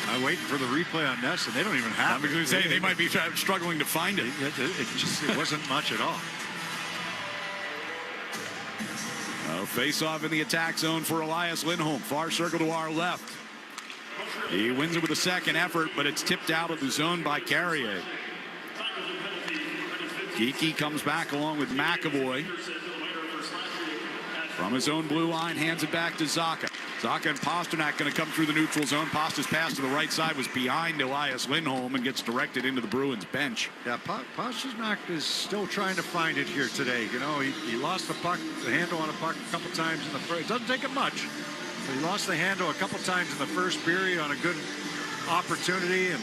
I'm waiting for the replay on Ness, and they don't even have it. They might be struggling to find it. It wasn't much at all. Face off in the attack zone for Elias Lindholm. Far circle to our left. He wins it with a second effort, but it's tipped out of the zone by Carrier. Geekie comes back along with McAvoy. From his own blue line, hands it back to Zacha. Zacha and Pasternak going to come through the neutral zone. Pasta's pass to the right side was behind Elias Lindholm and gets directed into the Bruins bench. Yeah, Pasternak is still trying to find it here today. You know, he lost the puck, the handle on a puck a couple times in the first. It doesn't take him much, but he lost the handle a couple times in the first period on a good opportunity, and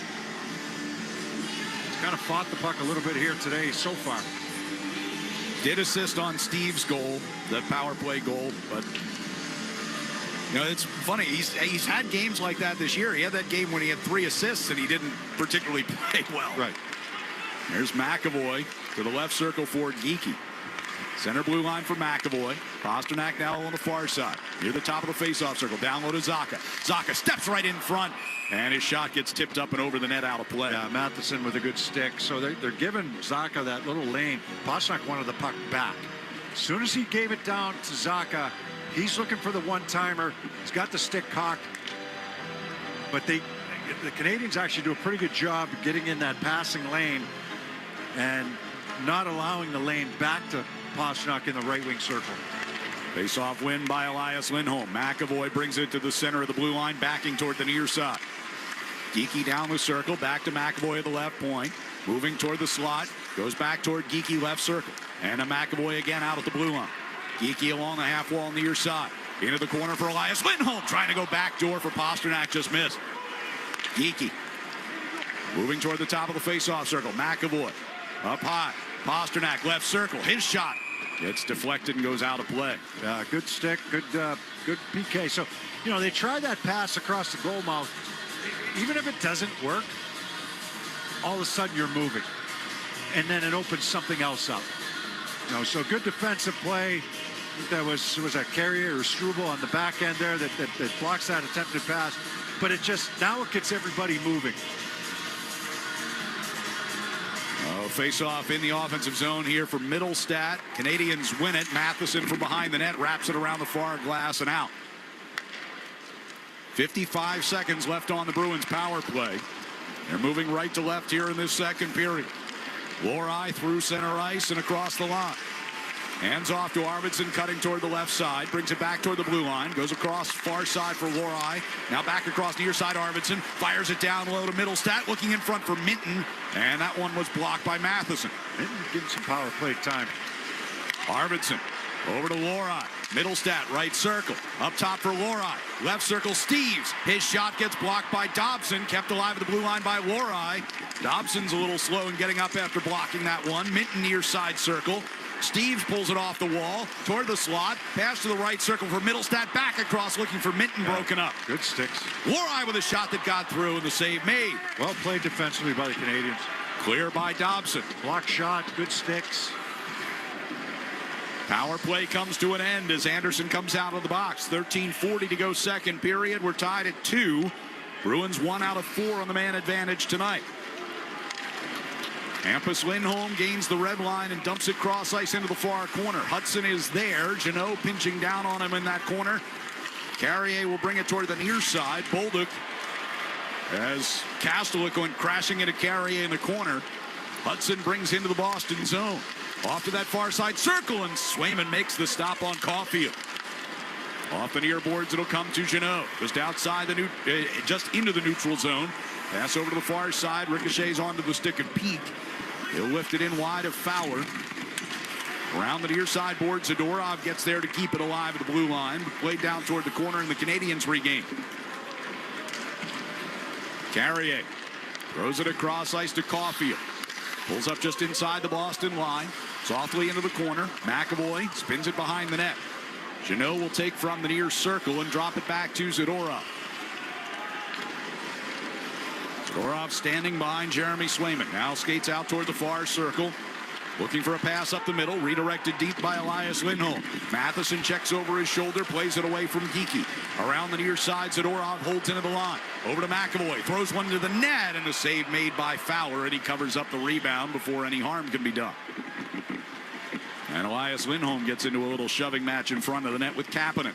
he's kind of fought the puck a little bit here today so far. Did assist on Steve's goal, that power play goal, but you know, it's funny. He's had games like that this year. He had that game when he had 3 assists and he didn't particularly play well. Right. There's McAvoy to the left circle for Geekie. Center blue line for McAvoy. Pasternak now on the far side. Near the top of the faceoff circle. Down low to Zacha. Zacha steps right in front. And his shot gets tipped up and over the net, out of play. Yeah, Matheson with a good stick. So they're giving Zacha that little lane. Pasternak wanted the puck back. As soon as he gave it down to Zacha, he's looking for the one-timer. He's got the stick cocked. But the Canadiens actually do a pretty good job getting in that passing lane and not allowing the lane back to Pasternak in the right wing circle. Face-off win by Elias Lindholm. McAvoy brings it to the center of the blue line, backing toward the near side. Geekie down the circle, back to McAvoy at the left point. Moving toward the slot, goes back toward Geekie left circle. And a McAvoy again out at the blue line. Geekie along the half wall near side. Into the corner for Elias Lindholm, trying to go back door for Pasternak, just missed. Geekie moving toward the top of the face-off circle. McAvoy up high. Pasternak left circle. His shot gets deflected and goes out of play. Good stick, good PK. So, you know, they try that pass across the goal mouth. Even if it doesn't work, all of a sudden you're moving. And then it opens something else up. You know, so good defensive play. I think that was a Carrier or Struble on the back end there that blocks that attempted pass. But it just, now it gets everybody moving. Face-off in the offensive zone here for Middlestat. Canadians win it. Matheson from behind the net wraps it around the far glass and out. 55 seconds left on the Bruins power play. They're moving right to left here in this second period. Lohrei through center ice and across the line. Hands off to Arvidsson, cutting toward the left side. Brings it back toward the blue line. Goes across far side for Lohrei. Now back across near side. Arvidsson fires it down low to Middlestat. Looking in front for Minton. And that one was blocked by Matheson. Minton getting some power play time. Arvidsson over to Lohrei. Middlestat right circle. Up top for Lohrei. Left circle Steves. His shot gets blocked by Dobson. Kept alive at the blue line by Lohrei. Dobson's a little slow in getting up after blocking that one. Minton near side circle. Steves pulls it off the wall toward the slot. Pass to the right circle for Middlestat. Back across looking for Minton, broken up. Good sticks. Lohrei with a shot that got through and the save made. Well played defensively by the Canadiens. Clear by Dobson. Block shot, good sticks. Power play comes to an end as Anderson comes out of the box. 13:40 to go second period. We're tied at 2. Bruins 1 out of 4 on the man advantage tonight. Hampus Lindholm gains the red line and dumps it cross ice into the far corner. Hudson is there. Jeannot pinching down on him in that corner. Carrier will bring it toward the near side. Bolduc as Kastelik going crashing into Carrier in the corner. Hudson brings into the Boston zone. Off to that far side circle, and Swayman makes the stop on Caulfield. Off the near boards, it'll come to Jeannot. Just outside the just into the neutral zone. Pass over to the far side. Ricochets onto the stick of Peak. He'll lift it in wide of Fowler. Around the near side board, Zadorov gets there to keep it alive at the blue line. Played down toward the corner, and the Canadiens regain. Carrier throws it across ice to Caulfield. Pulls up just inside the Boston line. Softly into the corner. McAvoy spins it behind the net. Jeannot will take from the near circle and drop it back to Zadorov. Zadorov standing behind Jeremy Swayman. Now skates out toward the far circle. Looking for a pass up the middle. Redirected deep by Elias Lindholm. Matheson checks over his shoulder. Plays it away from Geekie. Around the near side, Zadorov holds into the line. Over to McAvoy. Throws one to the net. And a save made by Fowler. And he covers up the rebound before any harm can be done. And Elias Lindholm gets into a little shoving match in front of the net with Kapanen.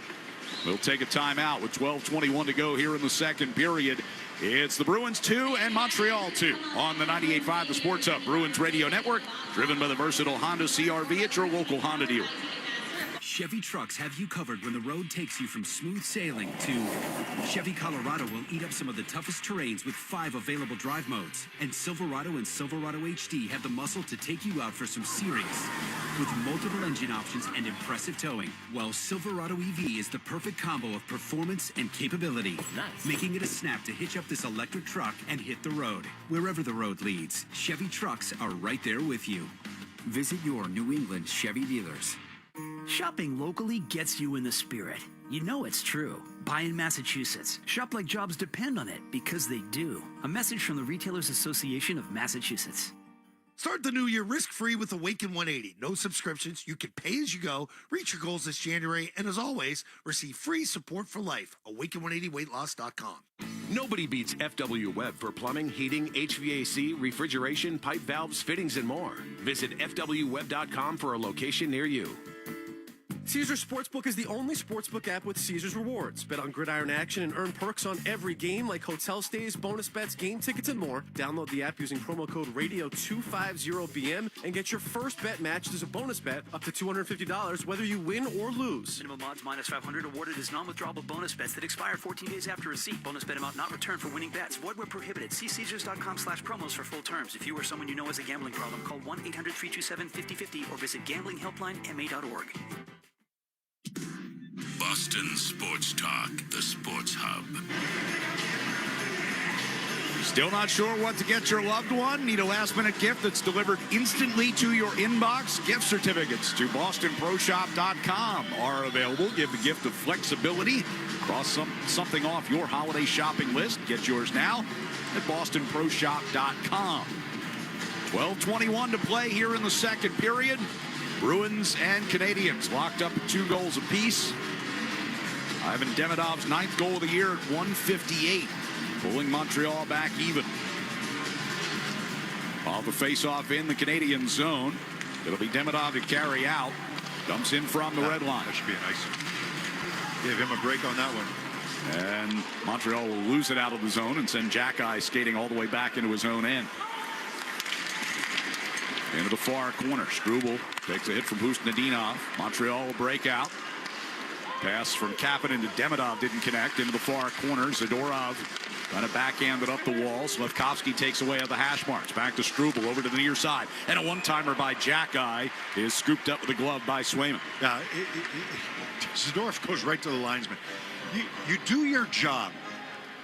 We'll take a timeout with 12:21 to go here in the second period. It's the Bruins 2 and Montreal 2 on the 98.5 The Sports Hub Bruins Radio Network, driven by the versatile Honda CR-V at your local Honda dealer. Chevy trucks have you covered when the road takes you from smooth sailing to Chevy Colorado will eat up some of the toughest terrains with 5 available drive modes. And Silverado and Silverado HD have the muscle to take you out for some serious with multiple engine options and impressive towing. While Silverado EV is the perfect combo of performance and capability, making it a snap to hitch up this electric truck and hit the road. Wherever the road leads, Chevy trucks are right there with you. Visit your New England Chevy dealers. Shopping locally gets you in the spirit. You know it's true. Buy in Massachusetts. Shop like jobs depend on it, because they do. A message from the Retailers Association of Massachusetts. Start the new year risk-free with Awaken 180. No subscriptions. You can pay as you go, reach your goals this January, and as always, receive free support for life. Awaken180weightloss.com. Nobody beats FW Webb for plumbing, heating, HVAC, refrigeration, pipe valves, fittings, and more. Visit FWWebb.com for a location near you. Caesars Sportsbook is the only sportsbook app with Caesars Rewards. Bet on gridiron action and earn perks on every game like hotel stays, bonus bets, game tickets, and more. Download the app using promo code RADIO250BM and get your first bet matched as a bonus bet up to $250 whether you win or lose. Minimum odds minus 500 awarded as non-withdrawable bonus bets that expire 14 days after receipt. Bonus bet amount not returned for winning bets. Void where prohibited. See Caesars.com/promos for full terms. If you or someone you know has a gambling problem, call 1-800-327-5050 or visit gamblinghelplinema.org. Boston Sports Talk, the Sports Hub. Still not sure what to get your loved one? Need a last-minute gift that's delivered instantly to your inbox? Gift certificates to BostonProShop.com are available. Give the gift of flexibility. Cross something off your holiday shopping list. Get yours now at BostonProShop.com. 12:21 to play here in the second period. Bruins and Canadiens locked up at 2 goals apiece. Ivan Demidov's 9th goal of the year at 1:58, pulling Montreal back even. Off the face-off in the Canadian zone. It'll be Demidov to carry out. Dumps in from the red line. That should be a nice one. Give him a break on that one. And Montreal will lose it out of the zone and send Jack-Eye skating all the way back into his own end. Into the far corner. Struble takes a hit from Husnadinov. Montreal will break out. Pass from Kapanen to Demidov didn't connect. Into the far corner. Zadorov trying to backhand it up the wall. Slafkovsky takes away at the hash marks. Back to Struble over to the near side. And a one-timer by Jack-Eye is scooped up with a glove by Swayman. Yeah, Zadorov goes right to the linesman. You do your job,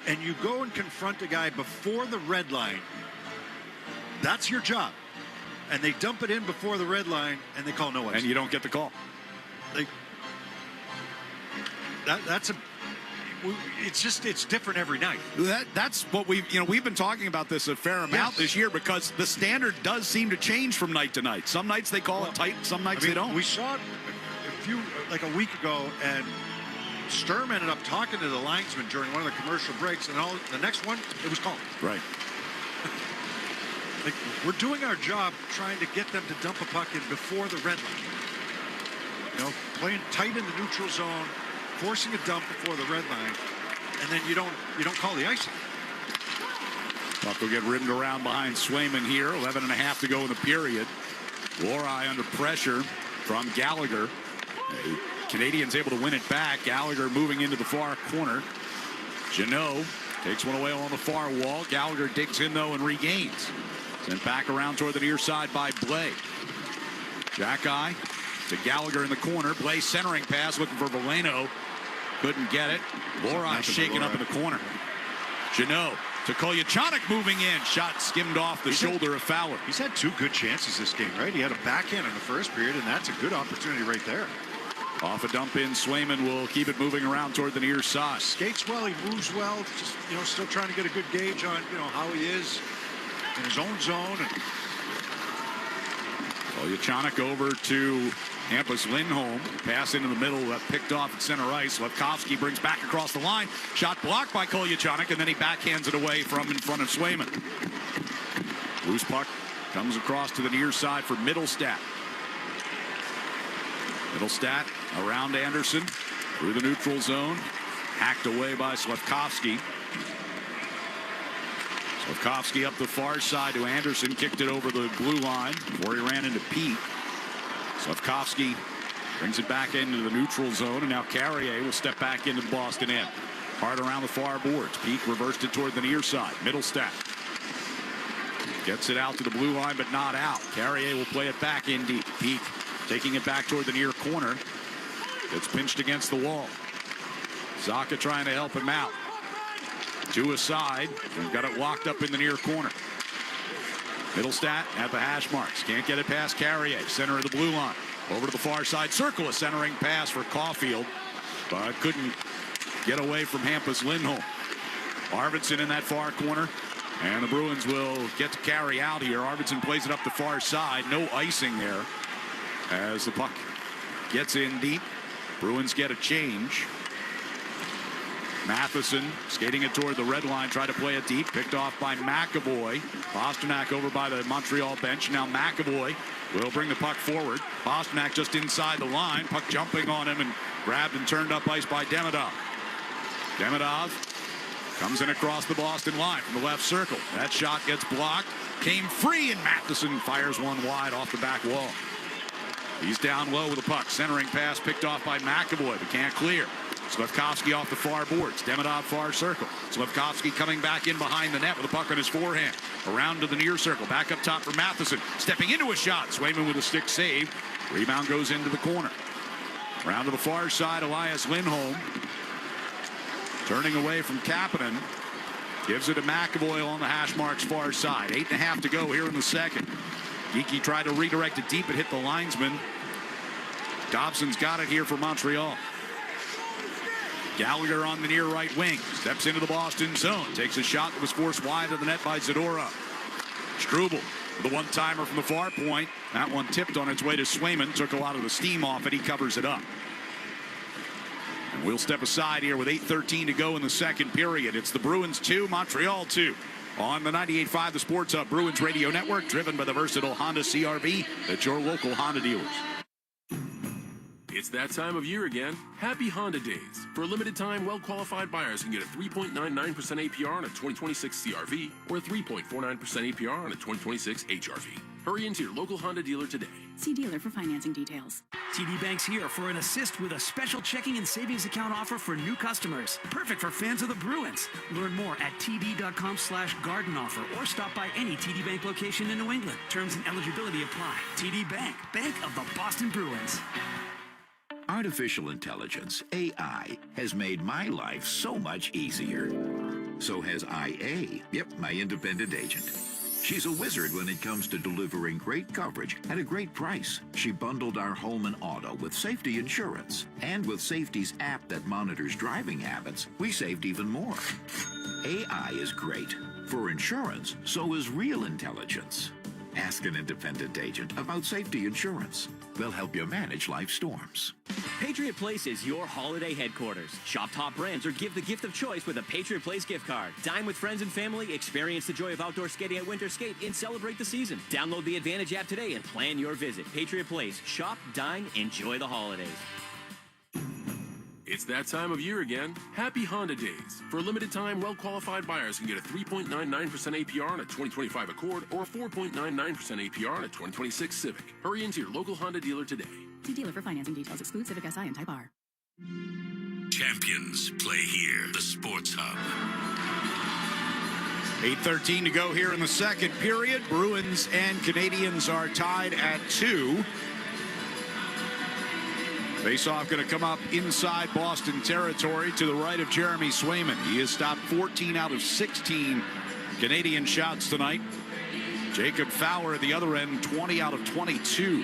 and you go and confront a guy before the red line. That's your job. And they dump it in before the red line, and they call no ice. And you don't get the call. It's different every night. That's what we've been talking about this a fair amount this year, because the standard does seem to change from night to night. Some nights they call it tight, some nights they don't. We saw it a week ago, and Sturm ended up talking to the linesman during one of the commercial breaks, and the next one it was called. Right. We're doing our job trying to get them to dump a puck in before the red line. Playing tight in the neutral zone, forcing a dump before the red line, and then you don't call the icing. Puck will get rimmed around behind Swayman here. 11.5 to go in the period. Lohrei under pressure from Gallagher. The Canadiens able to win it back. Gallagher moving into the far corner. Jeannot takes one away on the far wall. Gallagher digs in though and regains. Sent back around toward the near side by Blais. Jack-Eye to Gallagher in the corner. Blais centering pass looking for Veleno. Couldn't get it. Lohrei shaken up in the corner. Jeannot to Kolyachonok moving in. Shot skimmed off the shoulder of Fowler. He's had 2 good chances this game, right? He had a backhand in the first period, and that's a good opportunity right there. Off a dump in, Swayman will keep it moving around toward the near side. Skates well, he moves well. Just still trying to get a good gauge on how he is in his own zone. Kolyachonok over to Hampus Lindholm. Pass into the middle, picked off at center ice. Slafkovsky brings back across the line. Shot blocked by Kolyachonok, and then he backhands it away from in front of Swayman. Loose puck comes across to the near side for Mittelstadt. Mittelstadt around Anderson through the neutral zone. Hacked away by Slafkovsky. Slafkovsky up the far side to Anderson. Kicked it over the blue line before he ran into Pete. Slafkovsky brings it back into the neutral zone, and now Carrier will step back into the Boston end. Hard around the far boards. Peak reversed it toward the near side. Mittelstadt gets it out to the blue line, but not out. Carrier will play it back in deep. Peak taking it back toward the near corner. Gets pinched against the wall. Zacha trying to help him out. 2 aside. We've got it locked up in the near corner. Mittelstadt at the hash marks. Can't get it past Carrier. Center of the blue line. Over to the far side circle. A centering pass for Caulfield. But couldn't get away from Hampus Lindholm. Arvidsson in that far corner. And the Bruins will get to carry out here. Arvidsson plays it up the far side. No icing there as the puck gets in deep. Bruins get a change. Matheson skating it toward the red line, try to play it deep, picked off by McAvoy. Pasternak over by the Montreal bench. Now McAvoy will bring the puck forward. Pasternak just inside the line, puck jumping on him and grabbed and turned up ice by Demidov. Demidov comes in across the Boston line from the left circle. That shot gets blocked, came free, and Matheson fires one wide off the back wall. He's down low with the puck, centering pass picked off by McAvoy, but can't clear. Slafkovsky off the far boards. Demidov far circle. Slafkovsky coming back in behind the net with the puck on his forehand. Around to the near circle. Back up top for Matheson. Stepping into a shot. Swayman with a stick save. Rebound goes into the corner. Round to the far side. Elias Lindholm. Turning away from Kapanen. Gives it to McAvoy on the hash marks far side. 8.5 to go here in the second. Geekie tried to redirect it deep. It hit the linesman. Dobson's got it here for Montreal. Gallagher on the near right wing. Steps into the Boston zone. Takes a shot that was forced wide of the net by Zadorov. Struble with a one-timer from the far point. That one tipped on its way to Swayman. Took a lot of the steam off it. He covers it up. And we'll step aside here with 8:13 to go in the second period. It's the Bruins 2, Montreal 2. On the 98.5 The Sports Hub Bruins Radio Network, driven by the versatile Honda CR-V at your local Honda dealers. It's that time of year again. Happy Honda Days. For a limited time, well-qualified buyers can get a 3.99% APR on a 2026 CR-V or a 3.49% APR on a 2026 HR-V. Hurry into your local Honda dealer today. See dealer for financing details. TD Bank's here for an assist with a special checking and savings account offer for new customers. Perfect for fans of the Bruins. Learn more at td.com/garden offer or stop by any TD Bank location in New England. Terms and eligibility apply. TD Bank, Bank of the Boston Bruins. Artificial intelligence, AI, has made my life so much easier. So has IA. Yep, my independent agent. She's a wizard when it comes to delivering great coverage at a great price. She bundled our home and auto with safety insurance. And with Safety's app that monitors driving habits, we saved even more. AI is great. For insurance, so is real intelligence. Ask an independent agent about safety insurance. They'll help you manage life's storms. Patriot Place is your holiday headquarters. Shop top brands or give the gift of choice with a Patriot Place gift card. Dine with friends and family, experience the joy of outdoor skating at Winter Skate, and celebrate the season. Download the Advantage app today and plan your visit. Patriot Place. Shop, dine, enjoy the holidays. It's that time of year again. Happy Honda Days. For a limited time, well-qualified buyers can get a 3.99% APR on a 2025 Accord or a 4.99% APR on a 2026 Civic. Hurry into your local Honda dealer today. See dealer for financing details. Exclude Civic SI and Type R. Champions play here. The Sports Hub. 8:13 to go here in the second period. Bruins and Canadiens are tied at 2. Faceoff going to come up inside Boston territory to the right of Jeremy Swayman. He has stopped 14 out of 16 Canadian shots tonight. Jacob Fowler at the other end, 20 out of 22.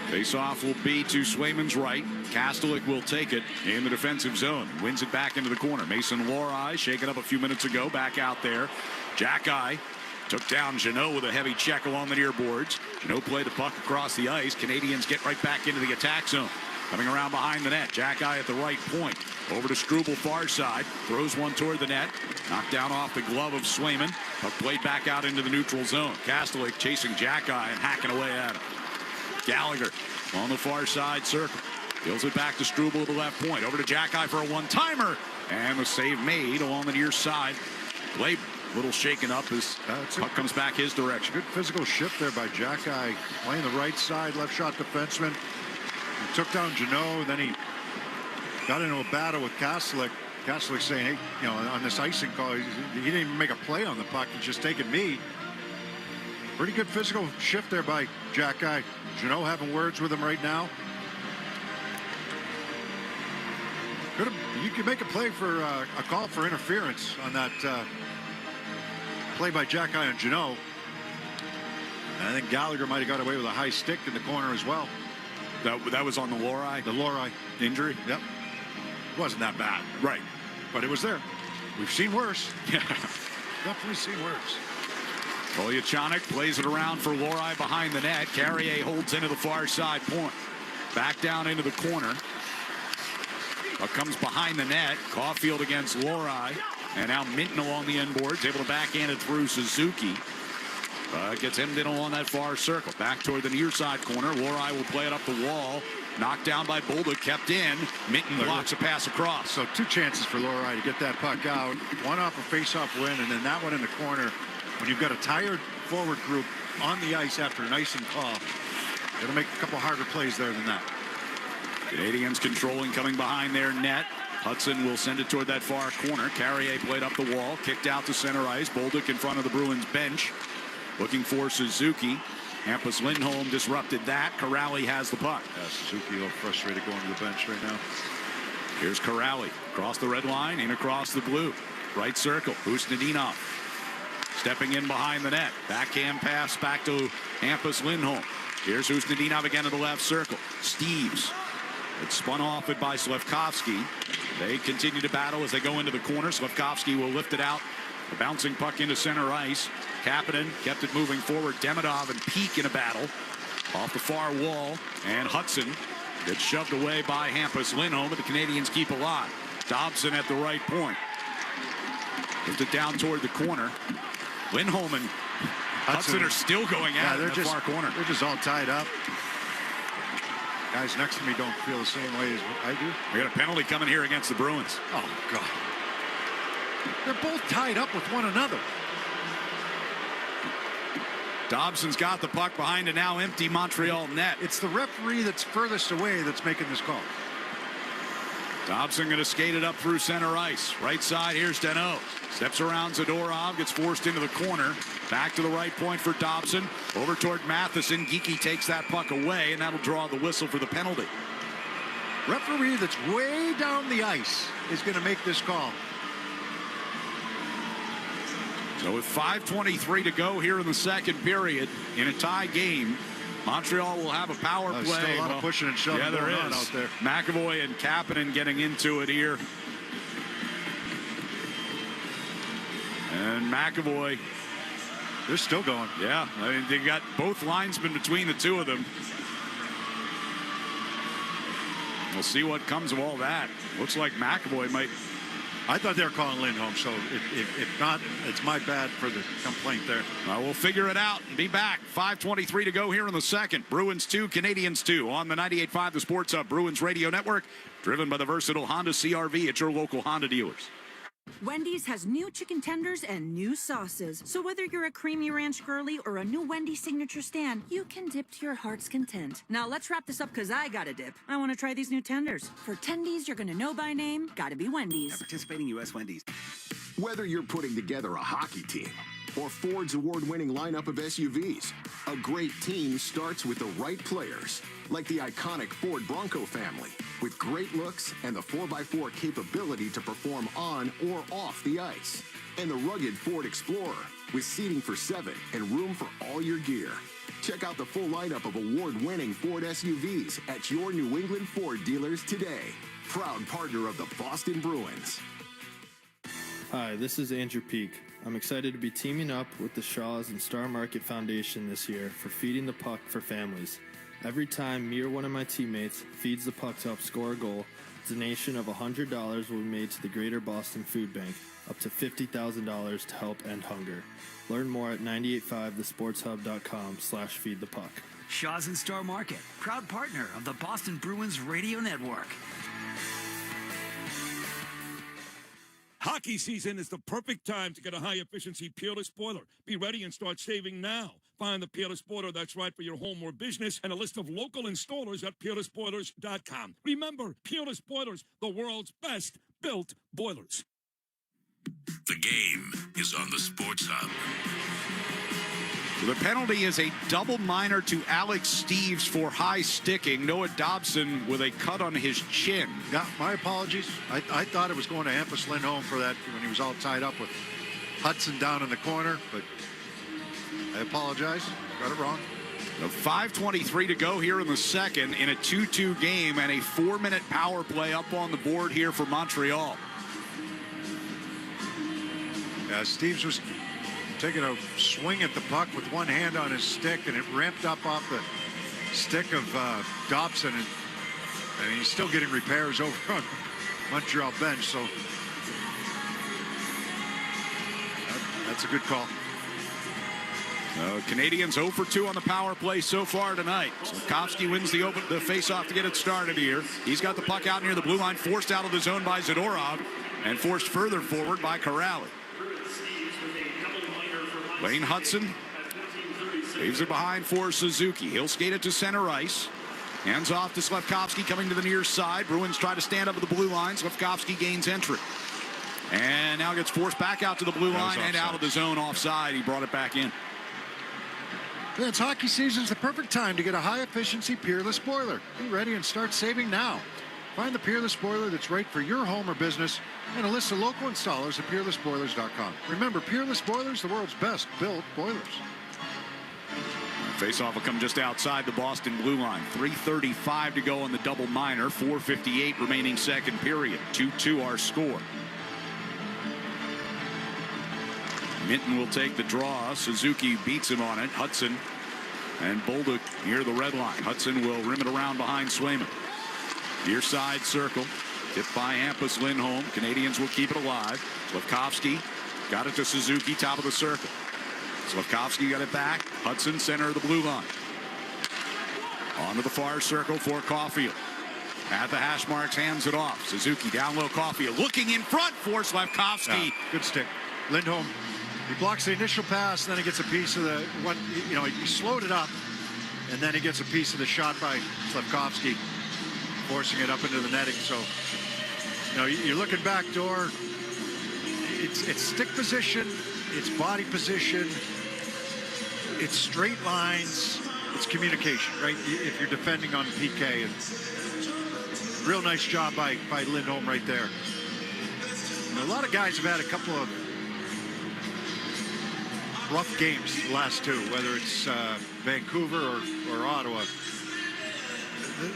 Faceoff will be to Swayman's right. Kastelik will take it in the defensive zone. Wins it back into the corner. Mason Lohrei shaken up a few minutes ago. Back out there. Jack-Eye took down Jeannot with a heavy check along the near boards. Jeannot played the puck across the ice. Canadians get right back into the attack zone. Coming around behind the net. Jack-Eye at the right point. Over to Struble far side. Throws one toward the net. Knocked down off the glove of Swayman. Puck played back out into the neutral zone. Kastelik chasing Jack-Eye and hacking away at him. Gallagher on the far side circle. Deals it back to Struble at the left point. Over to Jack-Eye for a one-timer. And the save made along the near side. Blake a little shaken up as puck comes back his direction. Good physical shift there by Jack-Eye. Playing the right side, left shot defenseman. He took down Jeannot, then he got into a battle with Kastelik. Kastelik saying, hey, you know, on this icing call, he didn't even make a play on the puck. He's just taking me. Pretty good physical shift there by Jack-Eye. Jeannot having words with him right now. You could make a play for a call for interference on that play by Jack-Eye and Jeannot. And I think Gallagher might have got away with a high stick in the corner as well. That was on the Lohrei? The Lohrei injury? Yep. It wasn't that bad. Right. But it was there. We've seen worse. Yeah, definitely seen worse. Kolyachonok plays it around for Lohrei behind the net. Carrier holds into the far side point. Back down into the corner. Puck comes behind the net. Caulfield against Lohrei. And now Minton along the end boards, able to backhand it through Suzuki. Gets hemmed in along that far circle. Back toward the near side corner. Lohrei will play it up the wall. Knocked down by Bolduc, kept in. Minton blocks a pass across. So 2 chances for Lohrei to get that puck out. One off a face-off win, and then that one in the corner. When you've got a tired forward group on the ice after an icing call, it'll make a couple harder plays there than that. Canadiens controlling, coming behind their net. Hudson will send it toward that far corner. Carrier played up the wall, kicked out to center ice. Bolduc in front of the Bruins bench, looking for Suzuki. Hampus Lindholm disrupted that. Corrali has the puck. Yeah, Suzuki a little frustrated going to the bench right now. Here's Corrali across the red line, in across the blue. Right circle, Usnadinov stepping in behind the net. Backhand pass back to Hampus Lindholm. Here's Usnadinov again to the left circle. Steves. It's spun off it by Slafkovsky. They continue to battle as they go into the corner. Slafkovsky will lift it out. The bouncing puck into center ice. Kapanen kept it moving forward. Demidov and Peak in a battle. Off the far wall. And Hudson gets shoved away by Hampus Lindholm, but the Canadiens keep alive. Dobson at the right point. Lifted down toward the corner. Lindholm and Hudson are still going at it in the far corner. They're just all tied up. Guys next to me don't feel the same way as I do. We got a penalty coming here against the Bruins. Oh, God. They're both tied up with one another. Dobson's got the puck behind a now empty Montreal net. It's the referee that's furthest away that's making this call. Dobson going to skate it up through center ice. Right side, here's Deneau. Steps around Zadorov, gets forced into the corner. Back to the right point for Dobson. Over toward Matheson. Geekie takes that puck away, and that'll draw the whistle for the penalty. Referee that's way down the ice is going to make this call. So with 5:23 to go here in the second period, in a tie game, Montreal will have a power play. Still a lot of pushing and shoving going on out there. McAvoy and Kapanen getting into it here. And McAvoy. They're still going. Yeah, I mean, they got both linesmen between the two of them. We'll see what comes of all that. Looks like McAvoy might. I thought they were calling Lindholm, so if not, it's my bad for the complaint there. Well, we'll figure it out and be back. 5:23 to go here in the second. Bruins 2, Canadiens 2 on the 98.5 The Sports Hub Bruins Radio Network, driven by the versatile Honda CR-V at your local Honda dealers. Wendy's has new chicken tenders and new sauces. So whether you're a creamy ranch girly or a new Wendy's signature stand, you can dip to your heart's content. Now let's wrap this up because I got to dip. I want to try these new tenders. For tendies you're going to know by name, got to be Wendy's. At participating U.S. Wendy's. Whether you're putting together a hockey team or Ford's award-winning lineup of SUVs, a great team starts with the right players, like the iconic Ford Bronco family, with great looks and the 4x4 capability to perform on or off the ice. And the rugged Ford Explorer, with seating for 7 and room for all your gear. Check out the full lineup of award-winning Ford SUVs at your New England Ford dealers today. Proud partner of the Boston Bruins. Hi, this is Andrew Peak. I'm excited to be teaming up with the Shaws and Star Market Foundation this year for Feeding the Puck for Families. Every time me or one of my teammates feeds the puck to help score a goal, a donation of $100 will be made to the Greater Boston Food Bank, up to $50,000 to help end hunger. Learn more at 985thesportshub.com/feedthepuck. Shaws and Star Market, proud partner of the Boston Bruins Radio Network. Hockey season is the perfect time to get a high-efficiency Peerless boiler. Be ready and start saving now. Find the Peerless boiler that's right for your home or business and a list of local installers at peerlessboilers.com. Remember, Peerless Boilers, the world's best built boilers. The game is on the Sports Hub. The penalty is a double minor to Alex Steves for high sticking. Noah Dobson with a cut on his chin. Yeah, my apologies. I thought it was going to Hampus Lindholm for that when he was all tied up with Hudson down in the corner, but I apologize. Got it wrong. 5:23 to go here in the second in a 2-2 game and a 4-minute power play up on the board here for Montreal. Steves was taking a swing at the puck with one hand on his stick, and it ramped up off the stick of Dobson, and he's still getting repairs over on Montreal bench, so that's a good call. Canadiens 0 for 2 on the power play so far tonight. Slavkovsky wins the face-off to get it started here. He's got the puck out near the blue line, forced out of the zone by Zadorov, and forced further forward by Corrali. Lane Hudson leaves it behind for Suzuki. He'll skate it to center ice. Hands off to Slavkovsky coming to the near side. Bruins try to stand up at the blue line. Slavkovsky gains entry. And now gets forced back out to the blue line and out of the zone offside. He brought it back in. It's hockey season. Is the perfect time to get a high-efficiency Peerless boiler. Be ready and start saving now. Find the Peerless boiler that's right for your home or business and a list of local installers at peerlessboilers.com. Remember, Peerless Boilers, the world's best built boilers. Faceoff will come just outside the Boston blue line. 3:35 to go on the double minor. 4:58 remaining second period. 2-2 our score. Minton will take the draw. Suzuki beats him on it. Hudson and Bolduc near the red line. Hudson will rim it around behind Swayman. Near side circle. Tipped by Hampus Lindholm. Canadiens will keep it alive. Slavkovsky got it to Suzuki, top of the circle. Slavkovsky got it back. Hudson, center of the blue line. On to the far circle for Caulfield. At the hash marks, hands it off. Suzuki down low, Caulfield looking in front for Slavkovsky. Good stick. Lindholm, he blocks the initial pass, then he gets a piece of the one. He slowed it up, and then he gets a piece of the shot by Slavkovsky, forcing it up into the netting. So, you're looking back door. It's stick position, it's body position, it's straight lines, it's communication, right? If you're defending on PK, and real nice job by Lindholm right there. A lot of guys have had a couple of rough games the last two, whether it's Vancouver or Ottawa.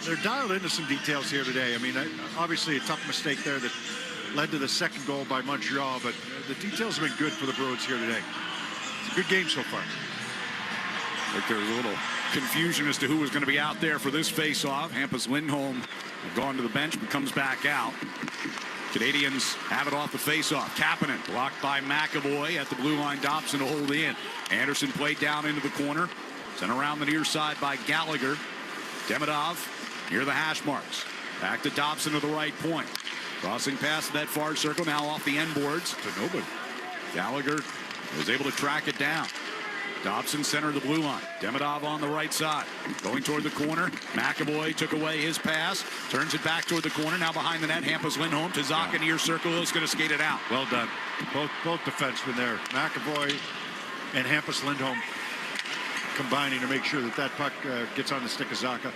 They're dialed into some details here today. I mean, obviously a tough mistake there that led to the second goal by Montreal, but the details have been good for the Bruins here today. It's a good game so far. I think there's a little confusion as to who was going to be out there for this face-off. Hampus Lindholm gone to the bench but comes back out. Canadiens have it off the face-off. Kapanen blocked by McAvoy at the blue line. Dobson to hold in. Anderson played down into the corner. Sent around the near side by Gallagher. Demidov near the hash marks. Back to Dobson to the right point. Crossing past that far circle, now off the end boards to nobody. Gallagher was able to track it down. Dobson center of the blue line. Demidov on the right side. Going toward the corner. McAvoy took away his pass. Turns it back toward the corner. Now behind the net. Hampus Lindholm to Zaka near circle. He's going to skate it out. Well done. Both defensemen there. McAvoy and Hampus Lindholm combining to make sure that puck gets on the stick of Zaka.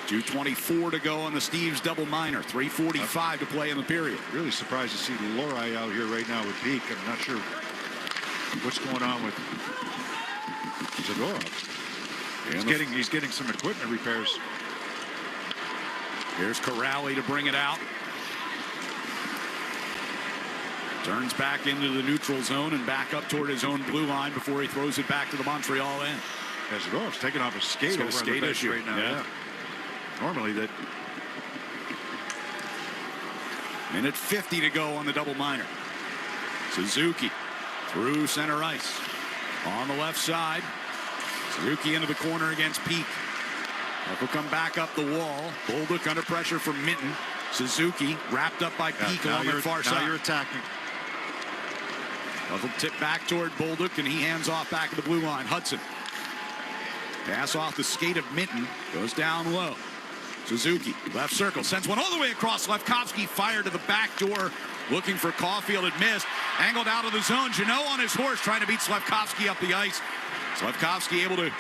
2:24 to go on the Steves double minor. 3:45 to play in the period. Really surprised to see Lorai out here right now with Peak. I'm not sure what's going on with Zadorov. He's getting some equipment repairs. Here's Corrali to bring it out. Turns back into the neutral zone and back up toward his own blue line before he throws it back to the Montreal end. Zadorov's taking off his skate over on the bench right now. Yeah. Normally that. Minute 50 to go on the double minor. Suzuki through center ice. On the left side. Suzuki into the corner against Peak. Will come back up the wall. Bolduc under pressure from Minton. Suzuki wrapped up by Peak along the far side. Now you're attacking. Will tip back toward Bolduc, and he hands off back at the blue line. Hudson. Pass off the skate of Minton. Goes down low. Suzuki, left circle, sends one all the way across. Slavkovsky fired to the back door, looking for Caulfield. It missed. Angled out of the zone. Janot on his horse, trying to beat Slavkovsky up the ice. Slavkovsky able to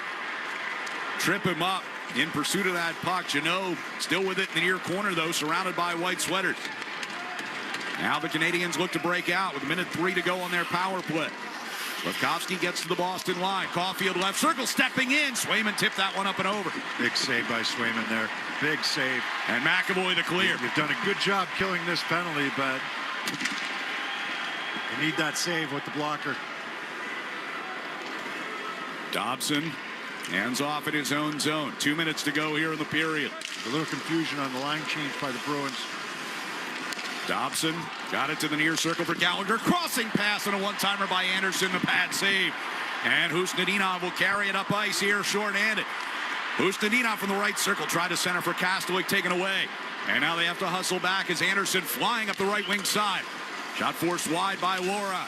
trip him up in pursuit of that puck. Janot still with it in the near corner, though, surrounded by white sweaters. Now the Canadiens look to break out with 1:03 to go on their power play. Slavkovsky gets to the Boston line. Caulfield left circle, stepping in. Swayman tipped that one up and over. Big save by Swayman there. Big save. And McAvoy the clear. You've done a good job killing this penalty, but You need that save with the blocker. Dobson hands off in his own zone. 2 minutes to go here in the period. There's a little confusion on the line change by the Bruins. Dobson got it to the near circle for Gallagher. Crossing pass and a one-timer by Anderson. The pad save. And Husnudinov will carry it up ice here short-handed. Husnudinov from the right circle tried to center for Kastelic, taken away. And now they have to hustle back as Anderson flying up the right wing side. Shot forced wide by Laura.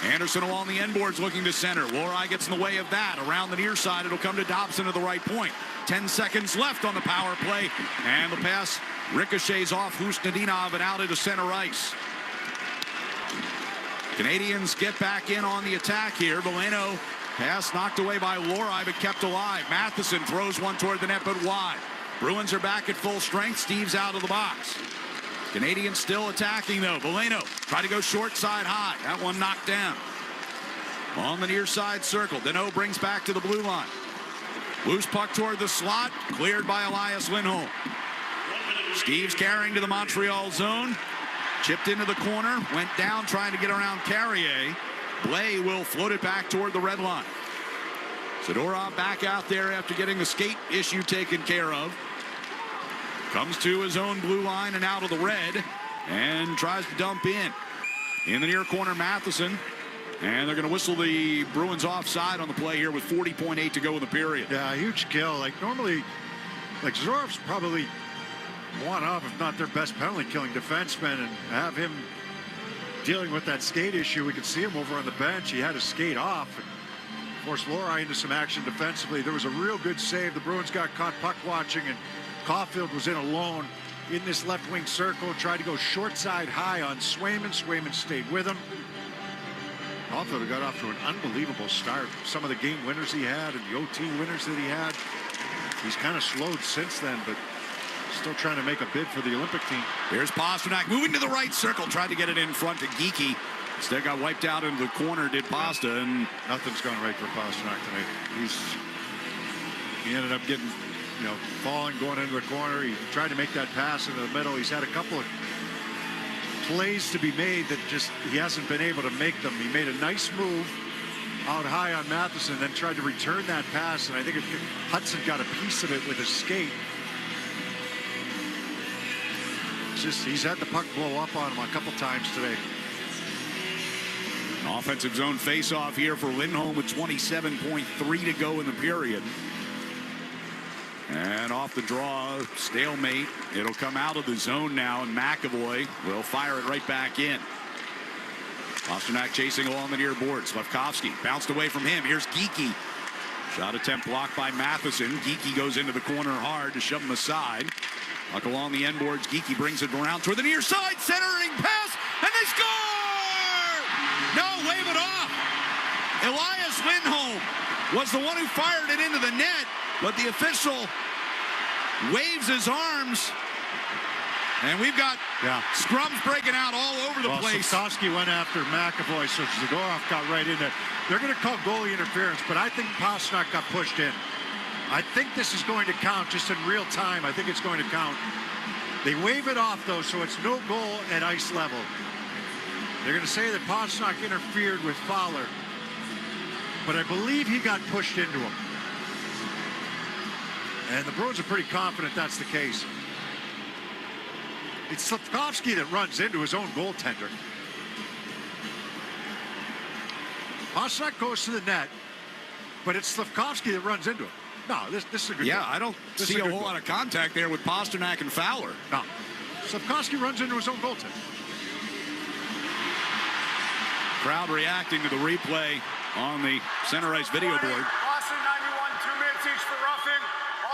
Anderson along the end boards looking to center. Laura gets in the way of that. Around the near side, it'll come to Dobson to the right point. 10 seconds left on the power play. And the pass ricochets off Husnudinov and out into center ice. Canadians get back in on the attack here. Veleno pass knocked away by Laura, but kept alive. Matheson throws one toward the net, but wide. Bruins are back at full strength. Steve's out of the box. Canadians still attacking, though. Veleno tried to go short side high. That one knocked down. On the near side circle. Deneau brings back to the blue line. Loose puck toward the slot. Cleared by Elias Lindholm. Steve's carrying to the Montreal zone. Chipped into the corner. Went down trying to get around Carrier. Blais will float it back toward the red line. Zadorov back out there after getting the skate issue taken care of. Comes to his own blue line and out of the red. And tries to dump in. In the near corner, Matheson. And they're going to whistle the Bruins offside on the play here with 40.8 to go in the period. Yeah, huge kill. Like normally, like Zadorov's probably one of, if not their best penalty killing defenseman, and have him dealing with that skate issue. We could see him over on the bench. He had to skate off and forced Laura into some action defensively. There was a real good save. The Bruins got caught puck watching, and Caulfield was in alone in this left wing circle. Tried to go short side high on Swayman. Swayman stayed with him. Caulfield got off to an unbelievable start. Some of the game winners he had and the OT winners that he had. He's kind of slowed since then, but still trying to make a bid for the Olympic team. Here's Pasternak moving to the right circle. Tried to get it in front to Geekie. Instead got wiped out into the corner, did Pasta. And nothing's gone right for Pasternak tonight. He ended up getting, falling, going into the corner. He tried to make that pass into the middle. He's had a couple of plays to be made that just he hasn't been able to make them. He made a nice move out high on Matheson, then tried to return that pass, and I think Hudson got a piece of it with his skate. It's just he's had the puck blow up on him a couple times today. Offensive zone face-off here for Lindholm with 27.3 to go in the period. And off the draw, stalemate. It'll come out of the zone now, and McAvoy will fire it right back in. Pasternak chasing along the near board. Slavkovsky bounced away from him. Here's Geekie. Shot attempt blocked by Matheson. Geekie goes into the corner hard to shove him aside. Puck along the end boards. Geekie brings it around toward the near side. Centering pass, and they score! No, wave it off. Elias Lindholm was the one who fired it into the net, but the official waves his arms, and we've got scrums breaking out all over the place. Slavkovsky went after McAvoy, so Zadorov got right in there. They're going to call goalie interference, but I think Pasternak got pushed in. I think this is going to count just in real time. I think it's going to count. They wave it off, though, so it's no goal at ice level. They're going to say that Pasternak interfered with Fowler, but I believe he got pushed into him. And the Bruins are pretty confident that's the case. It's Slavkovsky that runs into his own goaltender. Pasternak goes to the net, but it's Slavkovsky that runs into him. No, this is a good goal. I don't see a whole lot of contact there with Pasternak and Fowler. No. Slavkovsky runs into his own goaltender. Crowd reacting to the replay on the center ice video board. Boston 91, 2 minutes each for roughing.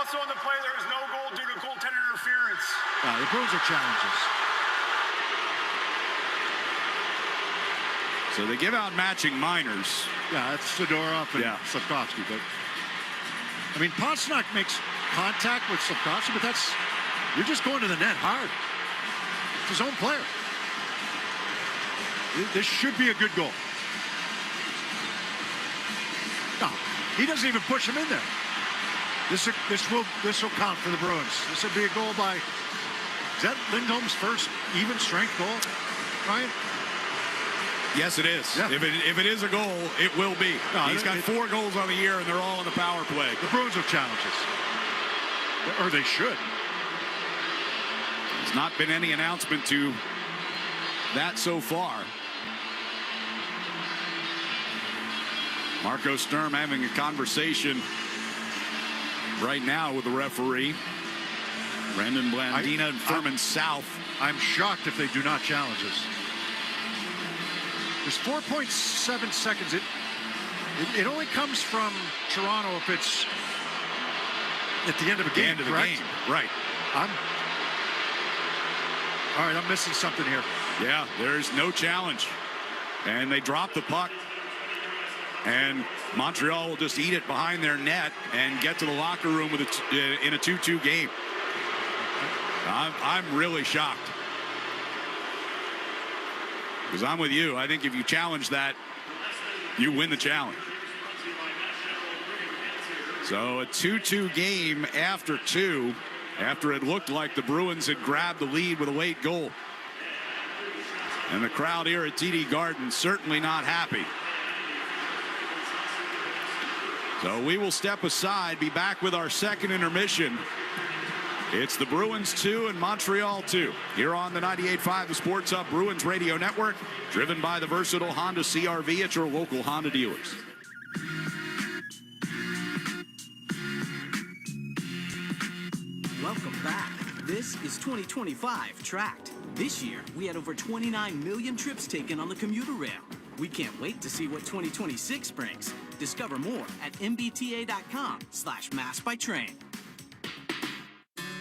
Also on the play, there is no goal due to goaltender interference. The Bruins are challenges. So they give out matching minors. Yeah, that's Zadorov and Slavkovsky. But I mean, Pasternak makes contact with Slavkovsky, but you're just going to the net hard. It's his own player. This should be a good goal. No, he doesn't even push him in there. This will count for the Bruins. This would be a goal by, is that Lindholm's first even strength goal, Ryan? Yes, it is. Yeah. If it is a goal, it will be. No, He's got 4 goals on the year, and they're all on the power play. The Bruins will challenge us. Or they should. There's not been any announcement to that so far. Marco Sturm having a conversation right now with the referee. Brandon Blandina and Furman South. I'm shocked if they do not challenge us. There's 4.7 seconds. It only comes from Toronto if it's at the end of a game, correct? Right. All right, I'm missing something here. Yeah, there's no challenge. And they drop the puck. And Montreal will just eat it behind their net and get to the locker room with in a 2-2 game. I'm really shocked. Because I'm with you. I think if you challenge that, you win the challenge. So a 2-2 game after 2, after it looked like the Bruins had grabbed the lead with a late goal. And the crowd here at TD Garden certainly not happy. So we will step aside, be back with our second intermission. It's the Bruins 2 and Montreal 2 here on the 98.5 The Sports Hub Bruins Radio Network, driven by the versatile Honda CR-V at your local Honda dealers. Welcome back. This is 2025 Tracked. This year, we had over 29 million trips taken on the commuter rail. We can't wait to see what 2026 brings. Discover more at mbta.com/massbytrain.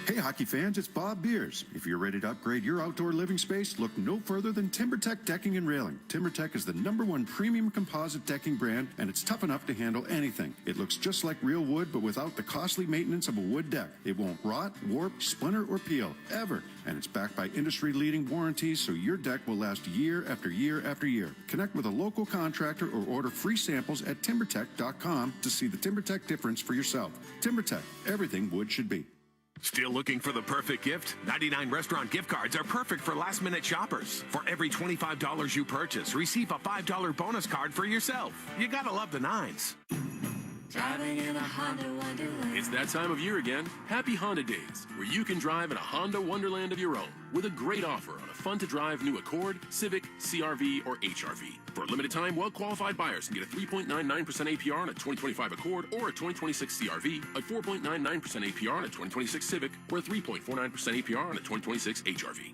Hey hockey fans, it's Bob Beers. If you're ready to upgrade your outdoor living space, look no further than TimberTech Decking and Railing. TimberTech is the #1 premium composite decking brand, and it's tough enough to handle anything. It looks just like real wood, but without the costly maintenance of a wood deck. It won't rot, warp, splinter, or peel, ever. And it's backed by industry-leading warranties, so your deck will last year after year after year. Connect with a local contractor or order free samples at TimberTech.com to see the TimberTech difference for yourself. TimberTech, everything wood should be. Still looking for the perfect gift? 99 restaurant gift cards are perfect for last-minute shoppers. For every $25 you purchase, receive a $5 bonus card for yourself. You gotta love the 9s. Driving in a Honda Wonderland. It's that time of year again. Happy Honda Days, where you can drive in a Honda Wonderland of your own with a great offer on a fun-to-drive new Accord, Civic, CR-V, or HR-V. For a limited time, well-qualified buyers can get a 3.99% APR on a 2025 Accord or a 2026 CR-V, a 4.99% APR on a 2026 Civic, or a 3.49% APR on a 2026 HR-V.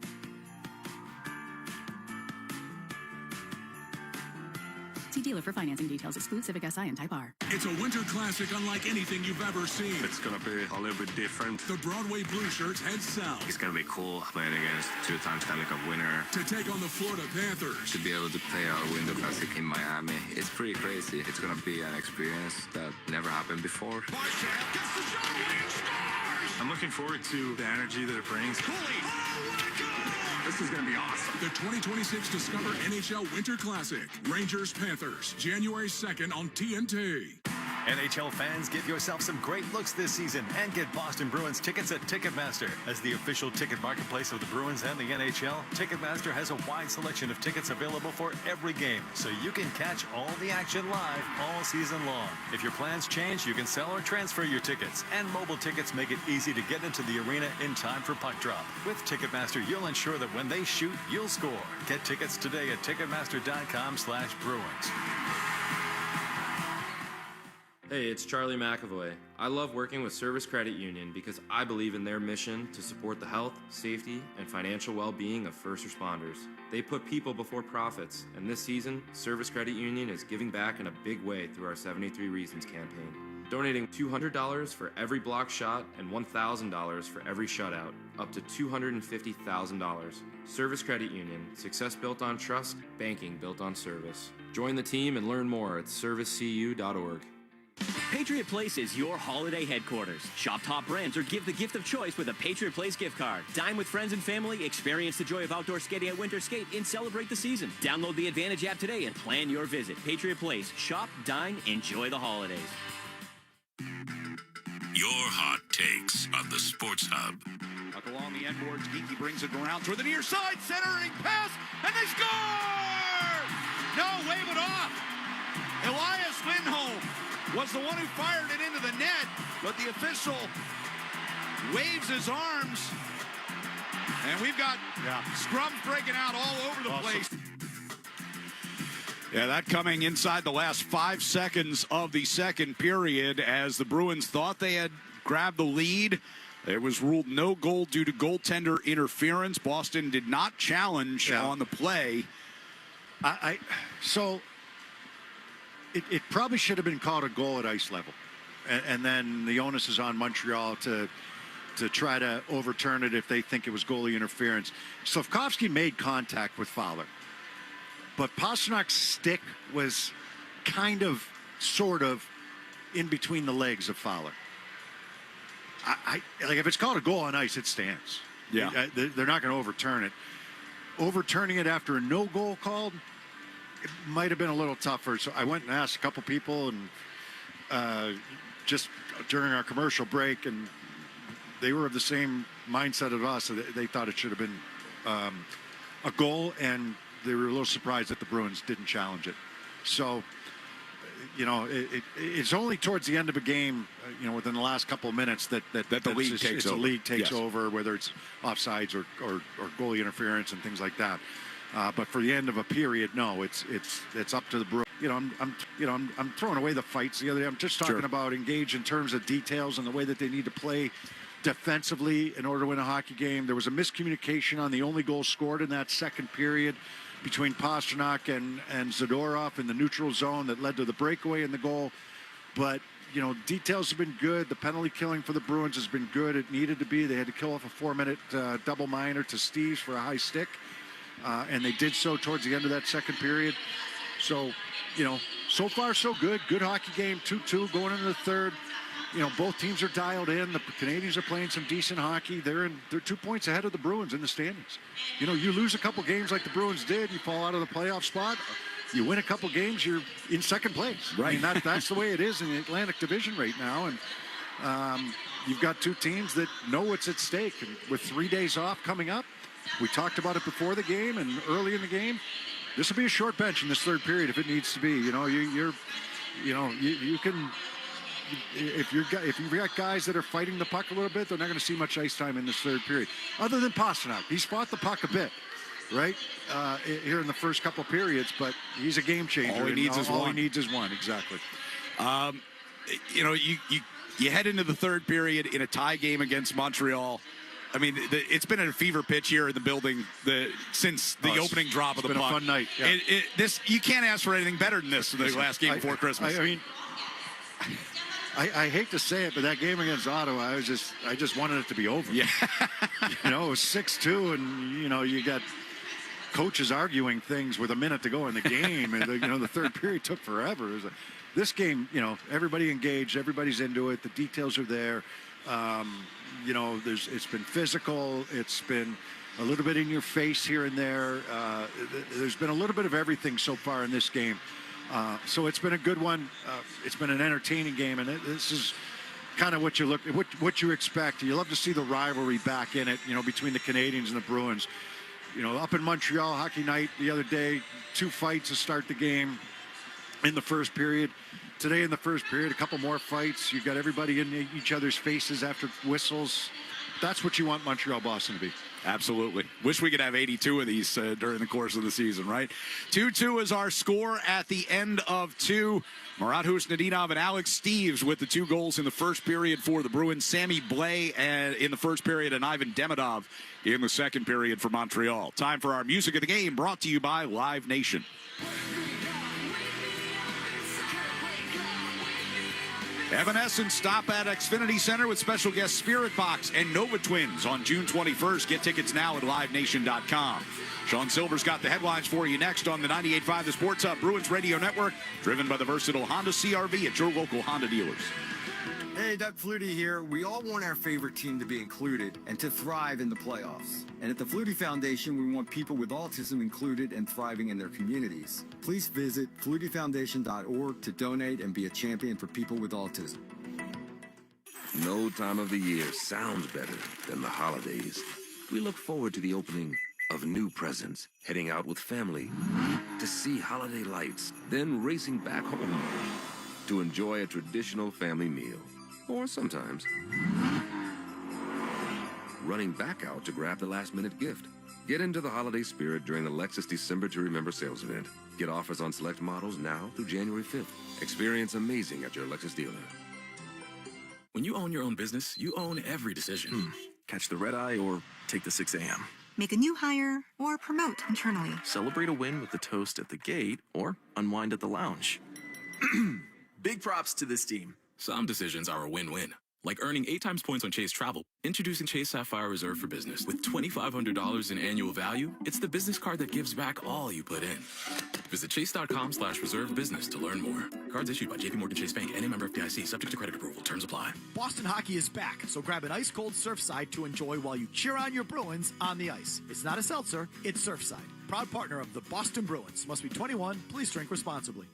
See dealer for financing details. Exclude Civic Si and Type R. It's a winter classic unlike anything you've ever seen. It's going to be a little bit different. The Broadway Blue Shirts head south. It's going to be cool playing against 2-time Stanley Cup winner. To take on the Florida Panthers. To be able to play our Winter Classic in Miami, it's pretty crazy. It's going to be an experience that never happened before. I'm looking forward to the energy that it brings. This is going to be awesome. The 2026 Discover NHL Winter Classic. Rangers Panthers, January 2nd on TNT. NHL fans, give yourself some great looks this season and get Boston Bruins tickets at Ticketmaster. As the official ticket marketplace of the Bruins and the NHL, Ticketmaster has a wide selection of tickets available for every game, so you can catch all the action live all season long. If your plans change, you can sell or transfer your tickets, and mobile tickets make it easy to get into the arena in time for puck drop. With Ticketmaster, you'll ensure that when they shoot, you'll score. Get tickets today at Ticketmaster.com/Bruins. Hey, it's Charlie McAvoy. I love working with Service Credit Union because I believe in their mission to support the health, safety, and financial well-being of first responders. They put people before profits, and this season, Service Credit Union is giving back in a big way through our 73 Reasons campaign, donating $200 for every block shot and $1,000 for every shutout, up to $250,000. Service Credit Union, success built on trust, banking built on service. Join the team and learn more at servicecu.org. Patriot Place is your holiday headquarters. Shop top brands or give the gift of choice with a Patriot Place gift card. Dine with friends and family, experience the joy of outdoor skating at Winter Skate, and celebrate the season. Download the Advantage app today and plan your visit. Patriot Place. Shop, dine, enjoy the holidays. Your hot takes on the Sports Hub. Puck along the end boards. Geeky brings it around toward the near side. Centering pass, and they score! No, wave it off. Elias Lindholm was the one who fired it into the net, but the official waves his arms, and we've got scrums breaking out all over the place. Yeah, that coming inside the last 5 seconds of the second period as the Bruins thought they had grabbed the lead. It was ruled no goal due to goaltender interference. Boston did not challenge on the play. So it probably should have been called a goal at ice level. And then the onus is on Montreal to try to overturn it if they think it was goalie interference. Slafkovsky made contact with Fowler, but Pasternak's stick was kind of, sort of, in between the legs of Fowler. Like if it's called a goal on ice, it stands. Yeah, they're not going to overturn it. Overturning it after a no goal called, it might have been a little tougher. So I went and asked a couple people, and just during our commercial break, and they were of the same mindset of us. So they thought it should have been a goal, and they were a little surprised that the Bruins didn't challenge it. So, you know, it's only towards the end of a game, you know, within the last couple of minutes that the league takes over. The league takes over, whether it's offsides or goalie interference and things like that. But for the end of a period, no, it's up to the Bruins. I'm throwing away the fights the other day. I'm just talking about engage in terms of details and the way that they need to play defensively in order to win a hockey game. There was a miscommunication on the only goal scored in that second period between Pastrnak and Zadorov in the neutral zone that led to the breakaway in the goal. But, you know, details have been good. The penalty killing for the Bruins has been good. It needed to be. They had to kill off a 4-minute double minor to Steves for a high stick. And they did so towards the end of that second period. So, you know, so far so good. Good hockey game, 2-2 going into the third. You know, both teams are dialed in. The Canadiens are playing some decent hockey. They're 2 points ahead of the Bruins in the standings. You know, you lose a couple games like the Bruins did, you fall out of the playoff spot. You win a couple games, you're in second place. Right. I mean, that's the way it is in the Atlantic Division right now. And you've got two teams that know what's at stake. And with 3 days off coming up, we talked about it before the game and early in the game. This will be a short bench in this third period if it needs to be. You know, you can. If you've got guys that are fighting the puck a little bit, they're not going to see much ice time in this third period. Other than Pastrnak, he's fought the puck a bit, right, here in the first couple of periods, but he's a game changer. All he needs is one. All he needs is one, exactly. You know, you head into the third period in a tie game against Montreal. I mean, it's been a fever pitch here in the building since the opening drop of the puck. It's been a fun night. Yeah. You can't ask for anything better than this in the last game before Christmas. I mean, I hate to say it, but that game against Ottawa, I just wanted it to be over. Yeah. You know, it was 6-2, and, you know, you got coaches arguing things with a minute to go in the game. And, you know, the third period took forever. This game, you know, everybody engaged, everybody's into it. The details are there. You know, it's been physical. It's been a little bit in your face here and there. There's been a little bit of everything so far in this game. So it's been a good one. It's been an entertaining game, and this is kind of what you expect. You love to see the rivalry back in it, you know, between the Canadiens and the Bruins. You know, up in Montreal, hockey night the other day, 2 fights to start the game in the first period. Today in the first period, a couple more fights. You've got everybody in each other's faces after whistles. That's what you want Montreal-Boston to be. Absolutely. Wish we could have 82 of these during the course of the season, right? 2-2 is our score at the end of 2. Marat Husnudinov and Alex Steves with the 2 goals in the first period for the Bruins. Sammy Blais in the first period and Ivan Demidov in the second period for Montreal. Time for our Music of the Game, brought to you by Live Nation. Evanescence stop at Xfinity Center with special guest Spirit Box and Nova Twins on June 21st. Get tickets now at livenation.com. Sean Silver's got the headlines for you next on the 98.5 The Sports Hub Bruins Radio Network, driven by the versatile Honda CR-V at your local Honda dealers. Hey, Doug Flutie here. We all want our favorite team to be included and to thrive in the playoffs. And at the Flutie Foundation, we want people with autism included and thriving in their communities. Please visit FlutieFoundation.org to donate and be a champion for people with autism. No time of the year sounds better than the holidays. We look forward to the opening of new presents, heading out with family to see holiday lights, then racing back home to enjoy a traditional family meal. Or sometimes running back out to grab the last-minute gift. Get into the holiday spirit during the Lexus December to Remember sales event. Get offers on select models now through January 5th. Experience amazing at your Lexus dealer. When you own your own business, you own every decision. Catch the red eye or take the 6 a.m. Make a new hire or promote internally. Celebrate a win with the toast at the gate or unwind at the lounge. Big props to this team. Some decisions are a win-win, like earning 8 times points on Chase Travel. Introducing Chase Sapphire Reserve for Business. With $2,500 in annual value, it's the business card that gives back all you put in. Visit chase.com/reserve business to learn more. Cards issued by JPMorgan Chase Bank and a member of FDIC, subject to credit approval. Terms apply. Boston hockey is back, so grab an ice-cold Surfside to enjoy while you cheer on your Bruins on the ice. It's not a seltzer, it's Surfside. Proud partner of the Boston Bruins. Must be 21. Please drink responsibly.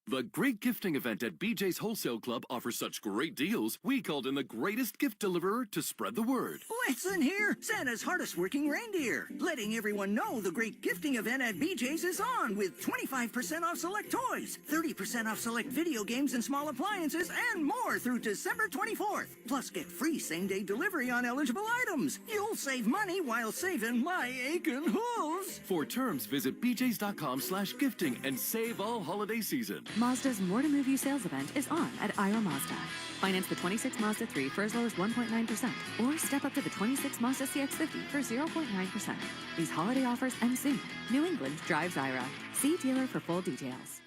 The great gifting event at BJ's Wholesale Club offers such great deals, we called in the greatest gift deliverer to spread the word. Listen here, Santa's hardest working reindeer, letting everyone know the great gifting event at BJ's is on with 25% off select toys, 30% off select video games and small appliances, and more through December 24th. Plus, get free same-day delivery on eligible items. You'll save money while saving my aching hooves. For terms, visit bjs.com/gifting and save all holiday season. Mazda's More to Move You sales event is on at Ira Mazda. Finance the 26 Mazda 3 for as low as 1.9%, or step up to the 26 Mazda CX-50 for 0.9%. These holiday offers end soon. New England drives Ira. See dealer for full details.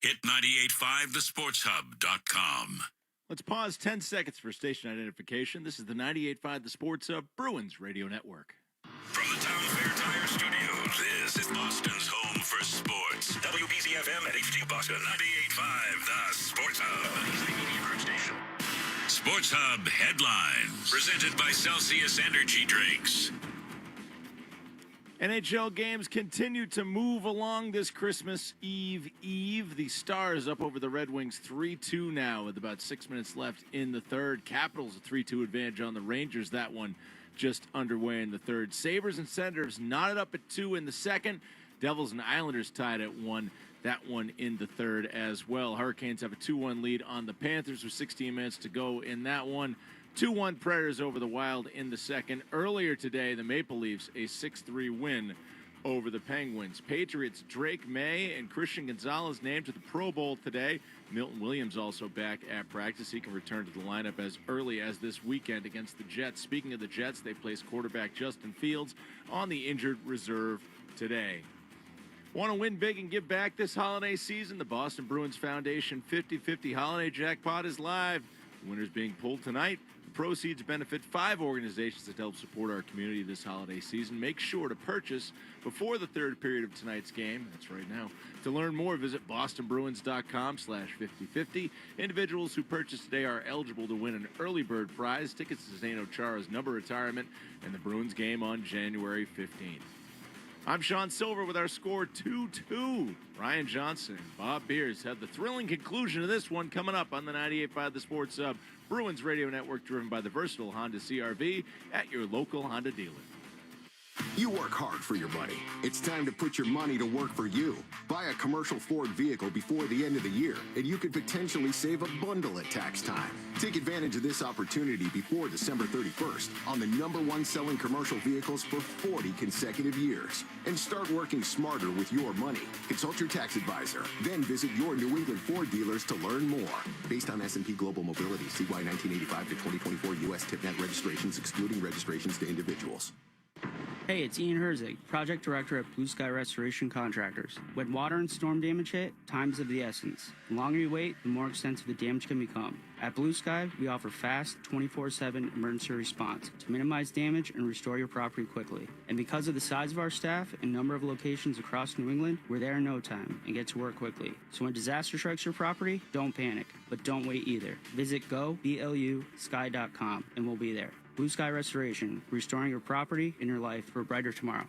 Hit 985thesportshub.com. Let's pause 10 seconds for station identification. This is the 98.5 The Sports Hub Bruins Radio Network. From the Town Fair Tire Studios, this is Boston's home for sports. WBCFM at HD Boston 98.5 The Sports Hub. Sports Hub headlines, presented by Celsius Energy Drinks. NHL games continue to move along this Christmas Eve. The Stars up over the Red Wings 3-2 now with about 6 minutes left in the third. Capitals a 3-2 advantage on the Rangers. That one just underway in the third. Sabres and Senators knotted up at 2 in the second. Devils and Islanders tied at 1. That one in the third as well. Hurricanes have a 2-1 lead on the Panthers with 16 minutes to go in that one. 2-1 Predators over the Wild in the second. Earlier today, the Maple Leafs a 6-3 win over the Penguins. Patriots Drake May and Christian Gonzalez named to the Pro Bowl today. Milton Williams also back at practice. He can return to the lineup as early as this weekend against the Jets. Speaking of the Jets, they placed quarterback Justin Fields on the injured reserve today. Want to win big and give back this holiday season? The Boston Bruins Foundation 50-50 Holiday Jackpot is live. The winners being pulled tonight. The proceeds benefit 5 organizations that help support our community this holiday season. Make sure to purchase before the third period of tonight's game. That's right now. To learn more, visit bostonbruins.com/5050. Individuals who purchase today are eligible to win an early bird prize, tickets to Zdeno Chara's number retirement, and the Bruins game on January 15th. I'm Sean Silver with our score 2-2. Ryan Johnson and Bob Beers have the thrilling conclusion of this one coming up on the 98.5 The Sports Hub Bruins Radio Network, driven by the versatile Honda CR-V at your local Honda dealer. You work hard for your money. It's time to put your money to work for you. Buy a commercial Ford vehicle before the end of the year, and you could potentially save a bundle at tax time. Take advantage of this opportunity before December 31st on the #1 selling commercial vehicles for 40 consecutive years. And start working smarter with your money. Consult your tax advisor. Then visit your New England Ford dealers to learn more. Based on S&P Global Mobility, CY 1985 to 2024 U.S. TIPNet registrations, excluding registrations to individuals. Hey, it's Ian Herzig, Project Director at Blue Sky Restoration Contractors. When water and storm damage hit, time is of the essence. The longer you wait, the more extensive the damage can become. At Blue Sky, we offer fast, 24/7 emergency response to minimize damage and restore your property quickly. And because of the size of our staff and number of locations across New England, we're there in no time and get to work quickly. So when disaster strikes your property, don't panic, but don't wait either. Visit GoBluSky.com and we'll be there. Blue Sky Restoration, restoring your property and your life for a brighter tomorrow.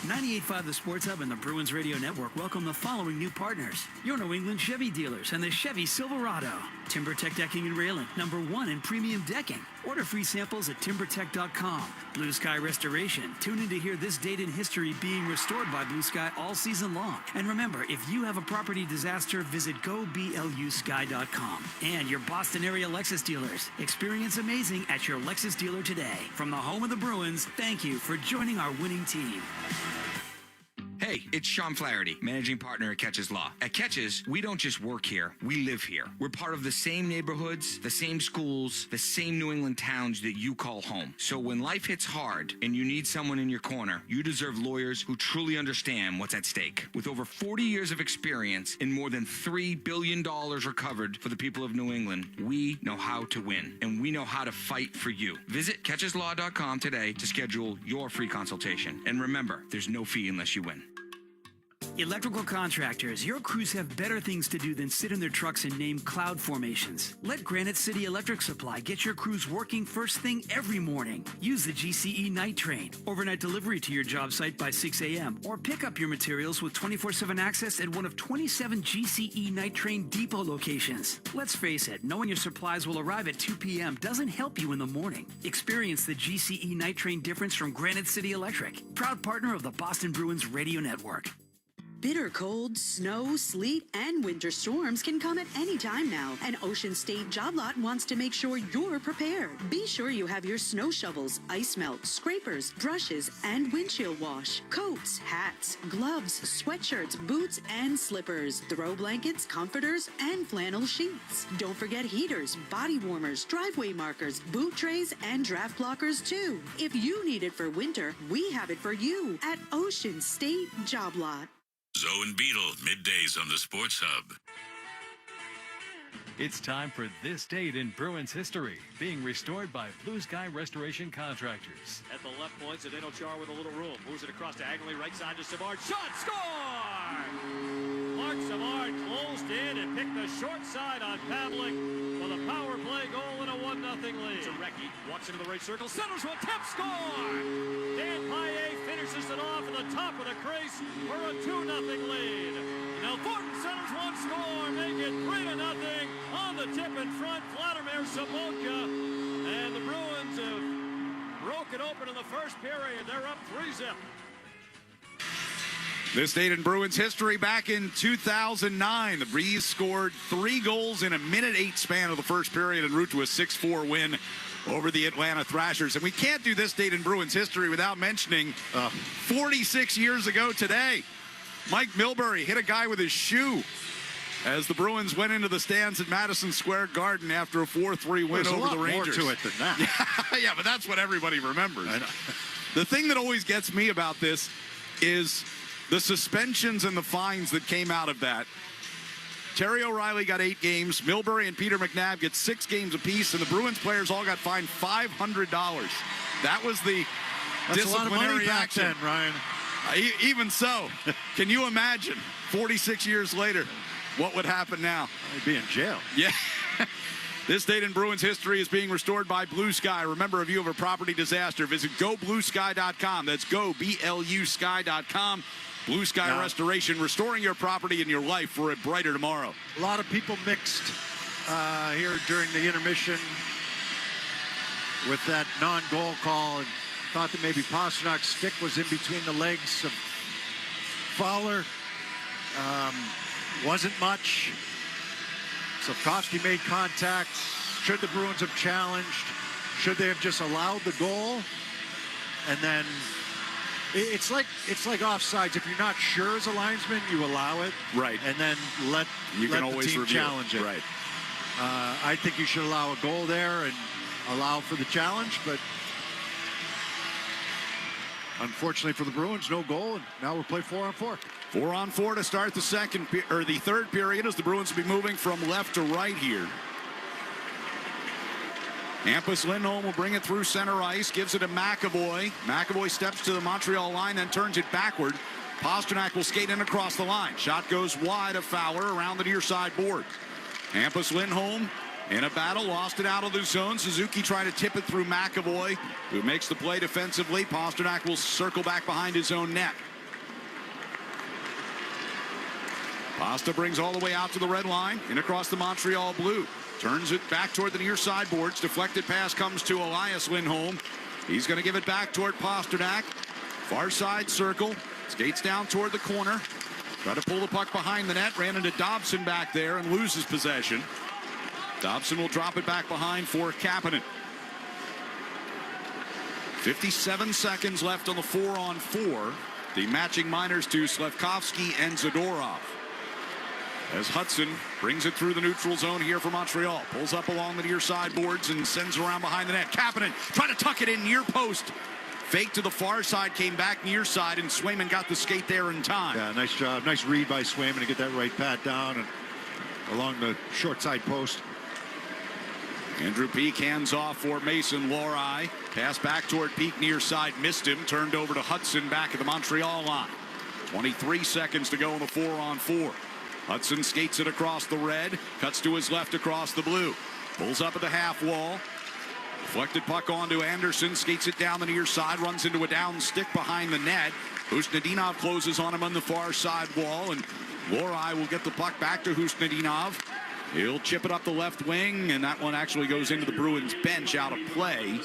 98.5 The Sports Hub and the Bruins Radio Network welcome the following new partners. Your New England Chevy dealers and the Chevy Silverado. TimberTech Decking and Railing, #1 in premium decking. Order free samples at timbertech.com. Blue Sky Restoration. Tune in to hear this date in history being restored by Blue Sky all season long. And remember, if you have a property disaster, visit goblusky.com. And your Boston area Lexus dealers. Experience amazing at your Lexus dealer today. From the home of the Bruins, thank you for joining our winning team. Hey, it's Sean Flaherty, managing partner at Catches Law. At Catches, we don't just work here, we live here. We're part of the same neighborhoods, the same schools, the same New England towns that you call home. So when life hits hard and you need someone in your corner, you deserve lawyers who truly understand what's at stake. With over 40 years of experience and more than $3 billion recovered for the people of New England, we know how to win, and we know how to fight for you. Visit catcheslaw.com today to schedule your free consultation. And remember, there's no fee unless you win. Electrical contractors, your crews have better things to do than sit in their trucks and name cloud formations. Let Granite City Electric Supply get your crews working first thing every morning. Use the GCE Night Train. Overnight delivery to your job site by 6 a.m. Or pick up your materials with 24/7 access at one of 27 GCE Night Train depot locations. Let's face it, knowing your supplies will arrive at 2 p.m. doesn't help you in the morning. Experience the GCE Night Train difference from Granite City Electric, proud partner of the Boston Bruins Radio Network. Bitter cold, snow, sleet, and winter storms can come at any time now, and Ocean State Job Lot wants to make sure you're prepared. Be sure you have your snow shovels, ice melt, scrapers, brushes, and windshield wash, coats, hats, gloves, sweatshirts, boots, and slippers, throw blankets, comforters, and flannel sheets. Don't forget heaters, body warmers, driveway markers, boot trays, and draft blockers too. If you need it for winter, we have it for you at Ocean State Job Lot. Zoe and Beetle, middays on the Sports Hub. It's time for This Date in Bruins History, being restored by Blue Sky Restoration Contractors. At the left point, Zdeno Chara with a little room. Moves it across diagonally, right side to Savard. Shot, score! Mark Savard closed in and picked the short side on Pavlik with a power play goal and a 1-0 lead. Jarecki walks into the right circle, centers one, tip, score! Dan Paillet finishes it off at the top of the crease for a 2-0 lead. Now Thornton centers one, score, make it 3-0 on the tip in front. Vladimir Sobotka, and the Bruins have broken open in the first period. They're up 3-0. This date in Bruins history, back in 2009, the Breeze scored 3 goals in a minute 8 span of the first period en route to a 6-4 win over the Atlanta Thrashers. And we can't do this date in Bruins history without mentioning 46 years ago today, Mike Milbury hit a guy with his shoe as the Bruins went into the stands at Madison Square Garden after a 4-3 win over the Rangers. There's a lot more to it than that. Yeah, but that's what everybody remembers. The thing that always gets me about this is the suspensions and the fines that came out of that. Terry O'Reilly got 8 games. Milbury and Peter McNabb get 6 games apiece, and the Bruins players all got fined $500. That was the disciplinary action. Back then, Ryan. Even so, can you imagine 46 years later what would happen now? He'd be in jail. Yeah. This date in Bruins history is being restored by Blue Sky. Remember, if you have a property disaster, visit goblusky.com. That's goblusky.com. Blue Sky Restoration, restoring your property and your life for a brighter tomorrow. A lot of people mixed here during the intermission with that non-goal call and thought that maybe Pasternak's stick was in between the legs of Fowler. Wasn't much. Slavkovsky made contact. Should the Bruins have challenged? Should they have just allowed the goal? And then it's like offsides. If you're not sure as a linesman, you allow it. Right. And then let the team challenge it. Right. I think you should allow a goal there and allow for the challenge, but unfortunately for the Bruins, no goal, and now we'll play 4-on-4. 4-on-4 to start the the third period as the Bruins will be moving from left to right here. Hampus Lindholm will bring it through center ice, gives it to McAvoy. McAvoy steps to the Montreal line, then turns it backward. Pasternak will skate in across the line. Shot goes wide of Fowler around the near side board. Hampus Lindholm in a battle, lost it out of the zone. Suzuki trying to tip it through McAvoy, who makes the play defensively. Pasternak will circle back behind his own net. Pasta brings all the way out to the red line, in across the Montreal blue. Turns it back toward the near side boards. Deflected pass comes to Elias Lindholm. He's going to give it back toward Pasternak. Far side circle. Skates down toward the corner. Try to pull the puck behind the net. Ran into Dobson back there and loses possession. Dobson will drop it back behind for Kapanen. 57 seconds left on the 4-on-4. The matching minors to Slafkovsky and Zadorov. As Hudson brings it through the neutral zone here for Montreal. Pulls up along the near side boards and sends it around behind the net. Kapanen trying to tuck it in near post. Fake to the far side, came back near side, and Swayman got the skate there in time. Yeah, nice job. Nice read by Swayman to get that right pat down and along the short side post. Andrew Peak hands off for Mason Lohrei. Pass back toward Peak near side, missed him. Turned over to Hudson back at the Montreal line. 23 seconds to go in the 4-on-4. Hudson skates it across the red, cuts to his left across the blue. Pulls up at the half wall. Deflected puck onto Anderson, skates it down the near side, runs into a down stick behind the net. Husnudinov closes on him on the far side wall, and Lohrei will get the puck back to Husnudinov. He'll chip it up the left wing, and that one actually goes into the Bruins bench out of play.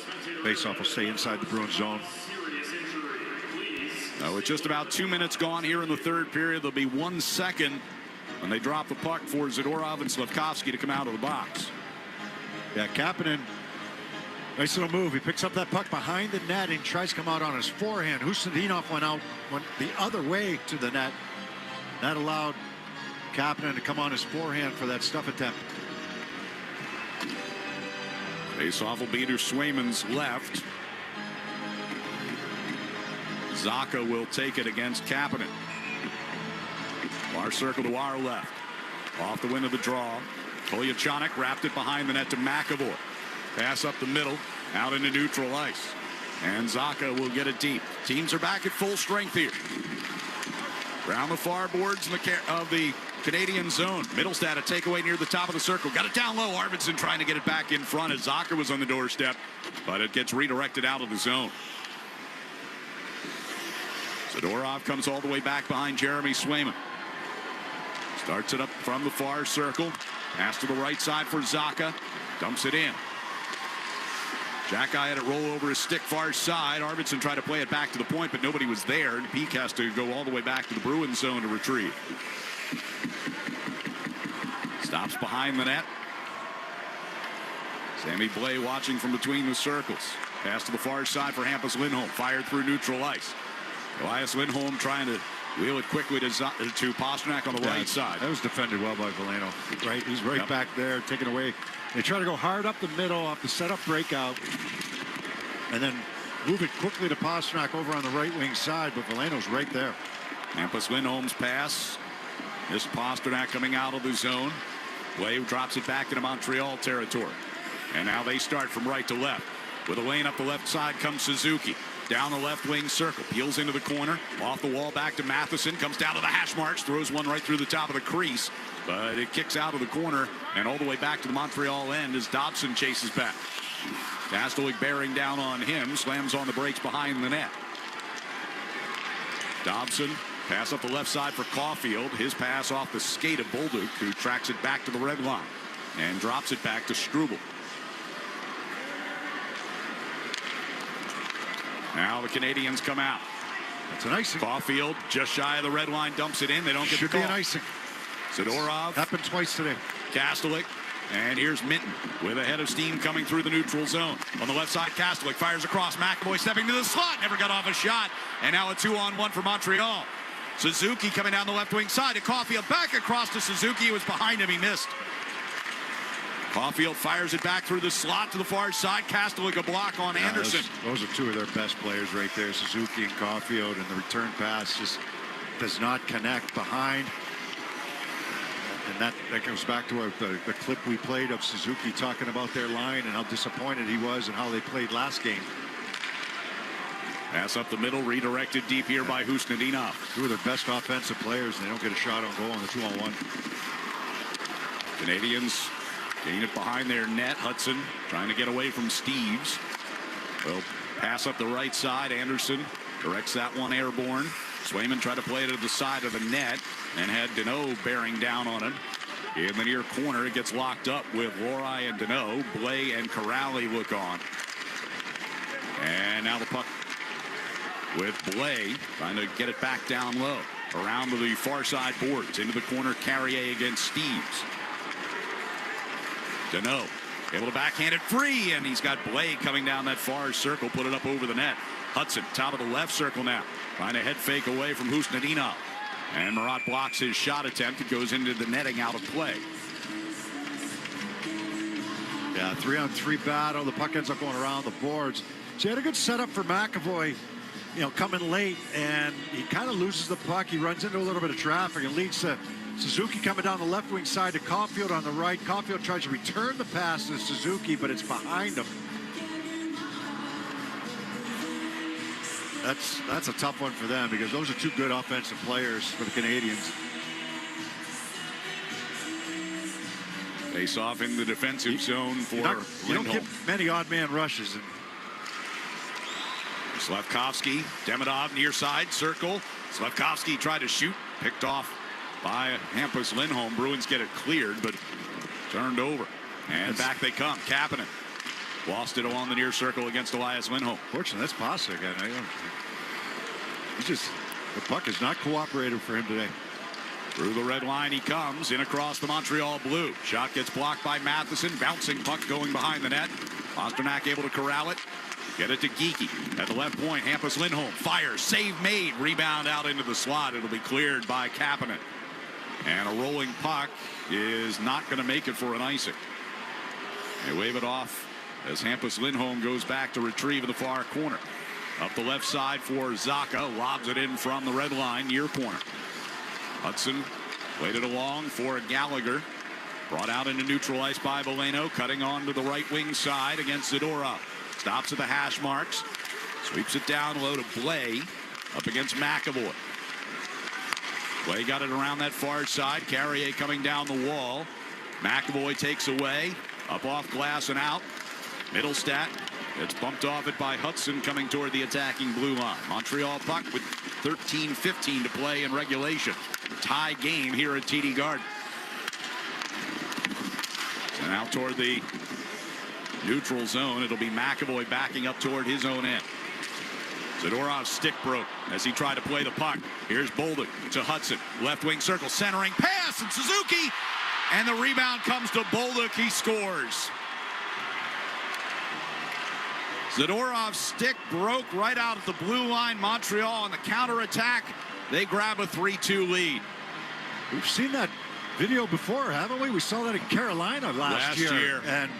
Faceoff will stay inside the Bruins zone. Now, with just about 2 minutes gone here in the third period, there'll be 1 second when they drop the puck for Zadorov and Slafkovsky to come out of the box. Yeah, Kapanen, nice little move. He picks up that puck behind the net and tries to come out on his forehand. Husnudinov went the other way to the net. That allowed Kapanen to come on his forehand for that stuff attempt. Face-off will be to Swayman's left. Zacha will take it against Kapanen. Our circle to our left. Off the wind of the draw. Kolyachanik wrapped it behind the net to McAvoy. Pass up the middle, out into neutral ice. And Zacha will get it deep. Teams are back at full strength here. Around the far boards of the Canadian zone. Middlestad a takeaway near the top of the circle. Got it down low. Arvidsson trying to get it back in front as Zacha was on the doorstep. But it gets redirected out of the zone. Zadorov comes all the way back behind Jeremy Swayman. Starts it up from the far circle. Pass to the right side for Zacha. Dumps it in. Jack had it roll over his stick far side. Arvidsson tried to play it back to the point, but nobody was there. And Peak has to go all the way back to the Bruins zone to retrieve. Stops behind the net. Sammy Blais watching from between the circles. Pass to the far side for Hampus Lindholm. Fired through neutral ice. Elias Lindholm trying to wheel it quickly to Pasternak on the right side. That was defended well by Veleno. Right, he's right back there, taken away. They try to go hard up the middle off the setup breakout, and then move it quickly to Pasternak over on the right wing side, but Veleno's right there. Hampus Lindholm's pass. This Pasternak coming out of the zone. Blais drops it back into Montreal territory. And now they start from right to left. With a lane up the left side comes Suzuki. Down the left wing circle, peels into the corner, off the wall back to Matheson, comes down to the hash marks, throws one right through the top of the crease, but it kicks out of the corner and all the way back to the Montreal end as Dobson chases back. Kastelik bearing down on him, slams on the brakes behind the net. Dobson, pass up the left side for Caulfield, his pass off the skate of Bolduc, who tracks it back to the red line and drops it back to Struble. Now the Canadiens come out. That's an icing. Caulfield just shy of the red line, dumps it in. They don't get the call. Should be an icing. Zadorov. Happened twice today. Kastelik. And here's Minton with a head of steam coming through the neutral zone. On the left side, Kastelik fires across. McAvoy stepping to the slot. Never got off a shot. And now a 2-on-1 for Montreal. Suzuki coming down the left wing side to Caulfield. Back across to Suzuki. He was behind him. He missed. Caulfield fires it back through the slot to the far side. Kastelik a block on Anderson. Those are two of their best players right there, Suzuki and Caulfield, and the return pass just does not connect behind. And that goes back to the clip we played of Suzuki talking about their line and how disappointed he was and how they played last game. Pass up the middle, redirected deep here by Husnudinov. Two of their best offensive players, and they don't get a shot on goal on the 2-on-1. Canadians gain it behind their net. Hudson trying to get away from Steves. Well, pass up the right side. Anderson directs that one airborne. Swayman tried to play it to the side of the net and had Deneau bearing down on him. In the near corner, it gets locked up with Lohrei and Deneau. Blais and Corrali look on. And now the puck with Blais trying to get it back down low. Around to the far side boards. Into the corner, Carrier against Steves. Deneau able to backhand it free, and he's got Blais coming down that far circle, put it up over the net. Hudson, top of the left circle now. Trying to head fake away from Husnudinov. And Marat blocks his shot attempt. It goes into the netting out of play. Yeah, 3-on-3 battle. The puck ends up going around the boards. So he had a good setup for McAvoy, coming late, and he kind of loses the puck. He runs into a little bit of traffic and leads to Suzuki coming down the left wing side to Caulfield on the right. Caulfield tries to return the pass to Suzuki, but it's behind him. That's a tough one for them because those are two good offensive players for the Canadiens. Face off in the defensive zone for you don't get many odd man rushes. Slavkovsky, Demidov near side circle. Slavkovsky tried to shoot, picked off by Hampus Lindholm. Bruins get it cleared, but turned over. And back they come. Kapanen lost it along the near circle against Elias Lindholm. Fortunately, that's Pasta again. The puck is not cooperative for him today. Through the red line he comes, in across the Montreal blue. Shot gets blocked by Matheson. Bouncing puck going behind the net. Pasternak able to corral it. Get it to Geekie. At the left point, Hampus Lindholm fires. Save made. Rebound out into the slot. It'll be cleared by Kapanen. And a rolling puck is not going to make it for an icing. They wave it off as Hampus Lindholm goes back to retrieve in the far corner. Up the left side for Zacha. Lobs it in from the red line, near corner. Hudson played it along for Gallagher. Brought out into neutral ice by Veleno. Cutting on to the right wing side against Zadorov. Stops at the hash marks. Sweeps it down low to Blais. Up against McAvoy. Blais got it around that far side. Carrier coming down the wall. McAvoy takes away. Up off glass and out. Middlestat. It's bumped off it by Hudson coming toward the attacking blue line. Montreal puck with 13:15 to play in regulation. Tie game here at TD Garden. And out toward the neutral zone. It'll be McAvoy backing up toward his own end. Zadorov's stick broke as he tried to play the puck. Here's Bolduc to Hudson. Left wing circle, centering pass, and Suzuki. And the rebound comes to Bolduc. He scores. Zadorov's stick broke right out at the blue line. Montreal on the counterattack. They grab a 3-2 lead. We've seen that video before, haven't we? We saw that in Carolina last year. And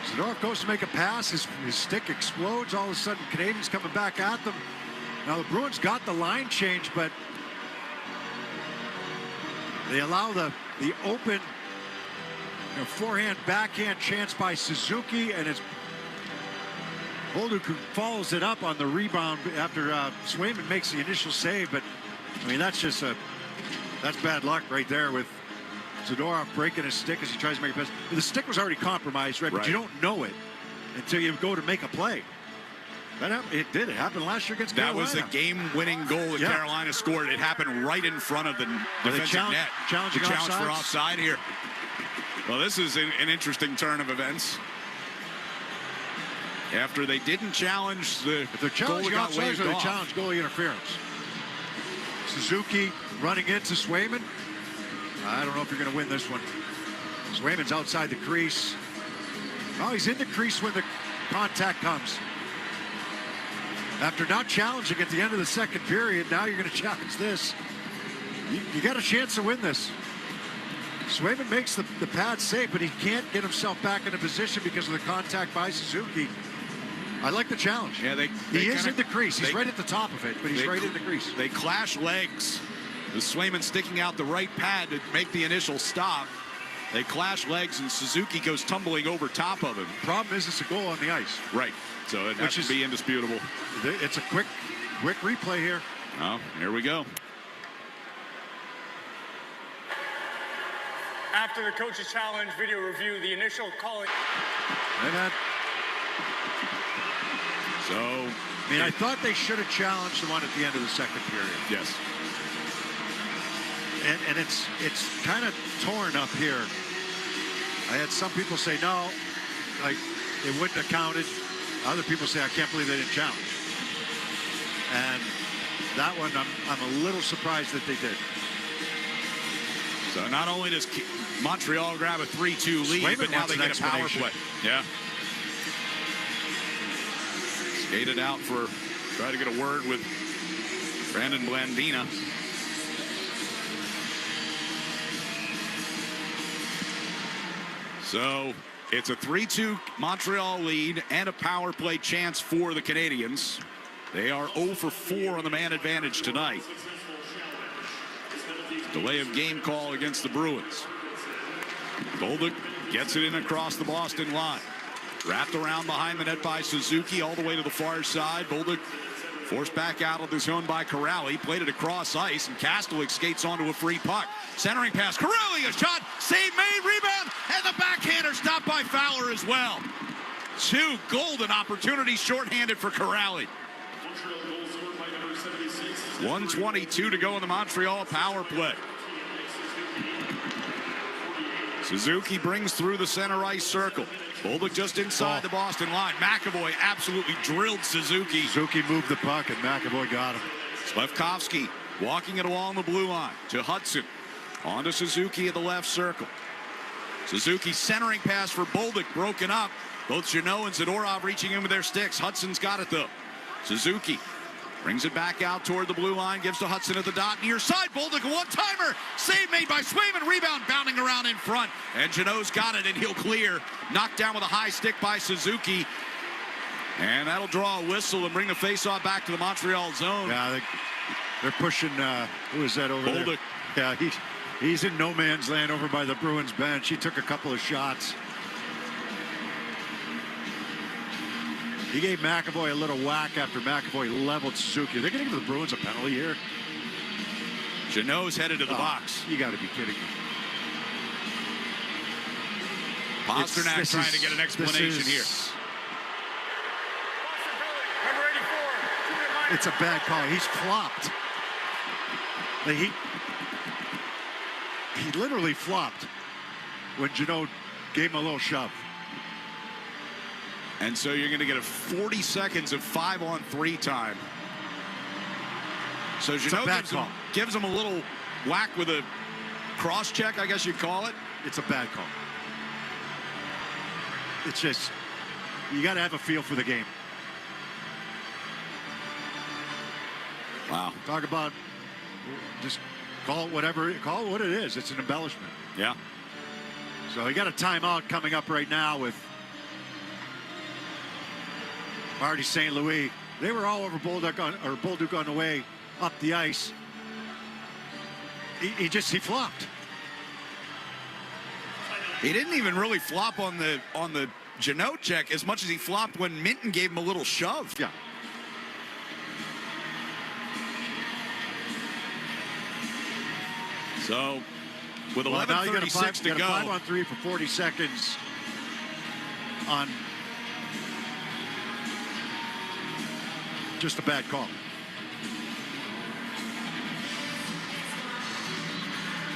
Zadorov goes to make a pass. His stick explodes. All of a sudden, Canadiens coming back at them. Now, the Bruins got the line change, but they allow the open forehand, backhand chance by Suzuki, and it's Bolduc who follows it up on the rebound after Swayman makes the initial save. But, I mean, that's bad luck right there with Zadorov breaking his stick as he tries to make a pass. The stick was already compromised, right? But you don't know it until you go to make a play. It happened last year against Carolina. That was the game-winning goal that Carolina scored. It happened right in front of the defensive net. Challenging the challenge for offside here. Well, this is an interesting turn of events. After they didn't challenge the goal that got waved off. They challenged goalie interference. Suzuki running into Swayman. I don't know if you're going to win this one. Swayman's outside the crease. Oh, he's in the crease when the contact comes. After not challenging at the end of the second period, now you're going to challenge this. You got a chance to win this. Swayman makes the pad save, but he can't get himself back into position because of the contact by Suzuki. I like the challenge. Yeah, he is in the crease. He's right at the top of it, but he's right in the crease. They clash legs. The Swayman sticking out the right pad to make the initial stop. They clash legs, and Suzuki goes tumbling over top of him. Problem is, it's a goal on the ice. Right. So it has to be indisputable. It's a quick replay here. Oh, here we go. After the coach's challenge video review, the initial calling. So, I mean, I thought they should have challenged the one at the end of the second period. Yes. And it's kind of torn up here. I had some people say, no, like, it wouldn't have counted. Other people say, I can't believe they didn't challenge. And that one, I'm a little surprised that they did. So not only does Montreal grab a 3-2 lead, Swayman but now wants they an get a power explanation. play. Yeah. Skated out for, try to get a word with Brandon Blandina. So it's a 3-2 Montreal lead and a power play chance for the Canadiens. They are 0 for 4 on the man advantage tonight. Delay of game call against the Bruins. Bolduc gets it in across the Boston line. Wrapped around behind the net by Suzuki all the way to the far side. Bolduc forced back out of the zone by Corrali. Played it across ice, and Kastelik skates onto a free puck. Centering pass. Corrali, a shot. Save made. Rebound. And the backhander stopped by Fowler as well. 2 golden opportunities shorthanded for Corrali. 1:22 to go in the Montreal power play. Suzuki brings through the center ice circle. Bolduc just inside the Boston line. McAvoy absolutely drilled Suzuki. Suzuki moved the puck, and McAvoy got him. Slafkovsky walking it along the blue line to Hudson. On to Suzuki at the left circle. Suzuki centering pass for Bolduc, broken up. Both Jeannot and Zadorov reaching in with their sticks. Hudson's got it, though. Suzuki brings it back out toward the blue line, gives to Hudson at the dot, near side. Bolduc, a one-timer. Save made by Swayman. Rebound bounding around in front. And Jeannot's got it, and he'll clear. Knocked down with a high stick by Suzuki. And that'll draw a whistle and bring the faceoff back to the Montreal zone. Yeah, they're pushing, who is that over Bolduc. there? Yeah, he's in no man's land over by the Bruins bench. He took a couple of shots. He gave McAvoy a little whack after McAvoy leveled Suzuki. They're going to give the Bruins a penalty here. Jeannot's headed to the box. You got to be kidding me. Pasternak trying to get an explanation here. It's a bad call. He's flopped. He literally flopped when Jeannot gave him a little shove. And so you're going to get a 40 seconds of 5-on-3 time. So Jeannot gives him a little whack with a cross check, I guess you'd call it. It's a bad call. It's just, you got to have a feel for the game. Wow. Talk about, just call it whatever, call it what it is. It's an embellishment. Yeah. So you got a timeout coming up right now with Marty St. Louis. They were all over Bolduc on the way up the ice. He flopped. He didn't even really flop on the Jeannot check as much as he flopped when Minton gave him a little shove. Yeah. So with 11:36 to go, 5-on-3 for 40 seconds on just a bad call.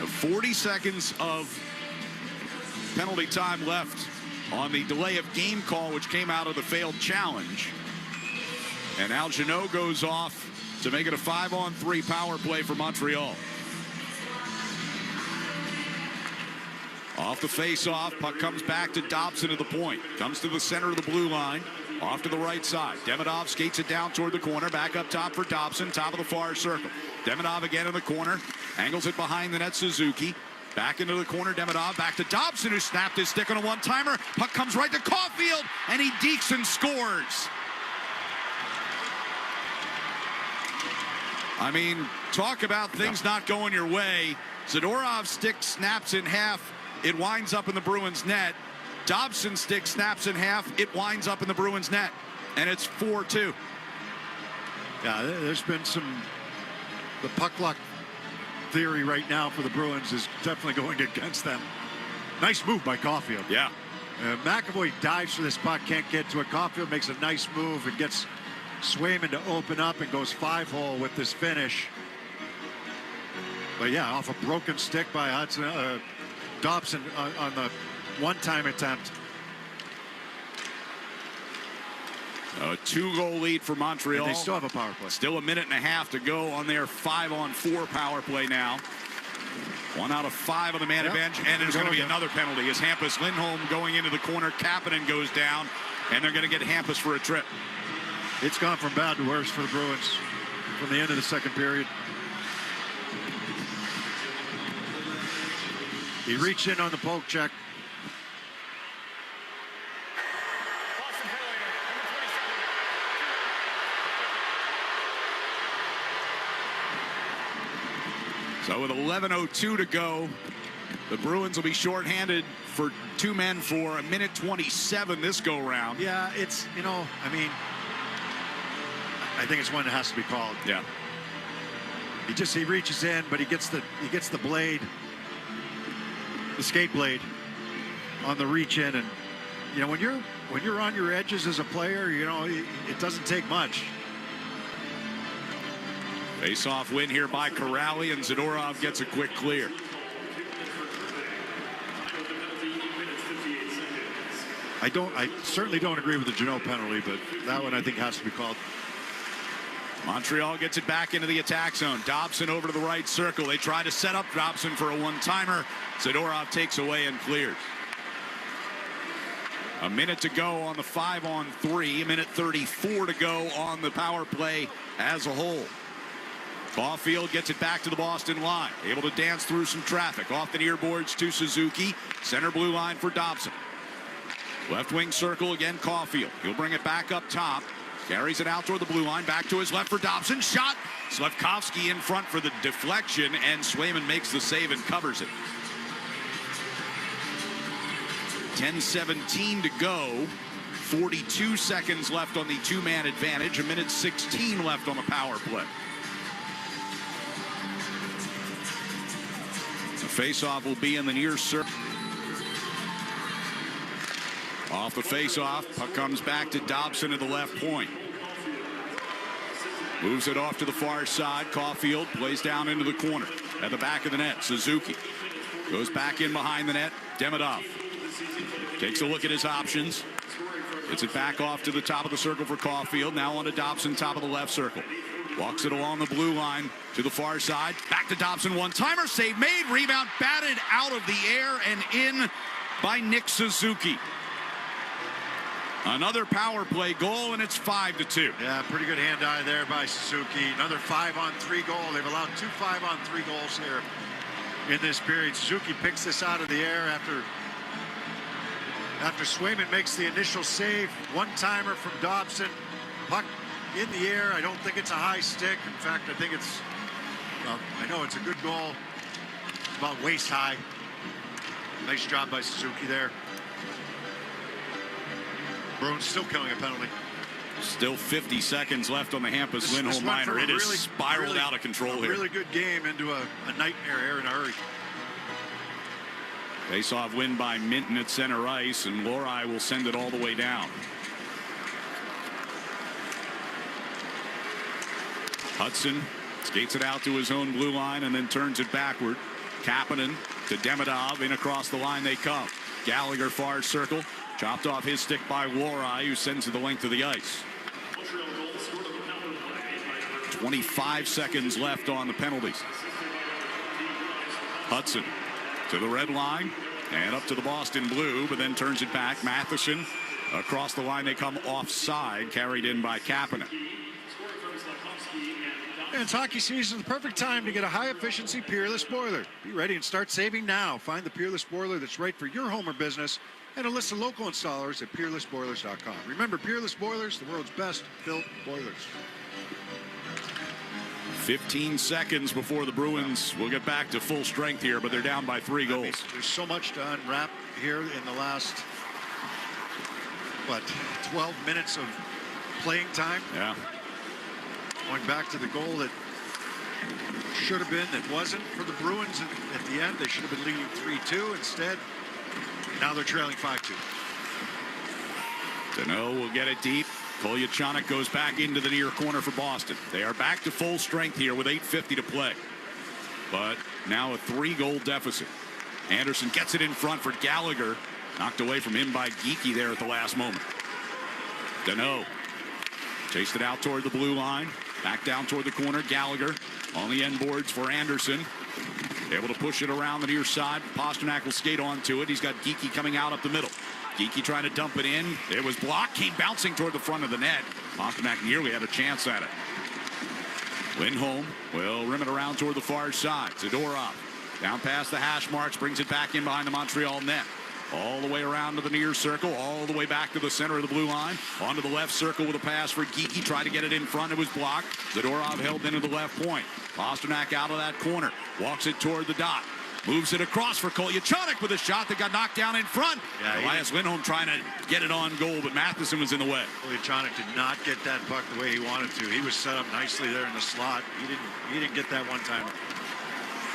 40 seconds of penalty time left on the delay of game call, which came out of the failed challenge. And now Jeannot goes off to make it a 5-on-3 power play for Montreal. Off the face-off, puck comes back to Dobson at the point. Comes to the center of the blue line. Off to the right side. Demidov skates it down toward the corner. Back up top for Dobson. Top of the far circle. Demidov again in the corner. Angles it behind the net. Suzuki. Back into the corner. Demidov back to Dobson, who snapped his stick on a one-timer. Puck comes right to Caulfield, and he dekes and scores. I mean, talk about things not going your way. Zadorov's stick snaps in half. It winds up in the Bruins' net. Dobson's stick snaps in half. It winds up in the Bruins' net. And it's 4-2. Yeah, there's been the puck luck theory right now for the Bruins is definitely going against them. Nice move by Caulfield. Yeah. McAvoy dives for this puck, can't get to it. Caulfield makes a nice move and gets Swayman to open up and goes 5-hole with this finish. But yeah, off a broken stick by Dobson on the one-time attempt. A 2-goal lead for Montreal. And they still have a power play. Still a minute and a half to go on their 5-on-4 power play now. 1 out of 5 on the man advantage, and there's going to be another penalty as Hampus Lindholm going into the corner. Kapanen goes down, and they're going to get Hampus for a trip. It's gone from bad to worse for the Bruins from the end of the second period. He reached in on the poke check. So with 11:02 to go, the Bruins will be shorthanded for 2 men for a minute 27 this go round. Yeah, it's, you know, I mean, I think it's one that has to be called. Yeah. He reaches in, but he gets the blade, the skate blade on the reach in, and you know, when you're on your edges as a player, you know, it doesn't take much. Face-off win here by Corrali, and Zadorov gets a quick clear. I certainly don't agree with the Jeannot penalty, but that one I think has to be called. Montreal gets it back into the attack zone. Dobson over to the right circle. They try to set up Dobson for a one-timer. Zadorov takes away and clears. A minute to go on the 5-on-3. A minute 34 to go on the power play as a whole. Caulfield gets it back to the Boston line. Able to dance through some traffic. Off the near boards to Suzuki. Center blue line for Dobson. Left wing circle again, Caulfield. He'll bring it back up top. Carries it out toward the blue line. Back to his left for Dobson. Shot. Slafkovsky in front for the deflection, and Swayman makes the save and covers it. 10:17 to go. 42 seconds left on the 2-man advantage. A minute 16 left on the power play. The faceoff will be in the near circle. Off the faceoff, puck comes back to Dobson at the left point. Moves it off to the far side. Caulfield plays down into the corner at the back of the net. Suzuki goes back in behind the net. Demidov takes a look at his options. Gets it back off to the top of the circle for Caulfield. Now on to Dobson, top of the left circle. Walks it along the blue line to the far side. Back to Dobson, one-timer, save made, rebound batted out of the air and in by Nick Suzuki. Another power play goal, and it's 5-2. Yeah, pretty good hand-eye there by Suzuki. Another 5-on-3 goal. They've allowed 2 5-on-3 goals here in this period. Suzuki picks this out of the air after Swayman makes the initial save. One-timer from Dobson. Puck in the air. I don't think it's a high stick. In fact, I think it's, well, I know it's a good goal. It's about waist high. Nice job by Suzuki there. Bruins still killing a penalty. Still 50 seconds left on the Hampus Lindholm liner. It is spiraled out of control here. Really good game into a nightmare here in a hurry. Face-off win by Minton at center ice, and Lohrei will send it all the way down. Hudson skates it out to his own blue line and then turns it backward. Kapanen to Demidov. In across the line they come. Gallagher far circle. Chopped off his stick by Lohrei, who sends it the length of the ice. 25 seconds left on the penalties. Hudson to the red line and up to the Boston blue, but then turns it back. Matheson across the line. They come offside, carried in by Kapanen. And it's hockey season, the perfect time to get a high-efficiency Peerless boiler. Be ready and start saving now. Find the Peerless boiler that's right for your home or business, and a list of local installers at peerlessboilers.com. Remember, Peerless Boilers, the world's best built boilers. 15 seconds before the Bruins will get back to full strength here, but they're down by 3 goals. I mean, there's so much to unwrap here in the last, 12 minutes of playing time. Yeah. Going back to the goal that should have been, that wasn't for the Bruins at the end. They should have been leading 3-2 instead. Now they're trailing 5-2. Deneau will get it deep. Kolyachonok goes back into the near corner for Boston. They are back to full strength here with 8:50 to play. But now a 3-goal deficit. Anderson gets it in front for Gallagher. Knocked away from him by Geekie there at the last moment. Deneau chased it out toward the blue line. Back down toward the corner. Gallagher on the end boards for Anderson. Able to push it around the near side. Pasternak will skate onto it. He's got Geekie coming out up the middle. Geekie trying to dump it in. It was blocked. Came bouncing toward the front of the net. Pasternak nearly had a chance at it. Lindholm will rim it around toward the far side. Zadorov down past the hash marks. Brings it back in behind the Montreal net. All the way around to the near circle, all the way back to the center of the blue line. Onto the left circle with a pass for Geekie. Tried to get it in front. It was blocked. Zadorov held into the left point. Pasternak out of that corner. Walks it toward the dot. Moves it across for Kolyachonok with a shot that got knocked down in front. Yeah, Elias Lindholm trying to get it on goal, but Matheson was in the way. Kolyachonok did not get that puck the way he wanted to. He was set up nicely there in the slot. He didn't get that one-timer.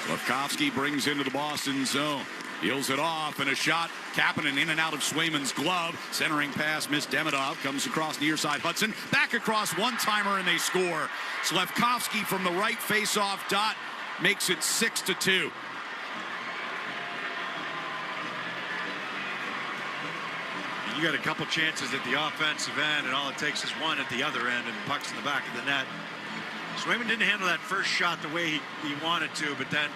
Slavkovsky brings into the Boston zone. Deals it off, and a shot. Kapanen in and out of Swayman's glove. Centering pass, missed Demidov. Comes across near side Hudson. Back across one-timer, and they score. Slavkovsky from the right face-off dot makes it 6-2. You got a couple chances at the offensive end, and all it takes is one at the other end, and the puck's in the back of the net. Swayman didn't handle that first shot the way he wanted to, but then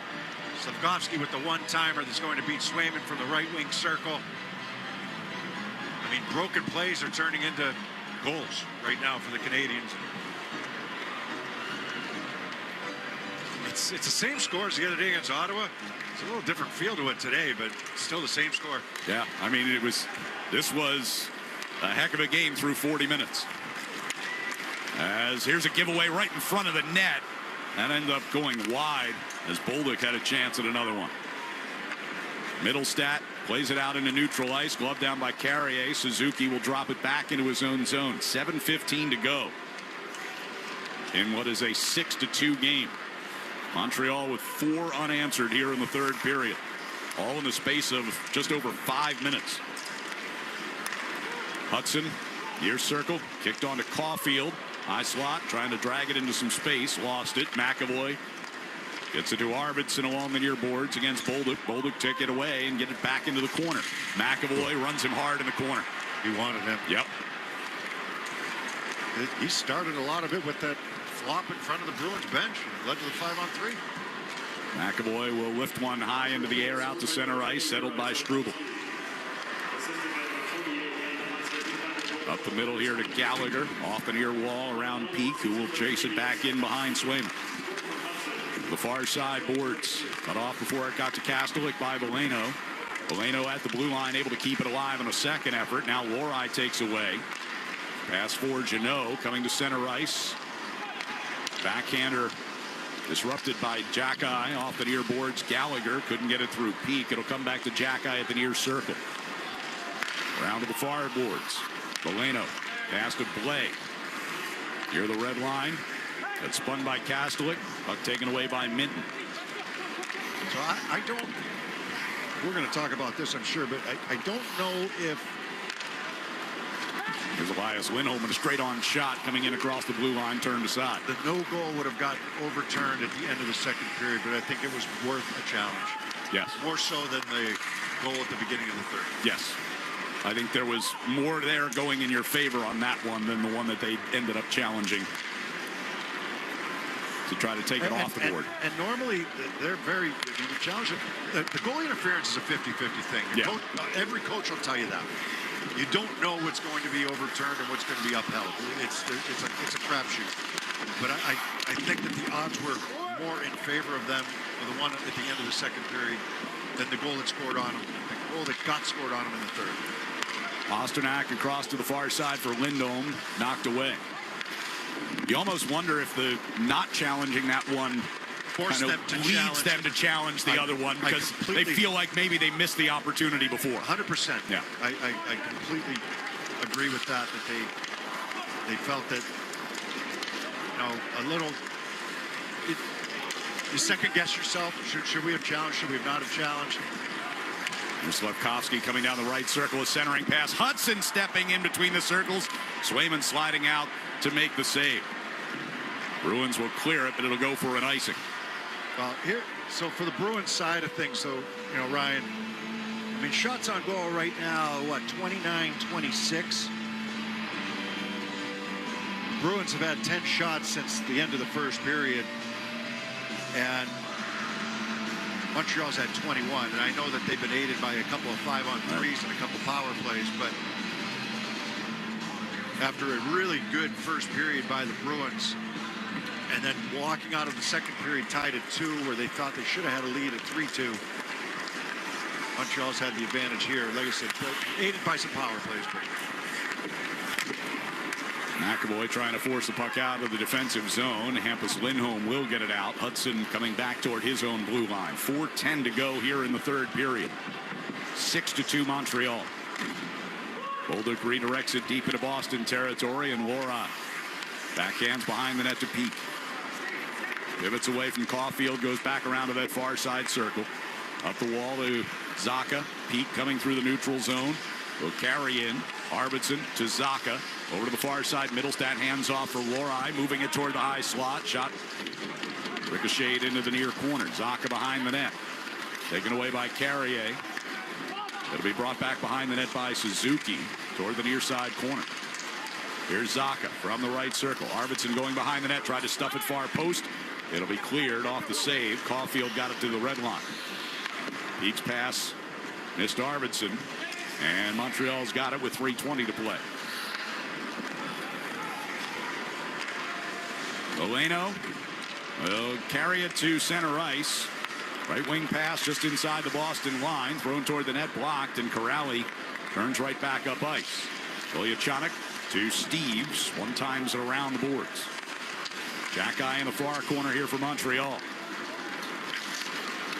Slavkovsky with the one-timer that's going to beat Swayman from the right wing circle. I mean, broken plays are turning into goals right now for the Canadiens. It's the same score as the other day against Ottawa. It's a little different feel to it today, but still the same score. Yeah, I mean, this was a heck of a game through 40 minutes. As here's a giveaway right in front of the net. That ended up going wide as Bolduc had a chance at another one. Middlestat plays it out into neutral ice. Glove down by Carrier. Suzuki will drop it back into his own zone. 7:15 to go in what is a 6-2 game. Montreal with 4 unanswered here in the third period. All in the space of just over 5 minutes. Hudson, near circle, kicked onto Caulfield. High slot, trying to drag it into some space. Lost it. McAvoy gets it to Arvidsson along the near boards against Bolduc. Bolduc take it away and get it back into the corner. McAvoy runs him hard in the corner. He wanted him. Yep. He started a lot of it with that flop in front of the Bruins bench. Led to the 5-on-3. McAvoy will lift one high into the air out to center ice, settled by Struble. Up the middle here to Gallagher. Off the near wall around Peak, who will chase it back in behind Swayman. The far side boards. Cut off before it got to Kastelik by Veleno. Veleno at the blue line, able to keep it alive in a second effort. Now Lohrei takes away. Pass for Jeannot, coming to center ice. Backhander disrupted by Jackeye off the near boards. Gallagher couldn't get it through Peak. It'll come back to Jackeye at the near circle. Around to the far boards. Veleno pass to Blais. Near the red line. That's spun by Kastelik. Puck taken away by Minton. So I don't. We're going to talk about this, I'm sure, but I don't know if. Here's Elias Lindholm and a straight-on shot coming in across the blue line, turned aside. The no goal would have gotten overturned at the end of the second period, but I think it was worth a challenge. Yes. More so than the goal at the beginning of the third. Yes. I think there was more there going in your favor on that one than the one that they ended up challenging to try to take it off the board. And normally they're very, the challenge, the goalie interference is a 50-50 thing. Yeah. Every coach will tell you that. You don't know what's going to be overturned and what's going to be upheld. It's a crapshoot. But I think that the odds were more in favor of them for the one at the end of the second period than the goal that scored on them, the goal that got scored on them in the third. Pasternak across to the far side for Lindholm, knocked away. You almost wonder if the not challenging that one leads them to challenge the other one, because they feel like maybe they missed the opportunity before. 100%. Yeah. I completely agree with that they felt that, a little, you second guess yourself. Should we have challenged? Should we have not have challenged? Here's Slafkovsky coming down the right circle, a centering pass. Hudson stepping in between the circles. Swayman sliding out to make the save. Bruins will clear it, but it'll go for an icing. Well, so for the Bruins side of things, so, Ryan, I mean, shots on goal right now, 29-26. Bruins have had 10 shots since the end of the first period, and Montreal's had 21. And I know that they've been aided by a couple of 5-on-3s and a couple power plays, but after a really good first period by the Bruins, and then walking out of the second period tied at 2, where they thought they should have had a lead at 3-2. Montreal's had the advantage here. Like I said, aided by some power plays. McAvoy trying to force the puck out of the defensive zone. Hampus Lindholm will get it out. Hudson coming back toward his own blue line. 4:10 to go here in the third period. 6-2 Montreal. Bolduc redirects it deep into Boston territory, and Lora backhands behind the net to Peak. Pivots away from Caulfield, goes back around to that far side circle. Up the wall to Zacha. Peak coming through the neutral zone. Will carry in. Arvidsson to Zacha. Over to the far side. Middlestat hands off for Lorai. Moving it toward the high slot. Shot ricocheted into the near corner. Zacha behind the net. Taken away by Carrier. It'll be brought back behind the net by Suzuki toward the near side corner. Here's Zacha from the right circle. Arvidsson going behind the net. Tried to stuff it far post. It'll be cleared off the save. Caulfield got it to the red line. Peak's pass missed Arvidsson. And Montreal's got it with 3:20 to play. Oleno will carry it to center ice. Right wing pass just inside the Boston line. Thrown toward the net, blocked, and Corrali turns right back up ice. Ilyachonik to Steves. One times it around the boards. Jack-Eye in the far corner here for Montreal.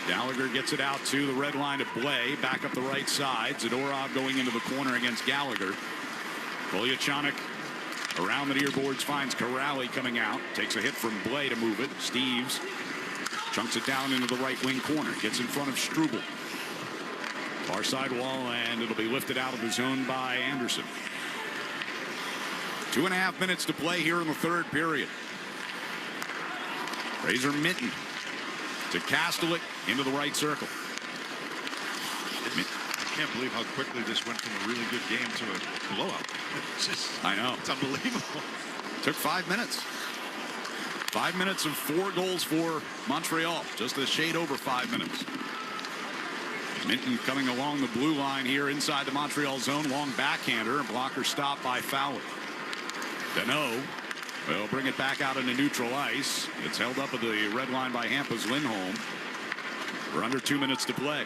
Gallagher gets it out to the red line of Blais. Back up the right side. Zadorov going into the corner against Gallagher. Ilyachonik around the near boards finds Corrali coming out. Takes a hit from Blais to move it. Steves chunks it down into the right wing corner. Gets in front of Struble. Far side wall, and it'll be lifted out of the zone by Anderson. 2.5 minutes to play here in the third period. Razor Minton to Kastelik into the right circle. I can't believe how quickly this went from a really good game to a blowout. I know. It's unbelievable. Took 5 minutes. 5 minutes of 4 goals for Montreal. Just a shade over 5 minutes. Minton coming along the blue line here inside the Montreal zone. Long backhander. A blocker stop by Fowler. Danault will bring it back out into neutral ice. It's held up at the red line by Hampus Lindholm. We're under 2 minutes to play.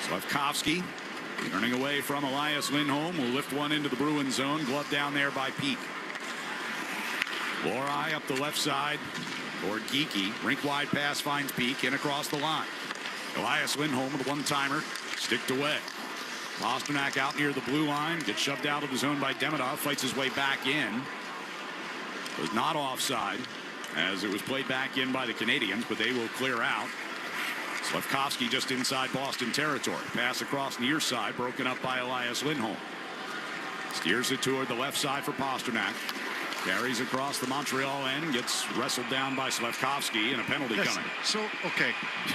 Slafkovsky turning away from Elias Lindholm. Will lift one into the Bruins zone. Glove down there by Peak. Lorai up the left side for Geekie. Rink wide pass finds Peak in across the line. Elias Lindholm with a one-timer. Sticked away. Pasternak out near the blue line. Gets shoved out of the zone by Demidov. Fights his way back in. Was not offside as it was played back in by the Canadiens, but they will clear out. Slafkovsky just inside Boston territory. Pass across near side, broken up by Elias Lindholm. Steers it toward the left side for Pasternak. Carries across the Montreal end. Gets wrestled down by Slafkovsky, and a penalty coming. So, okay.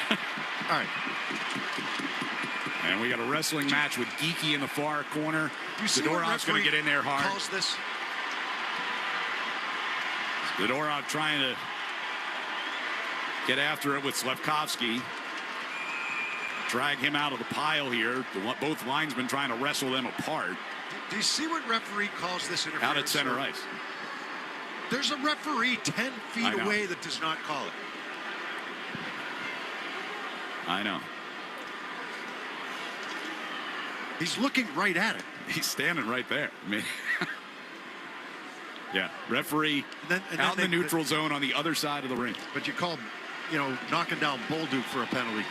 All right. And we got a wrestling match with Geekie in the far corner. Zadorov's going to get in there hard. Calls this? Zadorov trying to get after it with Slafkovsky. Drag him out of the pile here. Both linesmen trying to wrestle them apart. Do you see what referee calls this interference? Out at center ice. There's a referee 10 feet away that does not call it. I know. He's looking right at it. He's standing right there. I mean, yeah, referee out in the neutral zone on the other side of the ring. But you call, knocking down Bolduc for a penalty.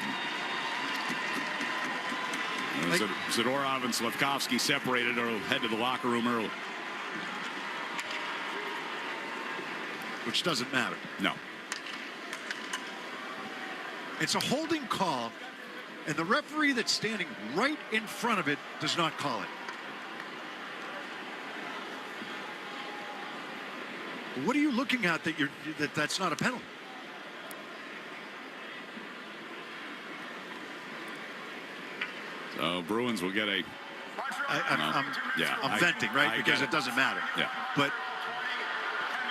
Zadorov and Slafkovsky separated or head to the locker room early. Which doesn't matter. No. It's a holding call, and the referee that's standing right in front of it does not call it. What are you looking at that's not a penalty? So Bruins will get a... I'm venting, right? Because it doesn't matter. Yeah. But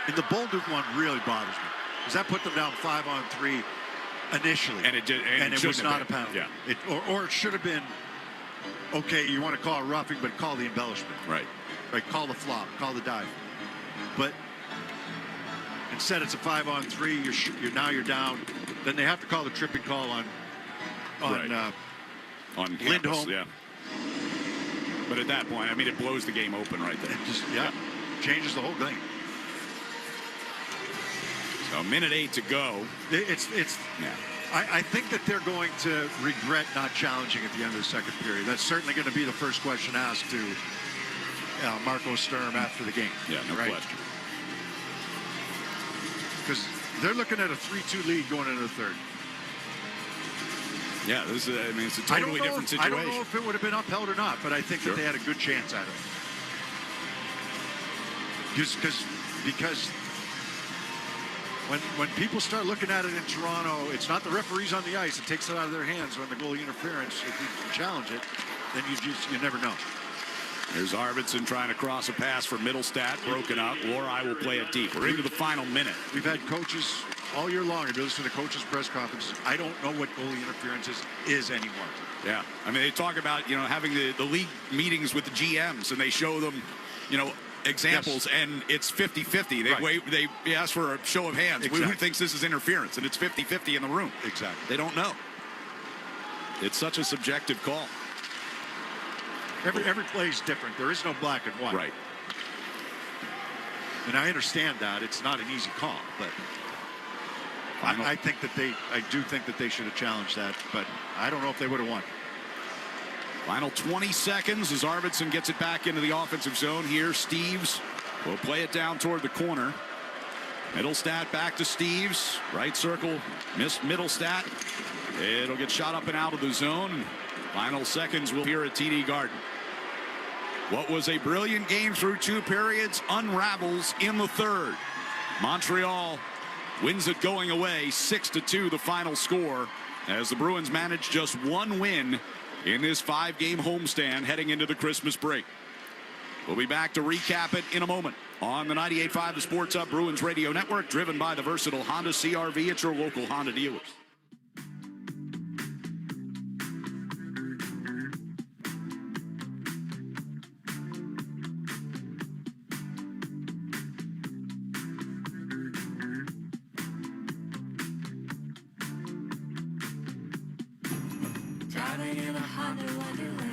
in the Bolduc one really bothers me. Because that put them down 5-on-3 initially. And it was not a penalty. Yeah. Or it should have been, okay, you want to call a roughing, but call the embellishment. Right. Right, call the flop, call the dive. But instead it's a 5-on-3, you're down. Then they have to call the tripping call on Lindholm. Yeah. But at that point, I mean, it blows the game open right there. It just, changes the whole thing. So 1:08 to go. I think that they're going to regret not challenging at the end of the second period. That's certainly going to be the first question asked to Marco Sturm after the game. Yeah, no question. Because they're looking at a 3-2 lead going into the third. Yeah, it's a totally different situation. I don't know if it would have been upheld or not, but I think that they had a good chance at it. Because when people start looking at it in Toronto, it's not the referees on the ice. It takes it out of their hands when the goalie interference. If you challenge it, then you never know. There's Arvidsson trying to cross a pass for Middlestat, broken up. Lori will play it deep. We're into the final minute. We've had coaches all year long. If you listen to the coaches' press conferences, I don't know what goalie interference is anymore. Yeah, I mean, they talk about, having the league meetings with the GMs, and they show them, examples, and it's 50-50. They ask for a show of hands. Exactly. Who thinks this is interference? And it's 50-50 in the room. Exactly. They don't know. It's such a subjective call. Every play is different. There is no black and white. Right. And I understand that. It's not an easy call, but I do think that they should have challenged that, but I don't know if they would have won. Final 20 seconds as Arvidsson gets it back into the offensive zone here. Steves will play it down toward the corner. Middlestat back to Steves. Right circle, missed Middlestat. It'll get shot up and out of the zone. Final seconds will be here at TD Garden. What was a brilliant game through 2 periods unravels in the third. Montreal wins it going away, 6-2 the final score, as the Bruins manage just 1 win in this 5-game homestand heading into the Christmas break. We'll be back to recap it in a moment on the 98.5 The Sports Hub Bruins Radio Network, driven by the versatile Honda CR-V at your local Honda dealers.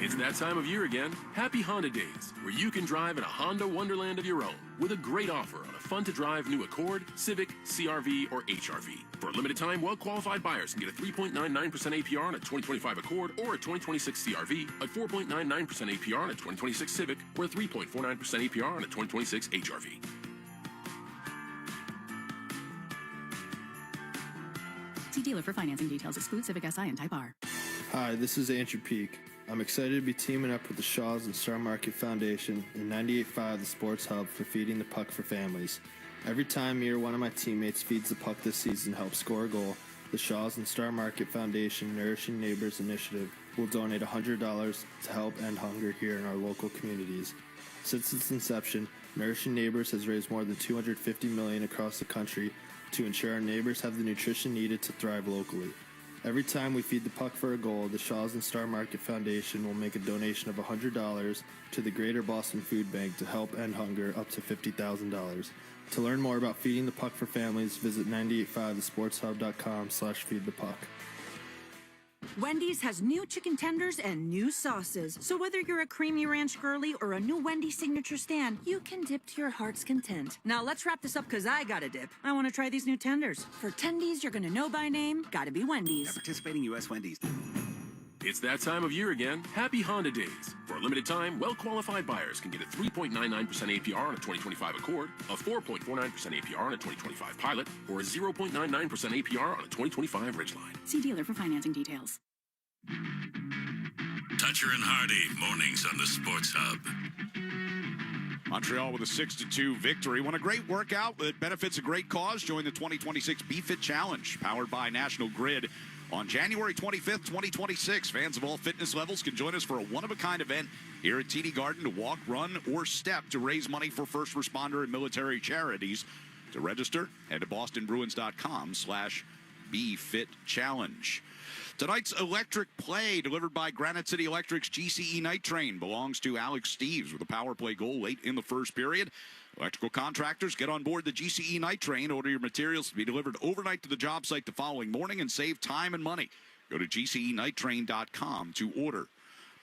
It's that time of year again. Happy Honda Days, where you can drive in a Honda Wonderland of your own with a great offer on a fun-to-drive new Accord, Civic, CR-V, or HR-V. For a limited time, well-qualified buyers can get a 3.99% APR on a 2025 Accord or a 2026 CR-V, a 4.99% APR on a 2026 Civic, or a 3.49% APR on a 2026 HR-V. See dealer for financing details. Exclude Civic Si and Type R. Hi, this is Andrew Peak. I'm excited to be teaming up with the Shaws and Star Market Foundation and 98.5 The Sports Hub for Feeding the Puck for Families. Every time me or one of my teammates feeds the puck this season helps score a goal, the Shaws and Star Market Foundation Nourishing Neighbors Initiative will donate $100 to help end hunger here in our local communities. Since its inception, Nourishing Neighbors has raised more than $250 million across the country to ensure our neighbors have the nutrition needed to thrive locally. Every time we feed the puck for a goal, the Shaws and Star Market Foundation will make a donation of $100 to the Greater Boston Food Bank to help end hunger up to $50,000. To learn more about feeding the puck for families, visit 985thesportshub.com/feedthepuck. Wendy's has new chicken tenders and new sauces. So whether you're a creamy ranch girly or a new Wendy's signature stand, you can dip to your heart's content. Now let's wrap this up because I gotta dip. I want to try these new tenders. For tendies you're gonna know by name, gotta be Wendy's. At participating U.S. Wendy's. It's that time of year again. Happy Honda Days. For a limited time, well-qualified buyers can get a 3.99% APR on a 2025 Accord, a 4.49% APR on a 2025 Pilot, or a 0.99% APR on a 2025 Ridgeline. See dealer for financing details. Toucher and Hardy, mornings on the Sports Hub. Montreal with a 6-2 victory. Won a great workout that benefits a great cause. Join the 2026 BFit Challenge, powered by National Grid. On January 25th, 2026, fans of all fitness levels can join us for a one-of-a-kind event here at TD Garden to walk, run, or step to raise money for first responder and military charities. To register, head to bostonbruins.com/BFitChallenge. Tonight's electric play, delivered by Granite City Electric's GCE Night Train, belongs to Alex Steves with a power play goal late in the first period. Electrical contractors, get on board the GCE Night Train. Order your materials to be delivered overnight to the job site the following morning and save time and money. Go to gcenighttrain.com to order.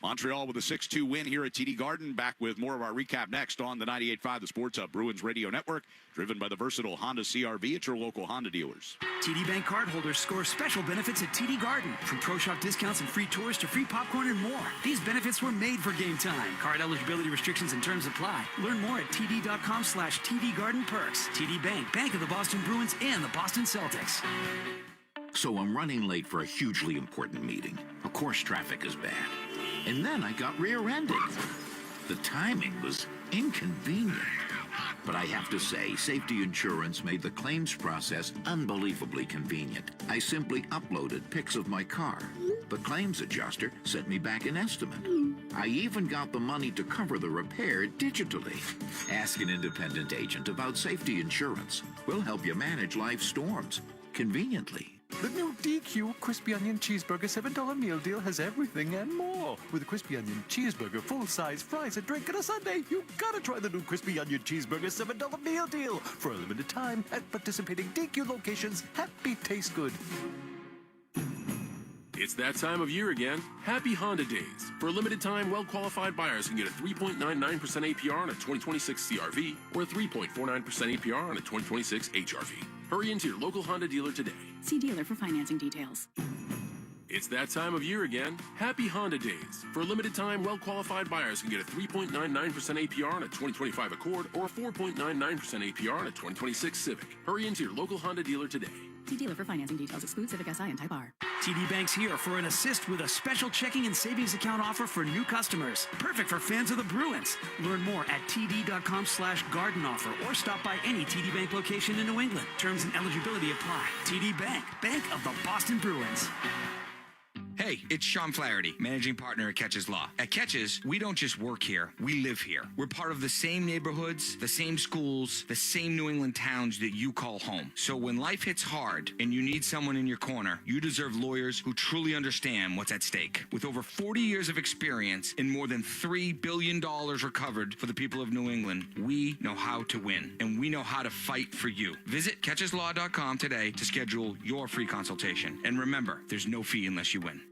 Montreal with a 6-2 win here at TD Garden. Back with more of our recap next on the 98.5 The Sports Hub Bruins Radio Network, driven by the versatile Honda CR-V at your local Honda dealers. TD Bank cardholders score special benefits at TD Garden, from pro shop discounts and free tours to free popcorn and more. These benefits were made for game time. Card eligibility restrictions and terms apply. Learn more at td.com/TD Garden Perks. TD Bank, Bank of the Boston Bruins and the Boston Celtics. So I'm running late for a hugely important meeting. Of course, traffic is bad. And then I got rear-ended. The timing was inconvenient. But I have to say, safety insurance made the claims process unbelievably convenient. I simply uploaded pics of my car. The claims adjuster sent me back an estimate. I even got the money to cover the repair digitally. Ask an independent agent about safety insurance. We'll help you manage life's storms conveniently. The new DQ Crispy Onion Cheeseburger $7 meal deal has everything and more. With a Crispy Onion Cheeseburger, full-size fries, a drink, and a sundae, you gotta try the new Crispy Onion Cheeseburger $7 meal deal. For a limited time at participating DQ locations. Happy taste good. It's that time of year again. Happy Honda Days. For a limited time, well-qualified buyers can get a 3.99% APR on a 2026 CR-V or a 3.49% APR on a 2026 HR-V. Hurry into your local Honda dealer today. See dealer for financing details. It's that time of year again. Happy Honda Days. For a limited time, well-qualified buyers can get a 3.99% APR on a 2025 Accord or a 4.99% APR on a 2026 Civic. Hurry into your local Honda dealer today. See dealer for financing details. Exclude Civic Si and Type R. TD Bank's here for an assist with a special checking and savings account offer for new customers. Perfect for fans of the Bruins. Learn more at td.com/garden offer or stop by any TD Bank location in New England. Terms and eligibility apply. TD Bank, Bank of the Boston Bruins. Hey, it's Sean Flaherty, managing partner at Catches Law. At Catches, we don't just work here, we live here. We're part of the same neighborhoods, the same schools, the same New England towns that you call home. So when life hits hard and you need someone in your corner, you deserve lawyers who truly understand what's at stake. With over 40 years of experience and more than $3 billion recovered for the people of New England, we know how to win, and we know how to fight for you. Visit catcheslaw.com today to schedule your free consultation. And remember, there's no fee unless you win.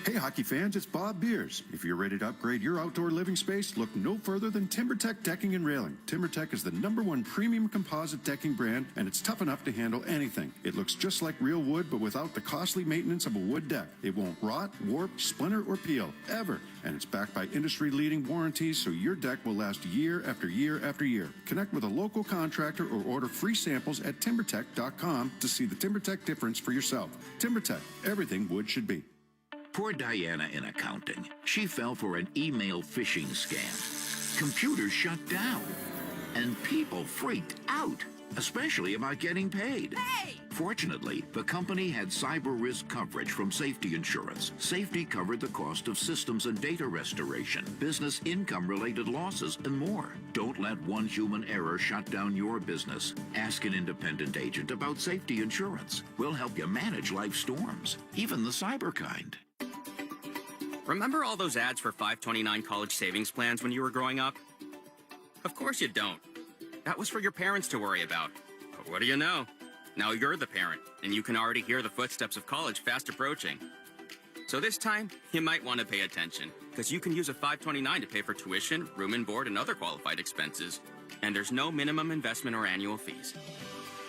Hey hockey fans, it's Bob Beers. If you're ready to upgrade your outdoor living space, look no further than TimberTech Decking and Railing. TimberTech is the #1 premium composite decking brand, and it's tough enough to handle anything. It looks just like real wood, but without the costly maintenance of a wood deck. It won't rot, warp, splinter, or peel, ever. And it's backed by industry-leading warranties, so your deck will last year after year after year. Connect with a local contractor or order free samples at timbertech.com to see the TimberTech difference for yourself. TimberTech, everything wood should be. Poor Diana in accounting. She fell for an email phishing scam. Computers shut down. And people freaked out, especially about getting paid. Hey! Fortunately, the company had cyber risk coverage from Safety Insurance. Safety covered the cost of systems and data restoration, business income-related losses, and more. Don't let one human error shut down your business. Ask an independent agent about Safety Insurance. We'll help you manage life's storms, even the cyber kind. Remember all those ads for $5.29 college savings plans when you were growing up? Of course you don't. That was for your parents to worry about. But what do you know? Now you're the parent, and you can already hear the footsteps of college fast approaching. So this time, you might want to pay attention, because you can use a $5.29 to pay for tuition, room and board, and other qualified expenses. And there's no minimum investment or annual fees.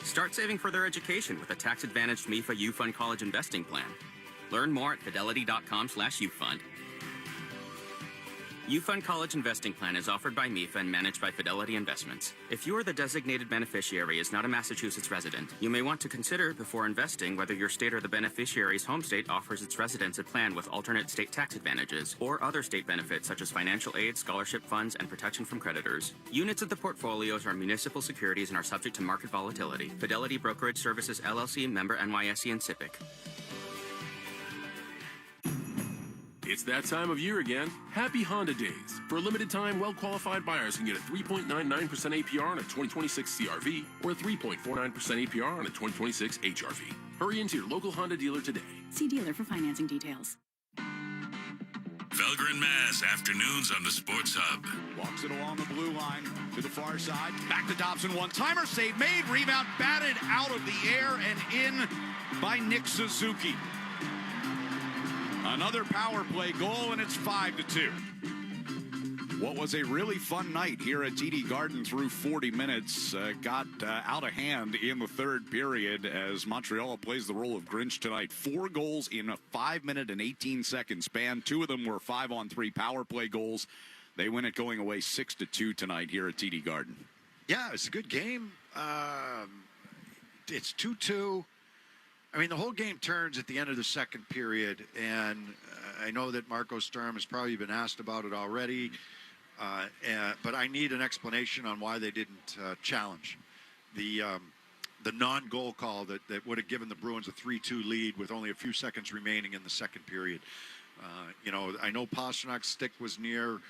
Start saving for their education with a tax-advantaged MIFA U-Fund college investing plan. Learn more at fidelity.com/YouFund. YouFund College Investing Plan is offered by MIFA and managed by Fidelity Investments. If you or the designated beneficiary is not a Massachusetts resident, you may want to consider before investing whether your state or the beneficiary's home state offers its residents a plan with alternate state tax advantages or other state benefits such as financial aid, scholarship funds, and protection from creditors. Units of the portfolios are municipal securities and are subject to market volatility. Fidelity Brokerage Services, LLC, member NYSE and SIPC. It's that time of year again. Happy Honda Days. For a limited time, well-qualified buyers can get a 3.99% APR on a 2026 CRV or a 3.49% APR on a 2026 HRV. Hurry into your local Honda dealer today. See dealer for financing details. Felger and Mass, afternoons on the Sports Hub. Walks it along the blue line to the far side. Back to Dobson. One-timer save made. Rebound batted out of the air and in by Nick Suzuki. Another power play goal, and it's 5-2. What was a really fun night here at TD Garden through 40 minutes got out of hand in the third period as Montreal plays the role of Grinch tonight. 4 goals in a 5-minute and 18-second span. 2 of them were 5-on-3 power play goals. They win it going away 6-2 tonight here at TD Garden. Yeah, it's a good game. It's 2-2. I mean, the whole game turns at the end of the second period, and I know that Marco Sturm has probably been asked about it already, but I need an explanation on why they didn't challenge the non-goal call that would have given the Bruins a 3-2 lead with only a few seconds remaining in the second period. I know Pasternak's stick was near,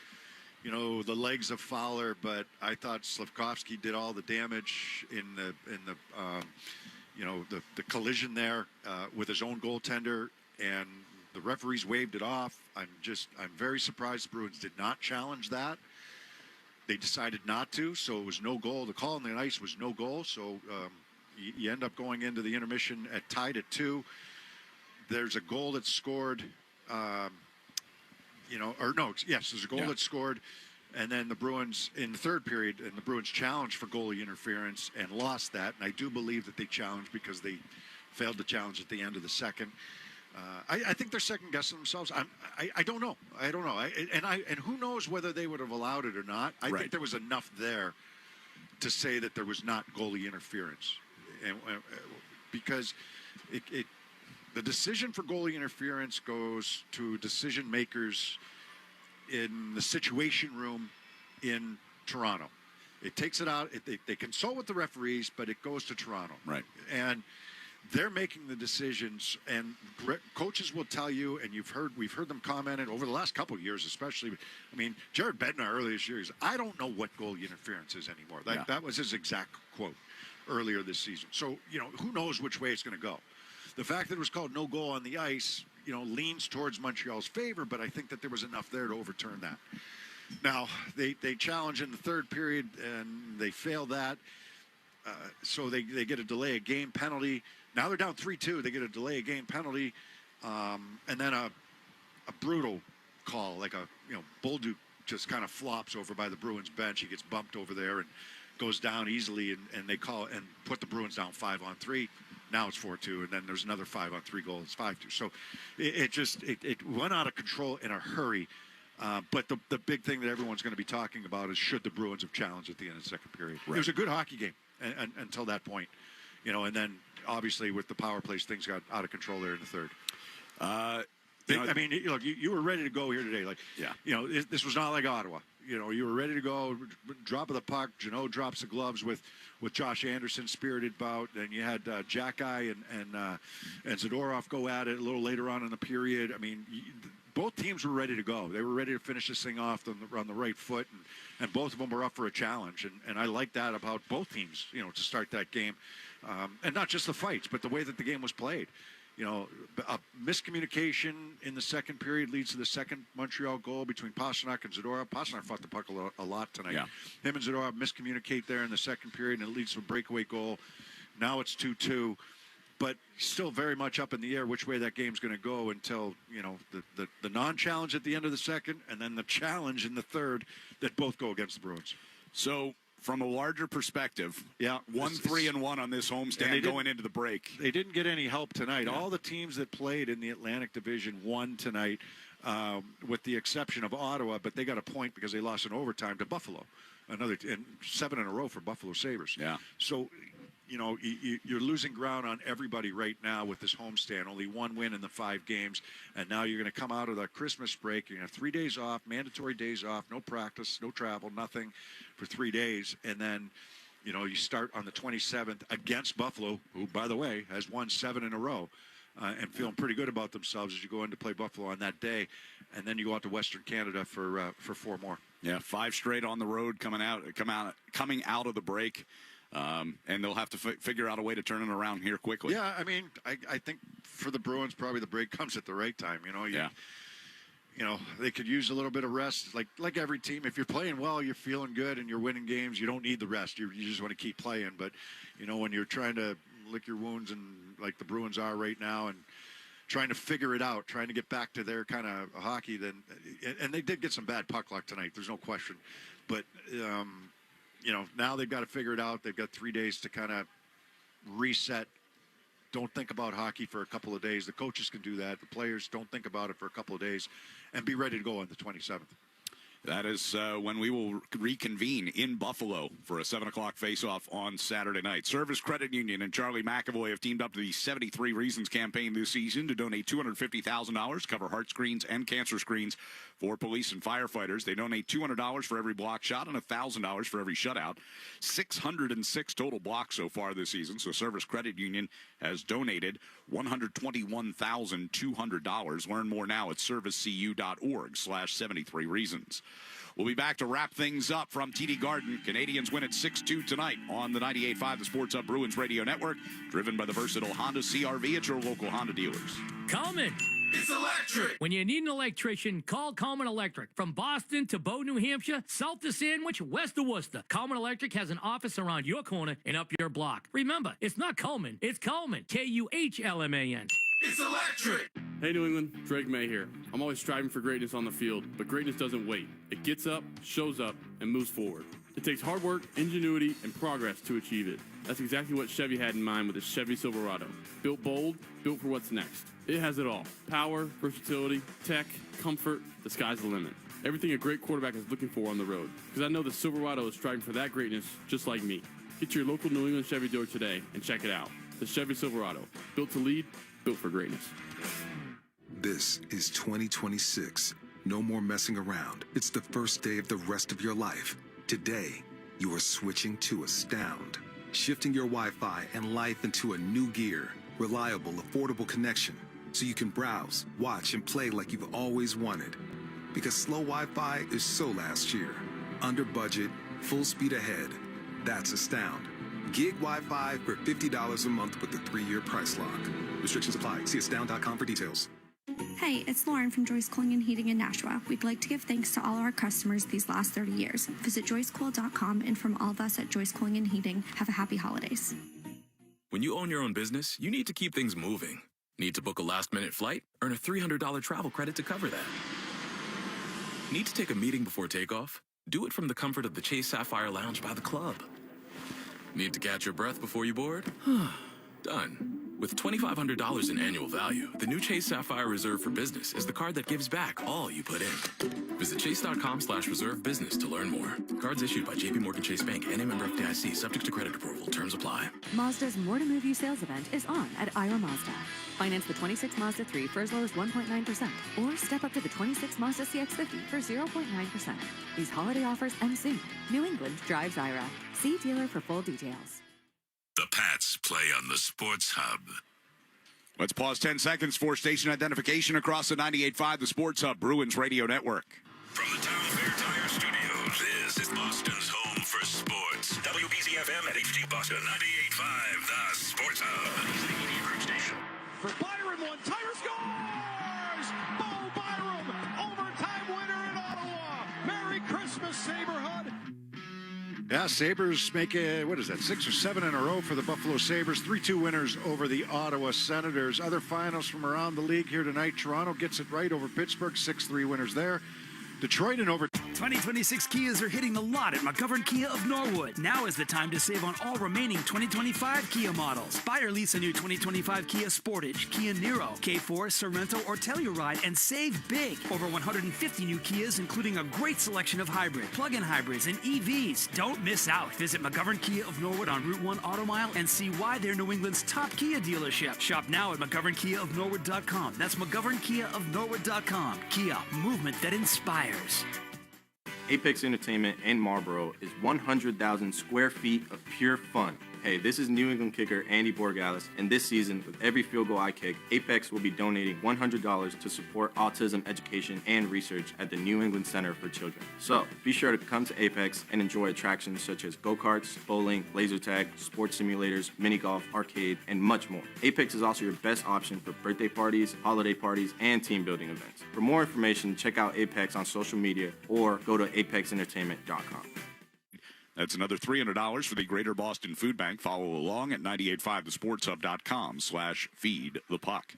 the legs of Fowler, but I thought Slafkovsky did all the damage in the collision there with his own goaltender, and the referees waved it off. I'm very surprised the Bruins did not challenge that. They decided not to, so it was no goal. The call on the ice was no goal, so you end up going into the intermission tied at 2. There's a goal that's scored, there's a goal that's scored. And then the Bruins, in the third period, and the Bruins challenged for goalie interference and lost that. And I do believe that they challenged because they failed to challenge at the end of the second. I think they're second-guessing themselves. I don't know. And who knows whether they would have allowed it or not. I think there was enough there to say that there was not goalie interference. And because the decision for goalie interference goes to decision makers in the situation room in Toronto. It takes it out. They consult with the referees, but it goes to Toronto. Right. And they're making the decisions, and coaches will tell you, and we've heard them comment it over the last couple of years, especially. I mean, Jared Bednar earlier this year, I don't know what goal interference is anymore. That was his exact quote earlier this season. So, who knows which way it's going to go. The fact that it was called no goal on the ice, leans towards Montreal's favor, but I think that there was enough there to overturn that. Now, they challenge in the third period, and they fail that. So they get a delay of game penalty. Now they're down 3-2. They get a delay of game penalty, and then a brutal call, like Bolduc just kind of flops over by the Bruins bench. He gets bumped over there and goes down easily, and they call and put the Bruins down 5-on-3. Now it's 4-2, and then there's another 5-on-3 goal. It's 5-2. So it went out of control in a hurry. But the big thing that everyone's going to be talking about is should the Bruins have challenged at the end of the second period. It was a good hockey game until that point, and then obviously with the power plays, things got out of control there in the third. You were ready to go here today. This was not like Ottawa. You were ready to go. Drop of the puck. Jeannot drops the gloves with Josh Anderson, spirited bout. And you had Jacky and Zadorov go at it a little later on in the period. I mean, both teams were ready to go. They were ready to finish this thing off on the right foot, and both of them were up for a challenge. And I like that about both teams, to start that game. And not just the fights, but the way that the game was played. A miscommunication in the second period leads to the second Montreal goal between Pastrnak and Zadorov. Pastrnak fought the puck a lot tonight. Yeah. Him and Zadorov miscommunicate there in the second period, and it leads to a breakaway goal. Now it's 2-2, but still very much up in the air which way that game's going to go until, the non-challenge at the end of the second and then the challenge in the third that both go against the Bruins. So from a larger perspective, yeah, 1-3-1 on this homestand going into the break. They didn't get any help tonight. All the teams that played in the Atlantic Division won tonight, with the exception of Ottawa, but they got a point because they lost in overtime to Buffalo. And 7 in a row for Buffalo Sabres. Yeah. So, you're losing ground on everybody right now with this homestand. Only one win in the 5 games. And now you're going to come out of the Christmas break. You're going to have 3 days off, mandatory days off, no practice, no travel, nothing for 3 days. And then, you start on the 27th against Buffalo, who, by the way, has won 7 in a row. And feeling pretty good about themselves as you go in to play Buffalo on that day. And then you go out to Western Canada for 4 more. Yeah, 5 straight on the road coming out of the break. And they'll have to figure out a way to turn it around here quickly. Yeah, I mean, I think for the Bruins, probably the break comes at the right time. They could use a little bit of rest. Like every team, if you're playing well, you're feeling good, and you're winning games, you don't need the rest. You just want to keep playing. But, when you're trying to lick your wounds, and like the Bruins are right now, and trying to figure it out, trying to get back to their kind of hockey, and they did get some bad puck luck tonight. There's no question. But, now they've got to figure it out. They've got 3 days to kind of reset. Don't think about hockey for a couple of days. The coaches can do that. The players don't think about it for a couple of days and be ready to go on the 27th. That is when we will reconvene in Buffalo for a 7 o'clock face-off on Saturday night. Service Credit Union and Charlie McAvoy have teamed up to the 73 Reasons campaign this season to donate $250,000 to cover heart screens and cancer screens for police and firefighters. They donate $200 for every block shot and $1,000 for every shutout. 606 total blocks so far this season. So Service Credit Union has donated $121,200. Learn more now at servicecu.org/73 reasons. We'll be back to wrap things up from TD Garden. Canadiens win at 6-2 tonight on the 98.5 The Sports Hub Bruins Radio Network, driven by the versatile Honda CR-V at your local Honda dealers. Coleman. It's electric. When you need an electrician, call Coleman Electric. From Boston to Bow, New Hampshire, south to Sandwich, west to Worcester, Coleman Electric has an office around your corner and up your block. Remember, it's not Coleman, it's Coleman. Kuhlman. It's electric. Hey, New England, Drake May here. I'm always striving for greatness on the field, but greatness doesn't wait. It gets up, shows up, and moves forward. It takes hard work, ingenuity, and progress to achieve it. That's exactly what Chevy had in mind with the Chevy Silverado. Built bold, built for what's next. It has it all. Power, versatility, tech, comfort, the sky's the limit. Everything a great quarterback is looking for on the road. Because I know the Silverado is striving for that greatness just like me. Get to your local New England Chevy dealer today and check it out. The Chevy Silverado. Built to lead, built for greatness. This is 2026. No more messing around. It's the first day of the rest of your life. Today, you are switching to Astound. Shifting your Wi-Fi and life into a new gear. Reliable, affordable connection. So you can browse, watch, and play like you've always wanted. Because slow Wi-Fi is so last year. Under budget, full speed ahead. That's Astound. Gig Wi-Fi for $50 a month with the 3-year price lock. Restrictions apply. See astound.com for details. Hey, it's Lauren from Joyce Cooling and Heating in Nashua. We'd like to give thanks to all our customers these last 30 years. Visit joycecool.com, and from all of us at Joyce Cooling and Heating, have a happy holidays. When you own your own business, you need to keep things moving. Need to book a last-minute flight? Earn a $300 travel credit to cover that. Need to take a meeting before takeoff? Do it from the comfort of the Chase Sapphire Lounge by the club. Need to catch your breath before you board? Done. With $2,500 in annual value, the new Chase Sapphire Reserve for Business is the card that gives back all you put in. Visit chase.com/reserve business to learn more. Cards issued by JP Morgan Chase Bank and a member FDIC, subject to credit approval. Terms apply. Mazda's More to Move You sales event is on at Ira Mazda. Finance the 26 Mazda 3 for as low as 1.9%, or step up to the 26 Mazda CX-50 for 0.9%. These holiday offers end soon. New England drives Ira. See dealer for full details. The Pats play on the Sports Hub. Let's pause 10 seconds for station identification across the 98.5 The Sports Hub Bruins Radio Network. From the Town Fair Tire Studios, this is Boston's home for sports. WBCFM at HD Boston 98.5 The Sports Hub. Media Group Station. For Byram, one tire scores! Bo Byram, overtime winner in Ottawa. Merry Christmas, Saberhood. Yeah, Sabres make 6 or 7 in a row for the Buffalo Sabres. 3-2 winners over the Ottawa Senators. Other finals from around the league here tonight. Toronto gets it right over Pittsburgh. 6-3 winners there. Detroit in overtime. 2026 Kias are hitting the lot at McGovern Kia of Norwood. Now is the time to save on all remaining 2025 Kia models. Buy or lease a new 2025 Kia Sportage, Kia Niro, K4, Sorento, or Telluride and save big. Over 150 new Kias, including a great selection of hybrid, plug-in hybrids, and EVs. Don't miss out. Visit McGovern Kia of Norwood on Route 1 Auto Mile and see why they're New England's top Kia dealership. Shop now at McGovernKiaofNorwood.com. That's McGovernKiaofNorwood.com. Kia, movement that inspires. Apex Entertainment in Marlboro is 100,000 square feet of pure fun. Hey, this is New England kicker Andy Borgalis, and this season, with every field goal I kick, Apex will be donating $100 to support autism education and research at the New England Center for Children. So, be sure to come to Apex and enjoy attractions such as go-karts, bowling, laser tag, sports simulators, mini golf, arcade, and much more. Apex is also your best option for birthday parties, holiday parties, and team building events. For more information, check out Apex on social media or go to apexentertainment.com. That's another $300 for the Greater Boston Food Bank. Follow along at 985thesportshub.com/feed the puck.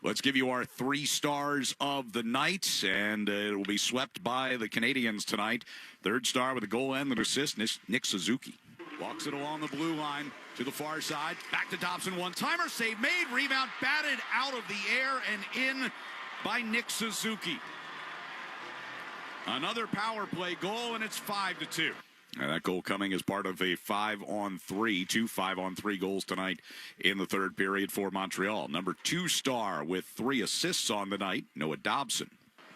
Let's give you our 3 stars of the night, and it will be swept by the Canadiens tonight. 3rd star with a goal and an assist, Nick Suzuki. Walks it along the blue line to the far side. Back to Dobson, one-timer, save made, rebound batted out of the air and in by Nick Suzuki. Another power play goal, and it's 5-2. That goal coming as part of a 5-on-3, 2 5-on-3 goals tonight in the 3rd period for Montreal. Number 2 star with 3 assists on the night, Noah Dobson.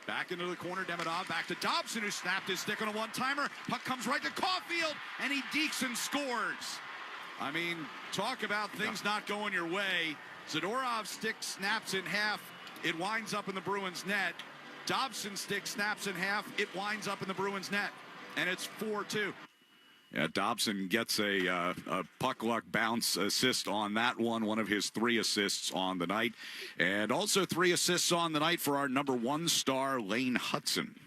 Back into the corner, Demidov, back to Dobson, who snapped his stick on a one-timer. Puck comes right to Caulfield, and he dekes and scores. I mean, talk about things not going your way. Zadorov's stick snaps in half. It winds up in the Bruins' net. Dobson's stick snaps in half. It winds up in the Bruins' net. And it's 4-2. Yeah, Dobson gets a puck luck bounce assist on that one of his 3 assists on the night. And also 3 assists on the night for our number 1 star, Lane Hudson.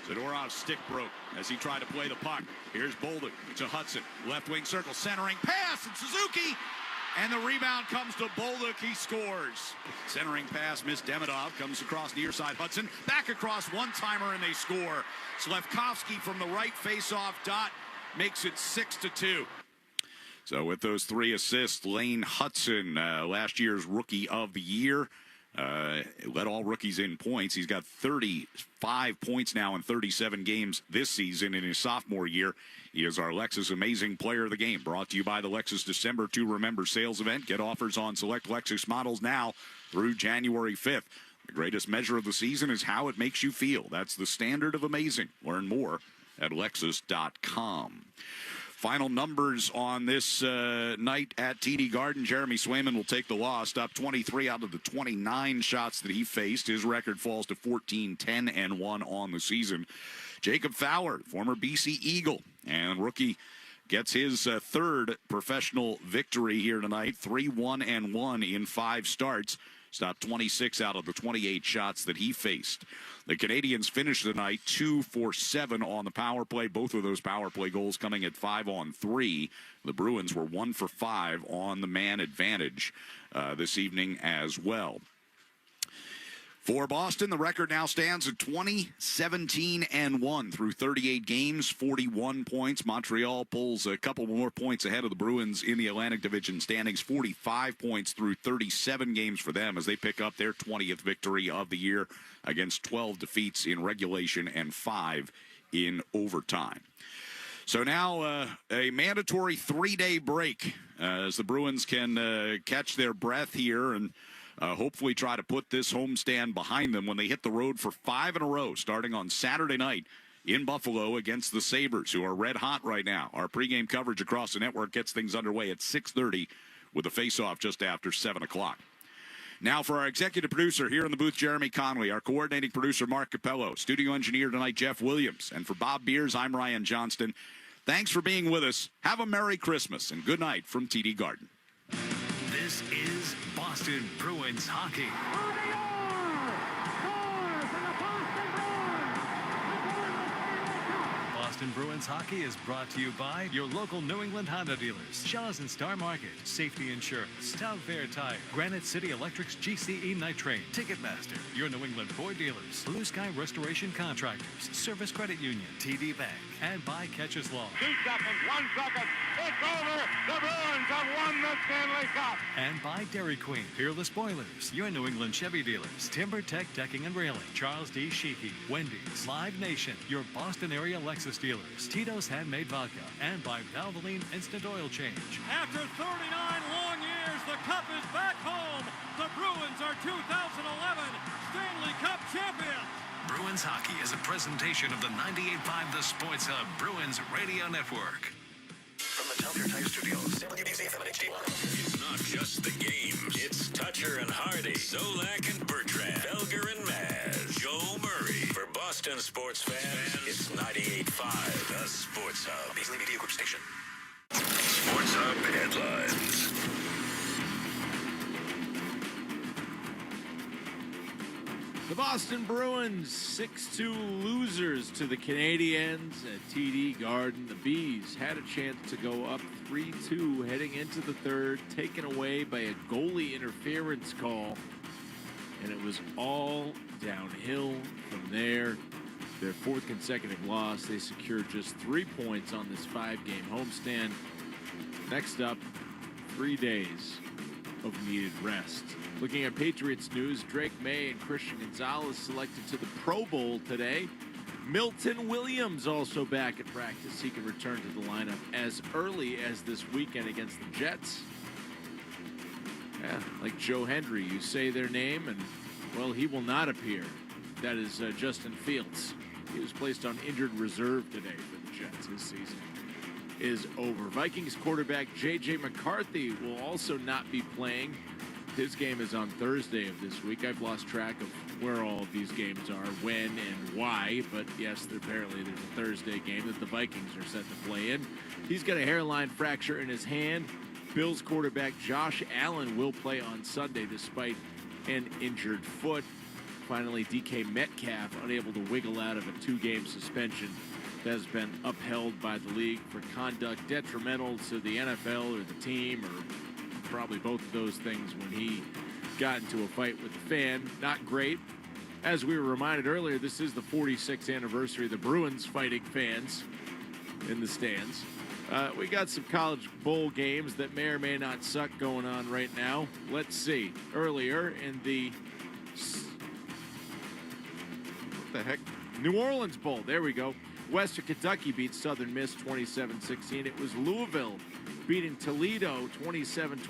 Zadorov's stick broke as he tried to play the puck. Here's Bolduc to Hudson. Left wing circle, centering pass, and Suzuki. And the rebound comes to Bolduc. He scores. Centering pass, missed Demidov. Comes across near side. Hudson back across, one-timer, and they score. Slafkovsky from the right face-off dot makes it 6-2. So with those 3 assists, Lane Hudson, last year's Rookie of the Year, led all rookies in points. He's got 35 points now in 37 games this season in his sophomore year. He is our Lexus Amazing Player of the Game, brought to you by the Lexus December to Remember sales event. Get offers on select Lexus models now through January 5th. The greatest measure of the season is how it makes you feel. That's the standard of amazing. Learn more at Lexus.com. Final numbers on this night at TD Garden. Jeremy Swayman will take the loss. Stopped 23 out of the 29 shots that he faced. His record falls to 14-10-1 on the season. Jacob Fowler, former BC Eagle and rookie, gets his 3rd professional victory here tonight. 3-1-1 in 5 starts. Stopped 26 out of the 28 shots that he faced. The Canadiens finished the night 2 for 7 on the power play. Both of those power play goals coming at 5-on-3. The Bruins were 1 for 5 on the man advantage this evening as well. For Boston, the record now stands at 20-17-1 through 38 games, 41 points. Montreal pulls a couple more points ahead of the Bruins in the Atlantic Division standings, 45 points through 37 games for them as they pick up their 20th victory of the year against 12 defeats in regulation and 5 in overtime. So now a mandatory 3-day break as the Bruins can catch their breath here and hopefully try to put this homestand behind them when they hit the road for 5 in a row, starting on Saturday night in Buffalo against the Sabres, who are red hot right now. Our pregame coverage across the network gets things underway at 6:30 with a face-off just after 7 o'clock. Now for our executive producer here in the booth, Jeremy Conley, our coordinating producer, Mark Capello, studio engineer tonight, Jeff Williams, and for Bob Beers, I'm Ryan Johnston. Thanks for being with us. Have a Merry Christmas and good night from TD Garden. This is Boston Bruins hockey. Boston Bruins hockey is brought to you by your local New England Honda dealers, Shaw's and Star Market, Safety Insurance, Town Fair Tire, Granite City Electric's GCE Night Train, Ticketmaster, your New England Ford dealers, Blue Sky Restoration Contractors, Service Credit Union, TD Bank, and by Catches Law. 2 seconds, 1 second, it's over! The Bruins have won the Stanley Cup! And by Dairy Queen, Peerless Boilers, your New England Chevy dealers, Timber Tech Decking and Railing, Charles D. Sheehy, Wendy's, Live Nation, your Boston area Lexus dealers, Tito's Handmade Vodka, and by Valvoline Instant Oil Change. After 39 long years, the Cup is back home. The Bruins are 2011 Stanley Cup champions. Bruins hockey is a presentation of the 98.5 The Sports Hub Bruins Radio Network. From the Town Fair Tire Studios, WBCFM and HD1. It's not just the games. It's Toucher and Hardy, Zolak and Bertrand, Felger and Maz, Joe Murray. For Boston sports fans, it's 98.5 The Sports Hub. Beasley Media Group Station. Sports Hub headlines. The Boston Bruins 6-2 losers to the Canadiens at TD Garden. The Bees had a chance to go up 3-2 heading into the third, taken away by a goalie interference call. And it was all downhill from there. Their fourth consecutive loss. They secured just 3 points on this 5-game homestand. Next up, 3 days of needed rest. Looking at Patriots news, Drake May and Christian Gonzalez selected to the Pro Bowl today. Milton Williams also back at practice. He can return to the lineup as early as this weekend against the Jets. Yeah, like Joe Hendry, you say their name and, well, he will not appear. That is Justin Fields. He was placed on injured reserve today for the Jets. His season is over. Vikings quarterback J.J. McCarthy will also not be playing. His game is on Thursday of this week. I've lost track of where all of these games are, when and why, but yes, apparently there's a Thursday game that the Vikings are set to play in. He's got a hairline fracture in his hand. Bills quarterback Josh Allen will play on Sunday despite an injured foot. Finally, DK Metcalf unable to wiggle out of a 2-game suspension that has been upheld by the league for conduct detrimental to the NFL or the team, or probably both of those things, when he got into a fight with a fan. Not great. As we were reminded earlier, this is the 46th anniversary of the Bruins fighting fans in the stands. We got some college bowl games that may or may not suck going on right now. Let's see. Earlier in the New Orleans Bowl. There we go. Western Kentucky beat Southern Miss 27-16. It was Louisville beating Toledo 27-20.